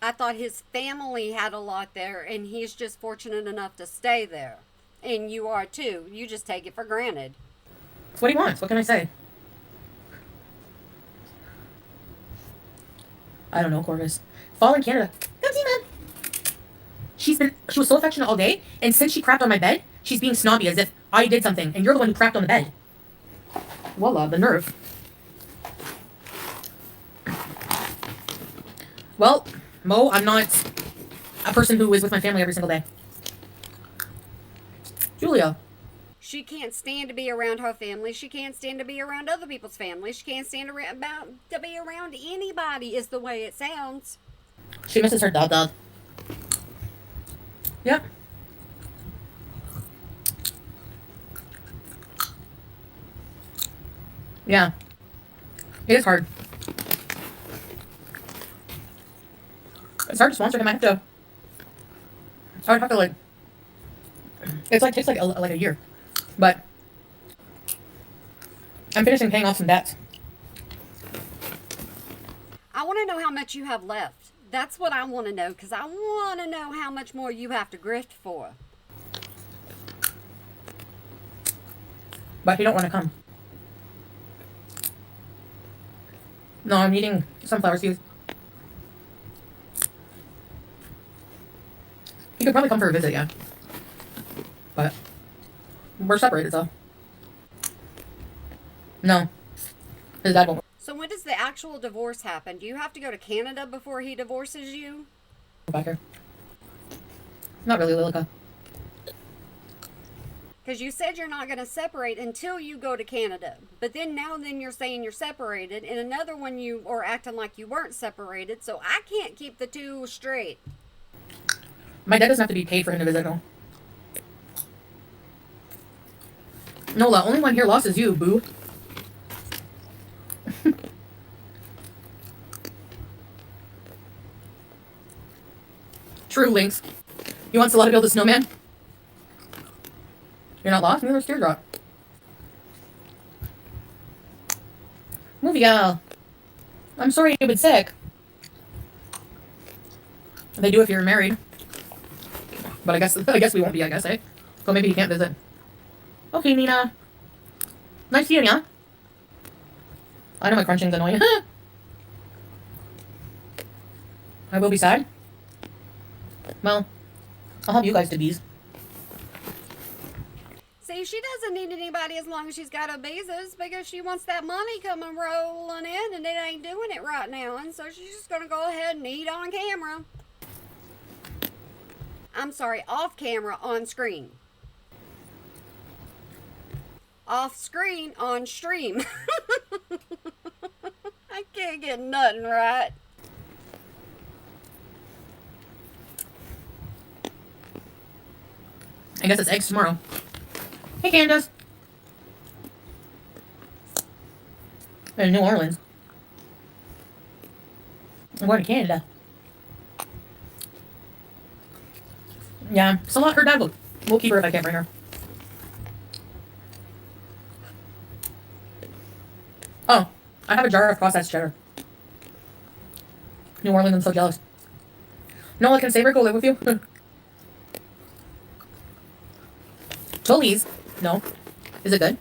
I thought his family had a lot there, and he's just fortunate enough to stay there. And you are too. You just take it for granted. It's what he wants. What can I say? I don't know, Corvus. Fall in Canada. Come see, man. She was so affectionate all day, and since she crapped on my bed, she's being snobby as if I did something, and you're the one who crapped on the bed. Voila, the nerve. Well, Mo, I'm not a person who is with my family every single day. Julia. She can't stand to be around her family. She can't stand to be around other people's families. She can't stand to be around anybody, is the way it sounds. She misses her dad. Yep. Yeah. It is hard. It's hard to sponsor him. I would have to like. It's like takes like a year, but I'm finishing paying off some debts. I want to know how much you have left. That's what I want to know, because I want to know how much more you have to grift for. But he don't want to come. No, I'm eating sunflower seeds. He could probably come for a visit, yeah. But we're separated, so. No. His dad won't So when does the actual divorce happen? Do you have to go to Canada before he divorces you? go back here. Not really, Lilica. Because you said you're not going to separate until you go to Canada. But then you're saying you're separated. And another one you are acting like you weren't separated. So I can't keep the two straight. My dad doesn't have to be paid for him to visit, no. Nola, only one here lost is you, boo. True, Lynx. You want Salah to build a snowman? You're not lost? Neither is Teardrop. Movie gal. I'm sorry you've been sick. They do if you're married. But I guess we won't be, eh? So maybe he can't visit. Okay, Nina. Nice seeing ya. I know my crunching's annoying. I will be sad. Well, I'll help you guys to bees. See, she doesn't need anybody as long as she's got her visas, because she wants that money coming rolling in, and it ain't doing it right now. And so she's just going to go ahead and eat on camera. I'm sorry, off camera, on screen. Off screen, on stream. I can't get nothing right. I guess it's eggs tomorrow. Hey, Candace. In New Orleans. I'm going to Canada. Yeah, so her dad will keep her if I can't bring her. Oh, I have a jar of processed cheddar. New Orleans, I'm so jealous. Nola, can Saber go live with you? Tully's? No. Is it good?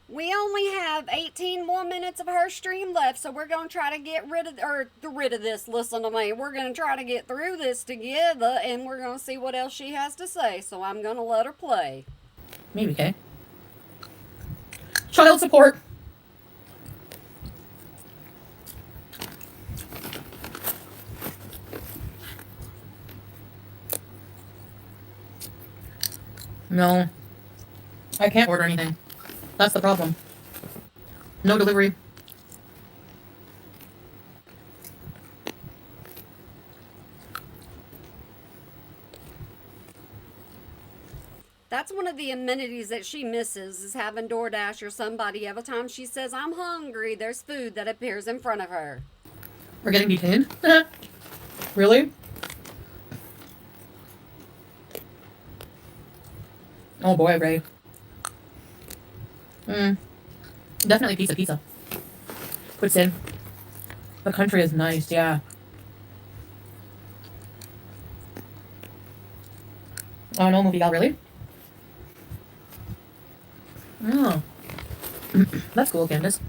We only have 18 more minutes of her stream left, so we're going to try to get rid of this. Listen to me. We're going to try to get through this together, and we're going to see what else she has to say. So I'm going to let her play. Maybe, okay. Child support. No. I can't order anything. That's the problem. No delivery. That's one of the amenities that she misses, is having DoorDash or somebody every time she says, I'm hungry, there's food that appears in front of her. We're getting detained? Really? Oh boy, Ray. Definitely pizza. Puts in. The country is nice, yeah. Oh no, movie gal, really? Oh. That's cool, Candace.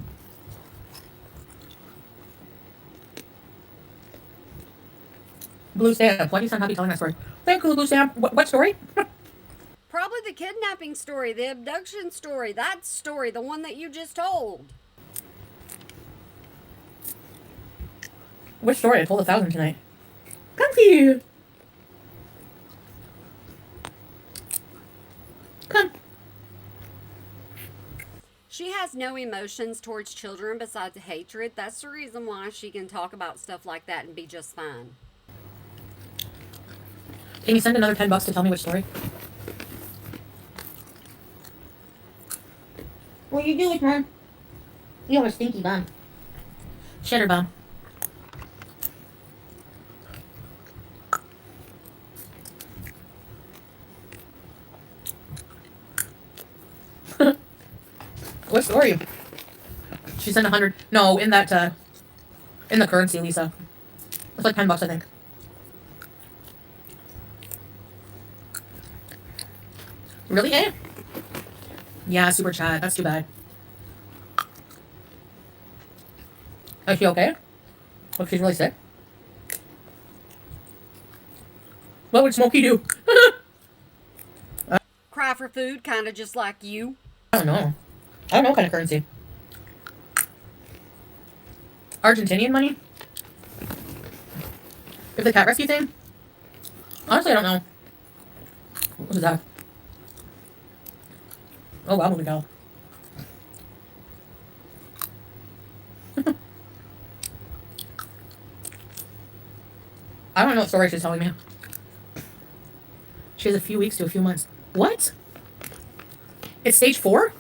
Blue Stamp, why do you sound happy telling that story? Thank you, Blue Stamp. What story? Probably the kidnapping story, the abduction story, that story, the one that you just told. Which story? I told 1,000 tonight. Comfy! Come. She has no emotions towards children besides hatred. That's the reason why she can talk about stuff like that and be just fine. Can you send another $10 to tell me which story? What you doing, Mom? You have a stinky bum. Cheddar bum. What story? She sent 100. No, in that, in the currency, Lisa. It's like $10, I think. Really, eh? Yeah, super chat. That's too bad. Is she okay? Look, she's really sick. What would Smokey do? Cry for food, kind of just like you. I don't know. I don't know what kind of currency. Argentinian money? If the cat rescue thing? Honestly, I don't know. What is that? Oh, wow, movie gal. I don't know what story she's telling me. She has a few weeks to a few months. What? It's stage 4?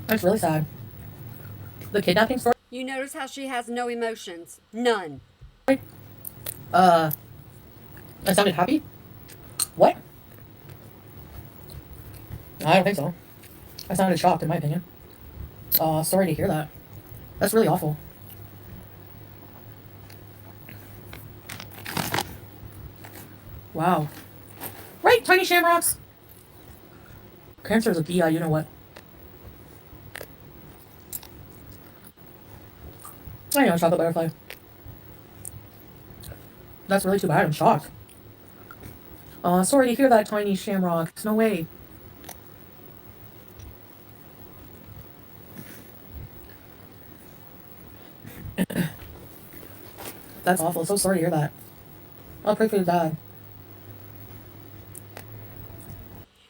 That's really sad. The kidnapping story? You notice how she has no emotions. None. I sounded happy? What? I don't think so. I sounded shocked, in my opinion. Sorry to hear that. That's really awful. Wow. Right, tiny shamrocks. Cancer is a BI, you know what? I know, chocolate butterfly. That's really too bad. I'm shocked. Sorry to hear that, tiny shamrocks. No way. That's awful. So sorry to hear that. I'll pray for your dad.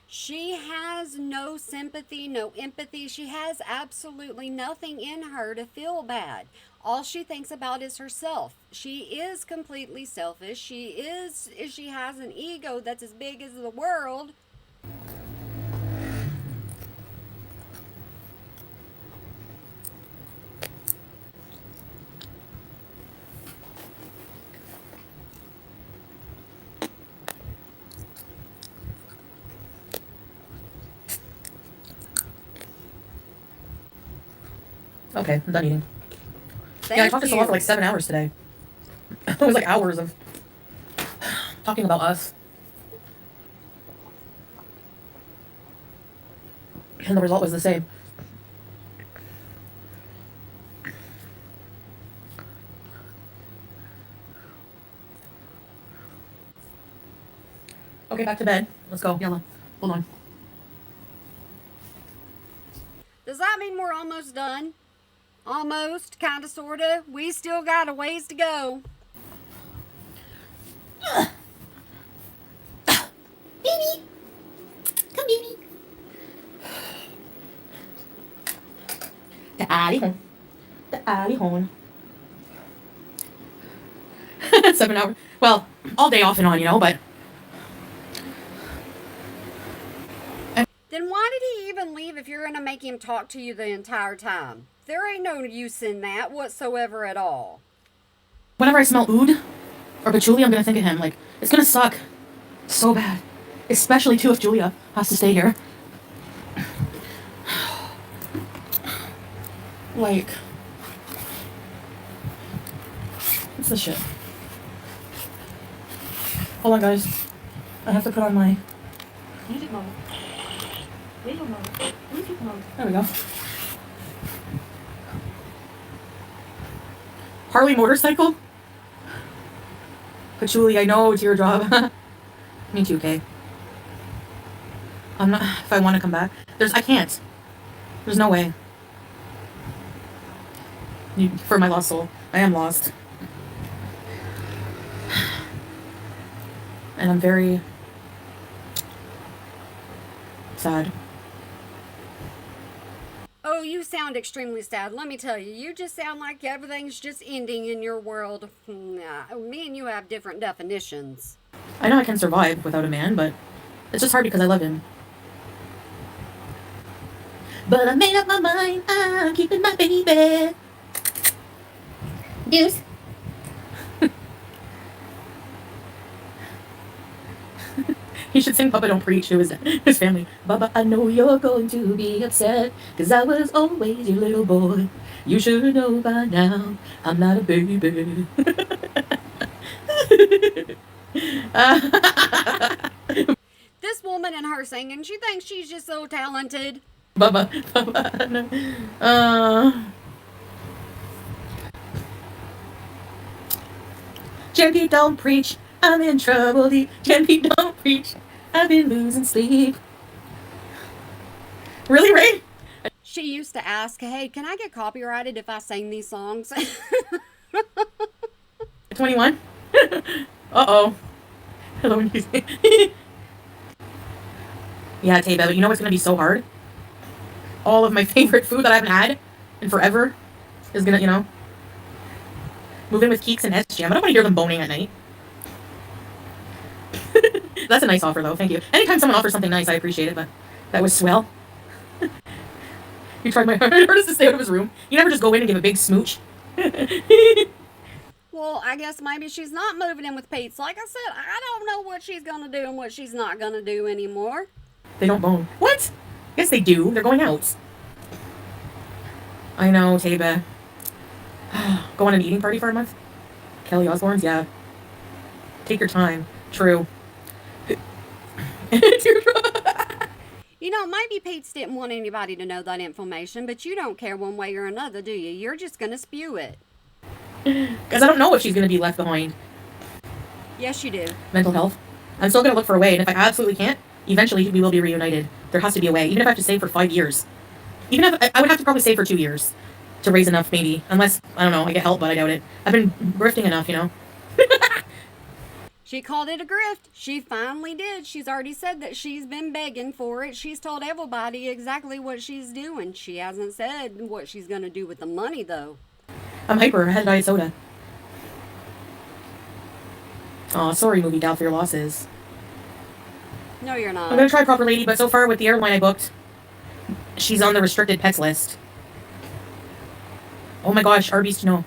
She has no sympathy, no empathy. She has absolutely nothing in her to feel bad. All she thinks about is herself. She is completely selfish. She has an ego that's as big as the world. Okay, I'm done eating. Thank Yeah, I talked to you. Salah for like 7 hours today. It was like hours of talking about us. And the result was the same. Okay, back to bed. Let's go. Yalla. Hold on. Does that mean we're almost done? Almost, kind of, sort of. We still got a ways to go. Baby! Come, baby. The alley home. The alley home. 7 hours. Well, all day off and on, you know, but. Then why did he even leave if you're going to make him talk to you the entire time? There ain't no use in that whatsoever at all. Whenever I smell oud or patchouli, I'm gonna think of him. Like, it's gonna suck so bad. Especially, too, if Julia has to stay here. Like, what's this shit? Hold on, guys. I have to put on my music mode. Video mode. Music mode. There we go. Harley motorcycle? Patchouli, I know, teardrop. Me too, Kay. I'm not, if I want to come back. I can't. There's no way. For my lost soul. I am lost. And I'm very sad. Oh, you sound extremely sad. Let me tell you, you just sound like everything's just ending in your world. Nah, me and you have different definitions. I know I can survive without a man, but it's just hard because I love him. But I made up my mind, I'm keeping my baby. Deuce. He should sing Papa Don't Preach to his family. Baba, I know you're going to be upset, 'cause I was always your little boy. You should know by now, I'm not a baby. This woman and her singing, she thinks she's just so talented. Baba, no. Jackie, don't preach. I'm in trouble deep. Jackie, don't preach. I've been losing sleep. Really, Ray? She used to ask, hey, can I get copyrighted if I sing these songs? 21? Uh-oh. Hello, music. Yeah, Taba, but you know what's going to be so hard? All of my favorite food that I haven't had in forever is going to, move in with Keeks and SGM. I don't want to hear them boning at night. That's a nice offer, though. Thank you. Anytime someone offers something nice, I appreciate it, but that was swell. You tried my hardest to stay out of his room. You never just go in and give a big smooch. Well, I guess maybe she's not moving in with Pete's. Like I said, I don't know what she's going to do and what she's not going to do anymore. They don't bone. What? Yes, they do. They're going out. I know, Taba. Go on an eating party for a month? Kelly Osbourne's? Yeah. Take your time. True. Maybe Pete's didn't want anybody to know that information, but you don't care one way or another, do you? You're just going to spew it. Because I don't know if she's going to be left behind. Yes, you do. Mental health. I'm still going to look for a way, and if I absolutely can't, eventually we will be reunited. There has to be a way, even if I have to save for 5 years. Even if I would have to probably save for 2 years to raise enough, maybe. Unless, I don't know, I get help, but I doubt it. I've been grifting enough, She called it a grift. She finally did. She's already said that she's been begging for it. She's told everybody exactly what she's doing. She hasn't said what she's going to do with the money, though. I'm hyper. I had diet soda. Aw, sorry, movie gal, for your losses. No, you're not. I'm gonna try Proper Lady, but so far with the airline I booked, she's on the restricted pets list. Oh my gosh, Arby's, no.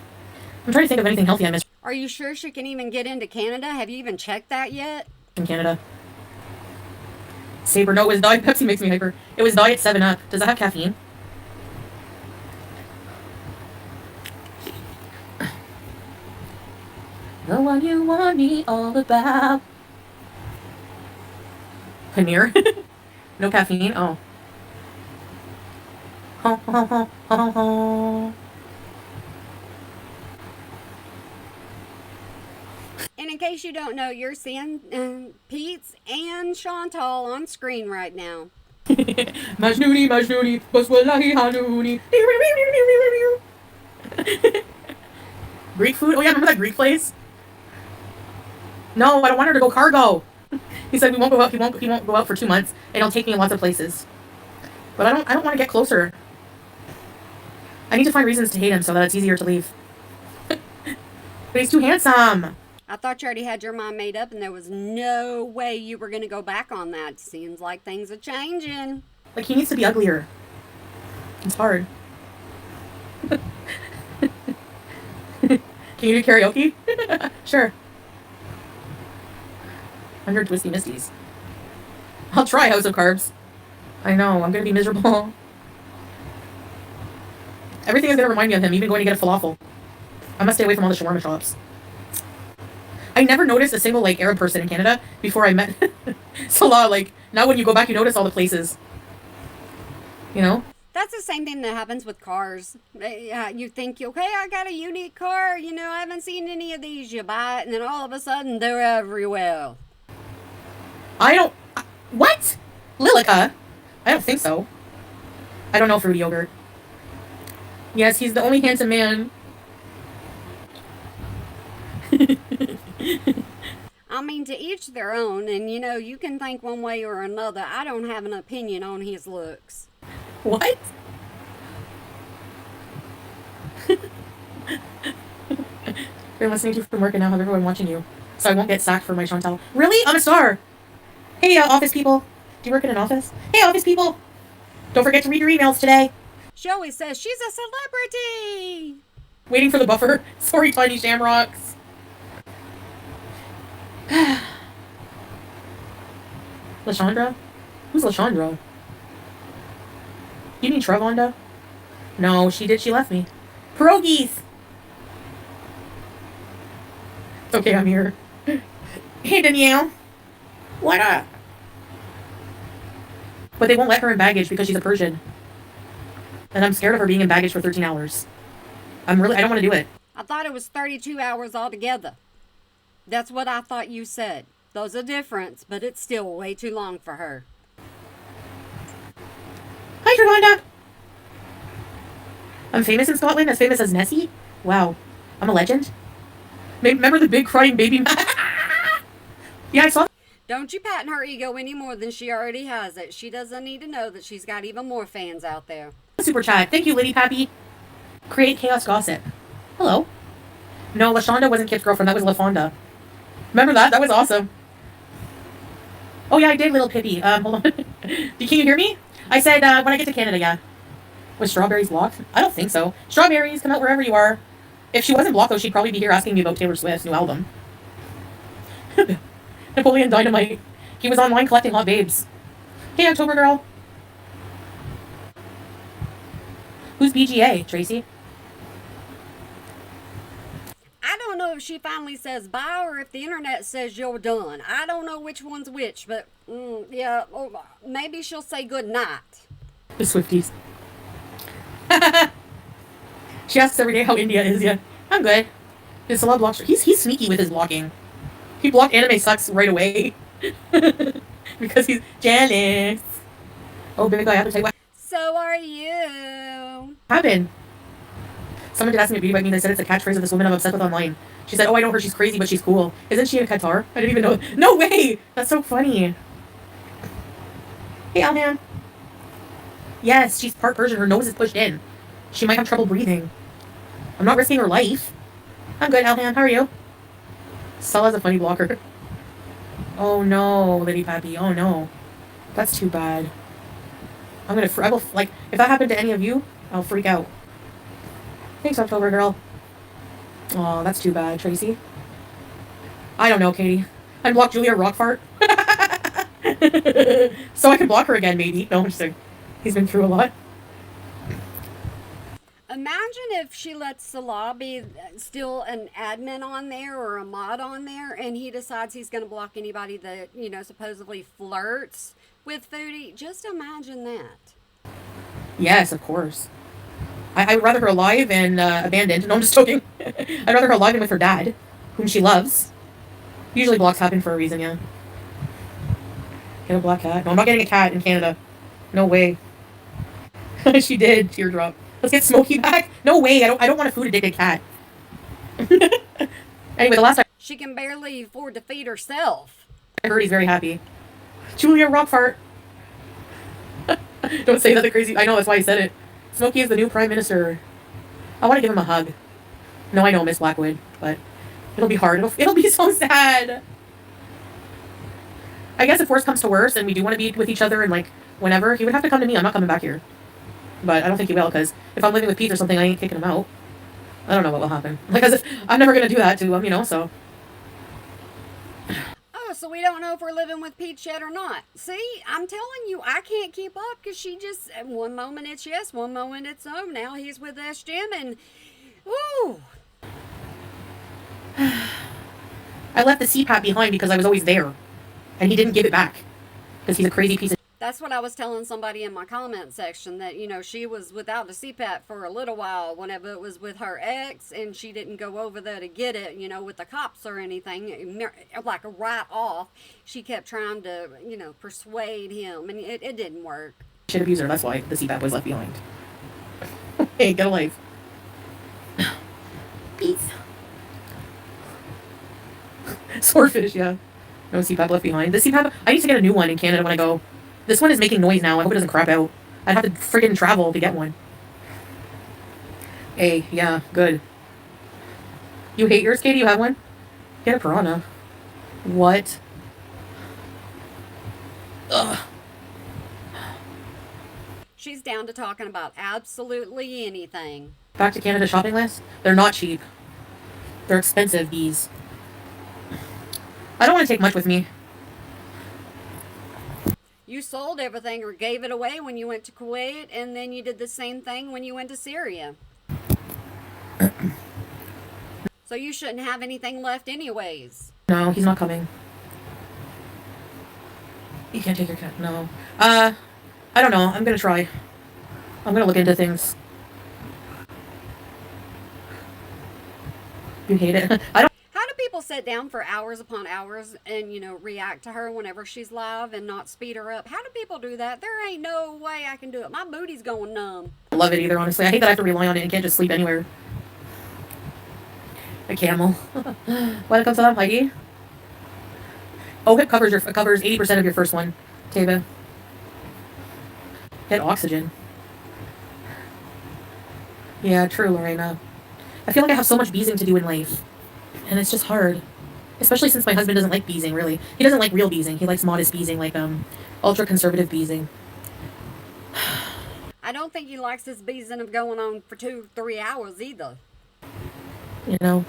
I'm trying to think of anything healthy I missed Are you sure she can even get into Canada? Have you even checked that yet? in Canada. Saber, no, it was Diet Pepsi makes me hyper. It was Diet 7-Up. Does that have caffeine? The one you want me all about. Paneer? No caffeine? Oh. Ho, ho, ho, ho, ho. And in case you don't know, you're seeing Pete's and Chantal on screen right now. Majnooni, Majnooni, Baswallahi Hanooni. Greek food? Oh yeah, remember that Greek place? No, I don't want her to go cargo. He said we won't go out. He won't go out for 2 months, and he'll take me in lots of places. But I don't want to get closer. I need to find reasons to hate him so that it's easier to leave. But he's too handsome. I thought you already had your mind made up and there was no way you were going to go back on that. Seems like things are changing. Like, he needs to be uglier. It's hard. Can you do karaoke? Sure. 100 Twisty Misties. I'll try House of Carbs. I know, I'm gonna be miserable. Everything is gonna remind me of him, even going to get a falafel. I must stay away from all the shawarma shops. I never noticed a single, like, Arab person in Canada before I met Salah. Like, now when you go back, you notice all the places. You know? That's the same thing that happens with cars. You think, okay, I got a unique car. You know, I haven't seen any of these. You buy it, and then all of a sudden, they're everywhere. I don't... What? Lilica? I don't think so. I don't know fruity yogurt. Yes, he's the only handsome man. I mean, to each their own, and you know, you can think one way or another. I don't have an opinion on his looks. What? You're listening to you from work and now have everyone watching you. So I won't get sacked for my Chantal. Really? I'm a star. Hey, office people. Do you work in an office? Hey, office people. Don't forget to read your emails today. She always says she's a celebrity. Waiting for the buffer. Sorry, tiny shamrocks. Lashandra? Who's Lashandra? You mean Travanda? No, she did. She left me. Pierogies! It's okay, I'm here. Hey, Danielle. What up? But they won't let her in baggage because she's a Persian. And I'm scared of her being in baggage for 13 hours. I don't want to do it. I thought it was 32 hours altogether. That's what I thought you said. There's a difference, but it's still way too long for her. Hi, Travanda! I'm famous in Scotland, as famous as Nessie? Wow. I'm a legend? Remember the big crying baby? Yeah, I saw. Don't you pat her ego any more than she already has it. She doesn't need to know that she's got even more fans out there. Super chat. Thank you, Lady Pappy. Create Chaos Gossip. Hello. No, LaShonda wasn't Kip's girlfriend. That was LaFonda. Remember that? That was awesome. Oh, yeah, I did, little Pippi. Hold on. Can you hear me? I said, when I get to Canada, yeah. Was Strawberries blocked? I don't think so. Strawberries, come out wherever you are. If she wasn't blocked, though, she'd probably be here asking me about Taylor Swift's new album. Napoleon Dynamite. He was online collecting hot babes. Hey, October girl. Who's BGA, Tracy? I don't know if she finally says bye or if the internet says you're done. I don't know which one's which, but yeah, maybe she'll say good night. The Swifties. She asks every day how India is, yeah. I'm good. His celeb blocks. He's sneaky with his blocking. He blocked Anime Sucks right away. Because he's jealous. Oh, big guy, I have to tell you what So are you. happened. Someone did ask me to beauty by me, and they said it's a catchphrase of this woman I'm obsessed with online. She said, "Oh, I know her. She's crazy, but she's cool. Isn't she a Qatar?" I didn't even know. No way. That's so funny. Hey, Alham. Yes, she's part Persian. Her nose is pushed in. She might have trouble breathing. I'm not risking her life. I'm good, Alham. How are you? Salah's a funny blocker. Oh no, Liddy Pappy. Oh no. That's too bad. I will, like, if that happened to any of you, I'll freak out. Thanks, October girl. Oh, that's too bad, Tracy. I don't know, Katie. Unblock Julia Rockfart. So I can block her again, maybe. No, I'm just saying. He's been through a lot. Imagine if she lets Salah be still an admin on there or a mod on there, and he decides he's going to block anybody that, you know, supposedly flirts with Foodie. Just imagine that. Yes, of course. I'd rather her alive and abandoned. No, I'm just joking. I'd rather her alive and with her dad, whom she loves. Usually blocks happen for a reason, yeah. Get a black cat. No, I'm not getting a cat in Canada. No way. She did. Teardrop. Let's get Smokey back. No way. I don't want a food addicted cat. Anyway, the last time She can barely afford to feed herself. I heard, he's very happy. Julia Rockfart. Don't say that, the crazy. I know, that's why he said it. Smokey is the new prime minister. I want to give him a hug. No, I know, Miss Blackwood, but it'll be hard. It'll be so sad. I guess if worse comes to worse and we do want to be with each other and, like, whenever, he would have to come to me. I'm not coming back here. But I don't think he will, because if I'm living with Pete or something, I ain't kicking him out. I don't know what will happen. Because I'm never going to do that to him, you know, so. Oh, so we don't know if we're living with Peach yet or not. See, I'm telling you, I can't keep up because she just, one moment it's yes, one moment it's no. Now he's with S. Jim and, woo. I left the CPAP behind because I was always there. And he didn't give it back. Because he's a crazy piece of. That's what I was telling somebody in my comment section, that, you know, she was without the CPAP for a little while whenever it was with her ex, and she didn't go over there to get it, you know, with the cops or anything, like right off. She kept trying to, you know, persuade him, and it didn't work. Shit abuser, that's why the CPAP was left behind. Hey, get a life. Peace. Swordfish, yeah. No CPAP left behind. The CPAP, I need to get a new one in Canada when I go. This one is making noise now. I hope it doesn't crap out. I'd have to friggin' travel to get one. Hey, yeah, good. You hate yours, Katie? You have one? Get a Piranha. What? Ugh. She's down to talking about absolutely anything. Back to Canada shopping list? They're not cheap. They're expensive, these. I don't want to take much with me. You sold everything or gave it away when you went to Kuwait, and then you did the same thing when you went to Syria. So you shouldn't have anything left anyways. No, he's not coming. You can't take your cat. No. I don't know. I'm gonna try. I'm gonna look into things. You hate it? I don't. How do people sit down for hours upon hours and, you know, react to her whenever she's live and not speed her up? How do people do that? There ain't no way I can do it. My booty's going numb. Love it either, honestly. I hate that I have to rely on it and can't just sleep anywhere. A camel. Welcome to that, Heidi. OHIP covers 80% of your first one, Tava. Get oxygen. Yeah, true, Lorena. I feel like I have so much beezing to do in life. And it's just hard. Especially since my husband doesn't like beezing, really. He doesn't like real beezing. He likes modest beezing, like, ultra-conservative beezing. I don't think he likes this beezing of going on for 2-3 hours either. You know?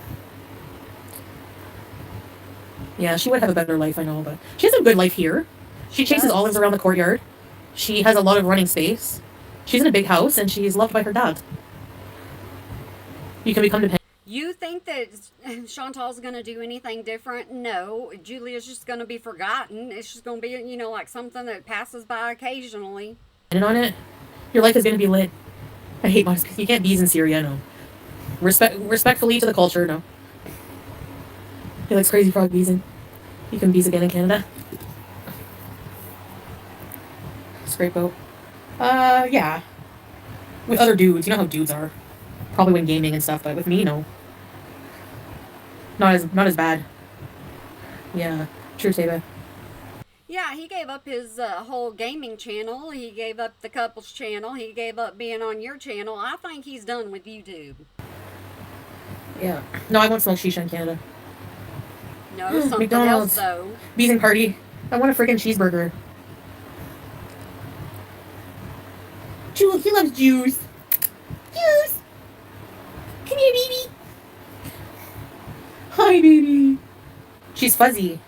Yeah, she would have a better life, I know, but she has a good life here. She chases olives around the courtyard. She has a lot of running space. She's in a big house, and she's loved by her dad. You can become dependent. You think that Chantal's going to do anything different? No. Julia's just going to be forgotten. It's just going to be, you know, like something that passes by occasionally. On it, your life is going to be lit. I hate modest. You can't bees in Syria, no. Respectfully to the culture, no. He likes crazy frog beezing. You can bees again in Canada. Scrape boat. Yeah. With other dudes. You know how dudes are. Probably when gaming and stuff, but with me, no. Not as bad. Yeah, true, Saba. Yeah, he gave up his whole gaming channel. He gave up the couples channel. He gave up being on your channel. I think he's done with YouTube. Yeah. No, I won't smoke shisha in Canada. No, something McDonald's. else though. Bees and party. I want a freaking cheeseburger. Jules, he loves juice. Juice. Come here, baby. Hi, baby. She's fuzzy.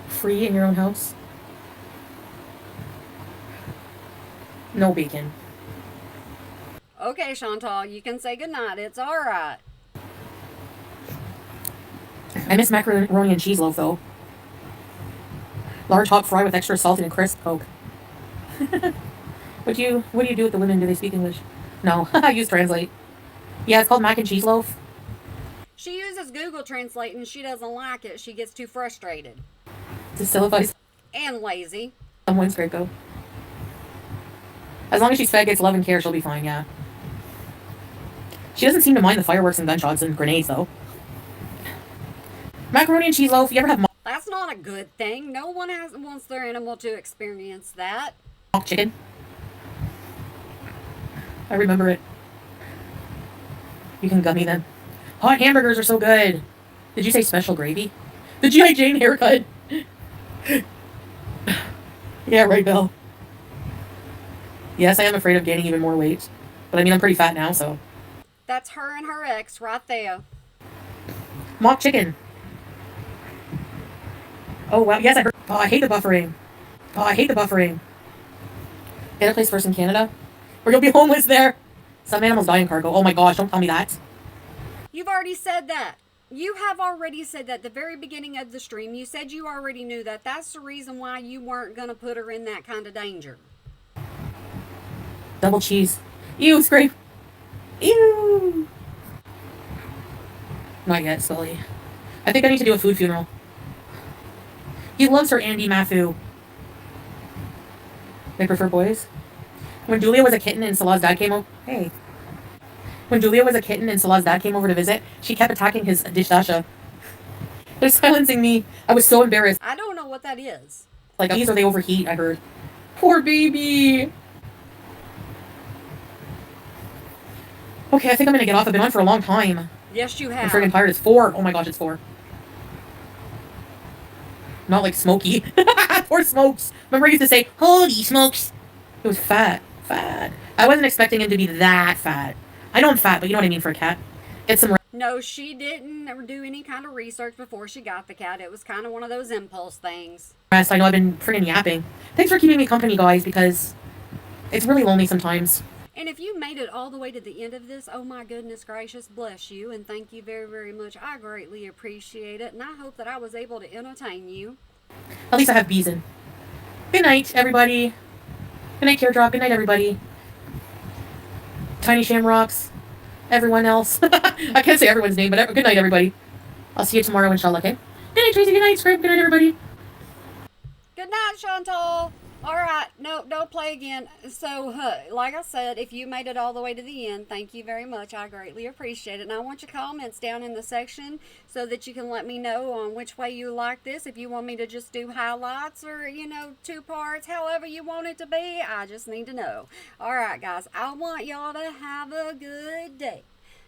Free in your own house. No bacon. Okay, Chantal, you can say goodnight. It's all right. I miss macaroni and cheese loaf though. Large hot fry with extra salted and crisp Coke. What do you do with the women? Do they speak English? No, I use Translate. Yeah, it's called mac and cheese loaf. She uses Google Translate and she doesn't like it. She gets too frustrated. To syllabus. And lazy. Someone's great go. As long as she's fed, gets love and care, she'll be fine, yeah. She doesn't seem to mind the fireworks and gunshots and grenades, though. Macaroni and cheese loaf, you ever have That's not a good thing. No one wants their animal to experience that. mock chicken? I remember it. You can gummy them. Hot hamburgers are so good. Did you say special gravy? The G.I. Jane haircut. Yeah, right, Bill. Yes, I am afraid of gaining even more weight. But I mean, I'm pretty fat now, so. That's her and her ex right there. Mock chicken. Oh, wow. Yes, I heard. Oh, I hate the buffering. Oh, I hate the buffering. Get a place first in Canada? Or you'll be homeless there. Some animals die in cargo. Oh my gosh, don't tell me that. You've already said that. You have already said that at the very beginning of the stream. You said you already knew that. That's the reason why you weren't going to put her in that kind of danger. Double cheese. Ew, scrape. Ew. Not yet, Sully. I think I need to do a food funeral. He loves her Andy Matthew. They prefer boys? When Julia was a kitten and Salah's dad came over... Hey. When Julia was a kitten and Salah's dad came over to visit, she kept attacking his dishdasha. They're silencing me. I was so embarrassed. I don't know what that is. Like, these or they overheat, I heard. Poor baby. Okay, I think I'm gonna get off. I've been on for a long time. Yes, you I'm have. friggin' tired. It's 4. Oh my gosh, it's 4. Not like Smokey. Poor Smokes. Remember I used to say, holy smokes. It was fat. Fat. I wasn't expecting him to be that fat. I know I'm fat, but you know what I mean for a cat. Get some No, she didn't do any kind of research before she got the cat. It was kind of one of those impulse things. rest. I know I've been friggin' yapping. Thanks for keeping me company, guys, because it's really lonely sometimes. And if you made it all the way to the end of this, oh my goodness gracious, bless you, and thank you very, very much. I greatly appreciate it, and I hope that I was able to entertain you. At least I have bees in. Good night, everybody. Good night, Teardrop. Good night, everybody. Tiny Shamrocks. Everyone else. I can't say everyone's name, but good night, everybody. I'll see you tomorrow, inshallah, okay? Good night, Tracy. Good night, Script. Good night, everybody. Good night, Chantal. All right, no, don't play again. So, like I said, if you made it all the way to the end, thank you very much. I greatly appreciate it. And I want your comments down in the section so that you can let me know on which way you like this. If you want me to just do highlights or, 2 parts, however you want it to be, I just need to know. All right, guys, I want y'all to have a good day,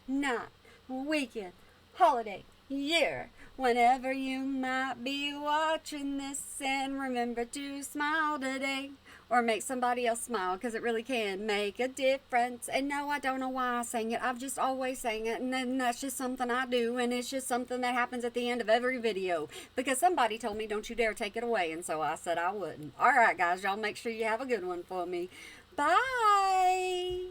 night, weekend, holiday, year. Whenever you might be watching this, and remember to smile today or make somebody else smile, because it really can make a difference. And no, I don't know why I sang it. I've just always sang it, and then that's just something I do, and it's just something that happens at the end of every video because somebody told me don't you dare take it away, and so I said I wouldn't. All right, guys, y'all make sure you have a good one for me. Bye.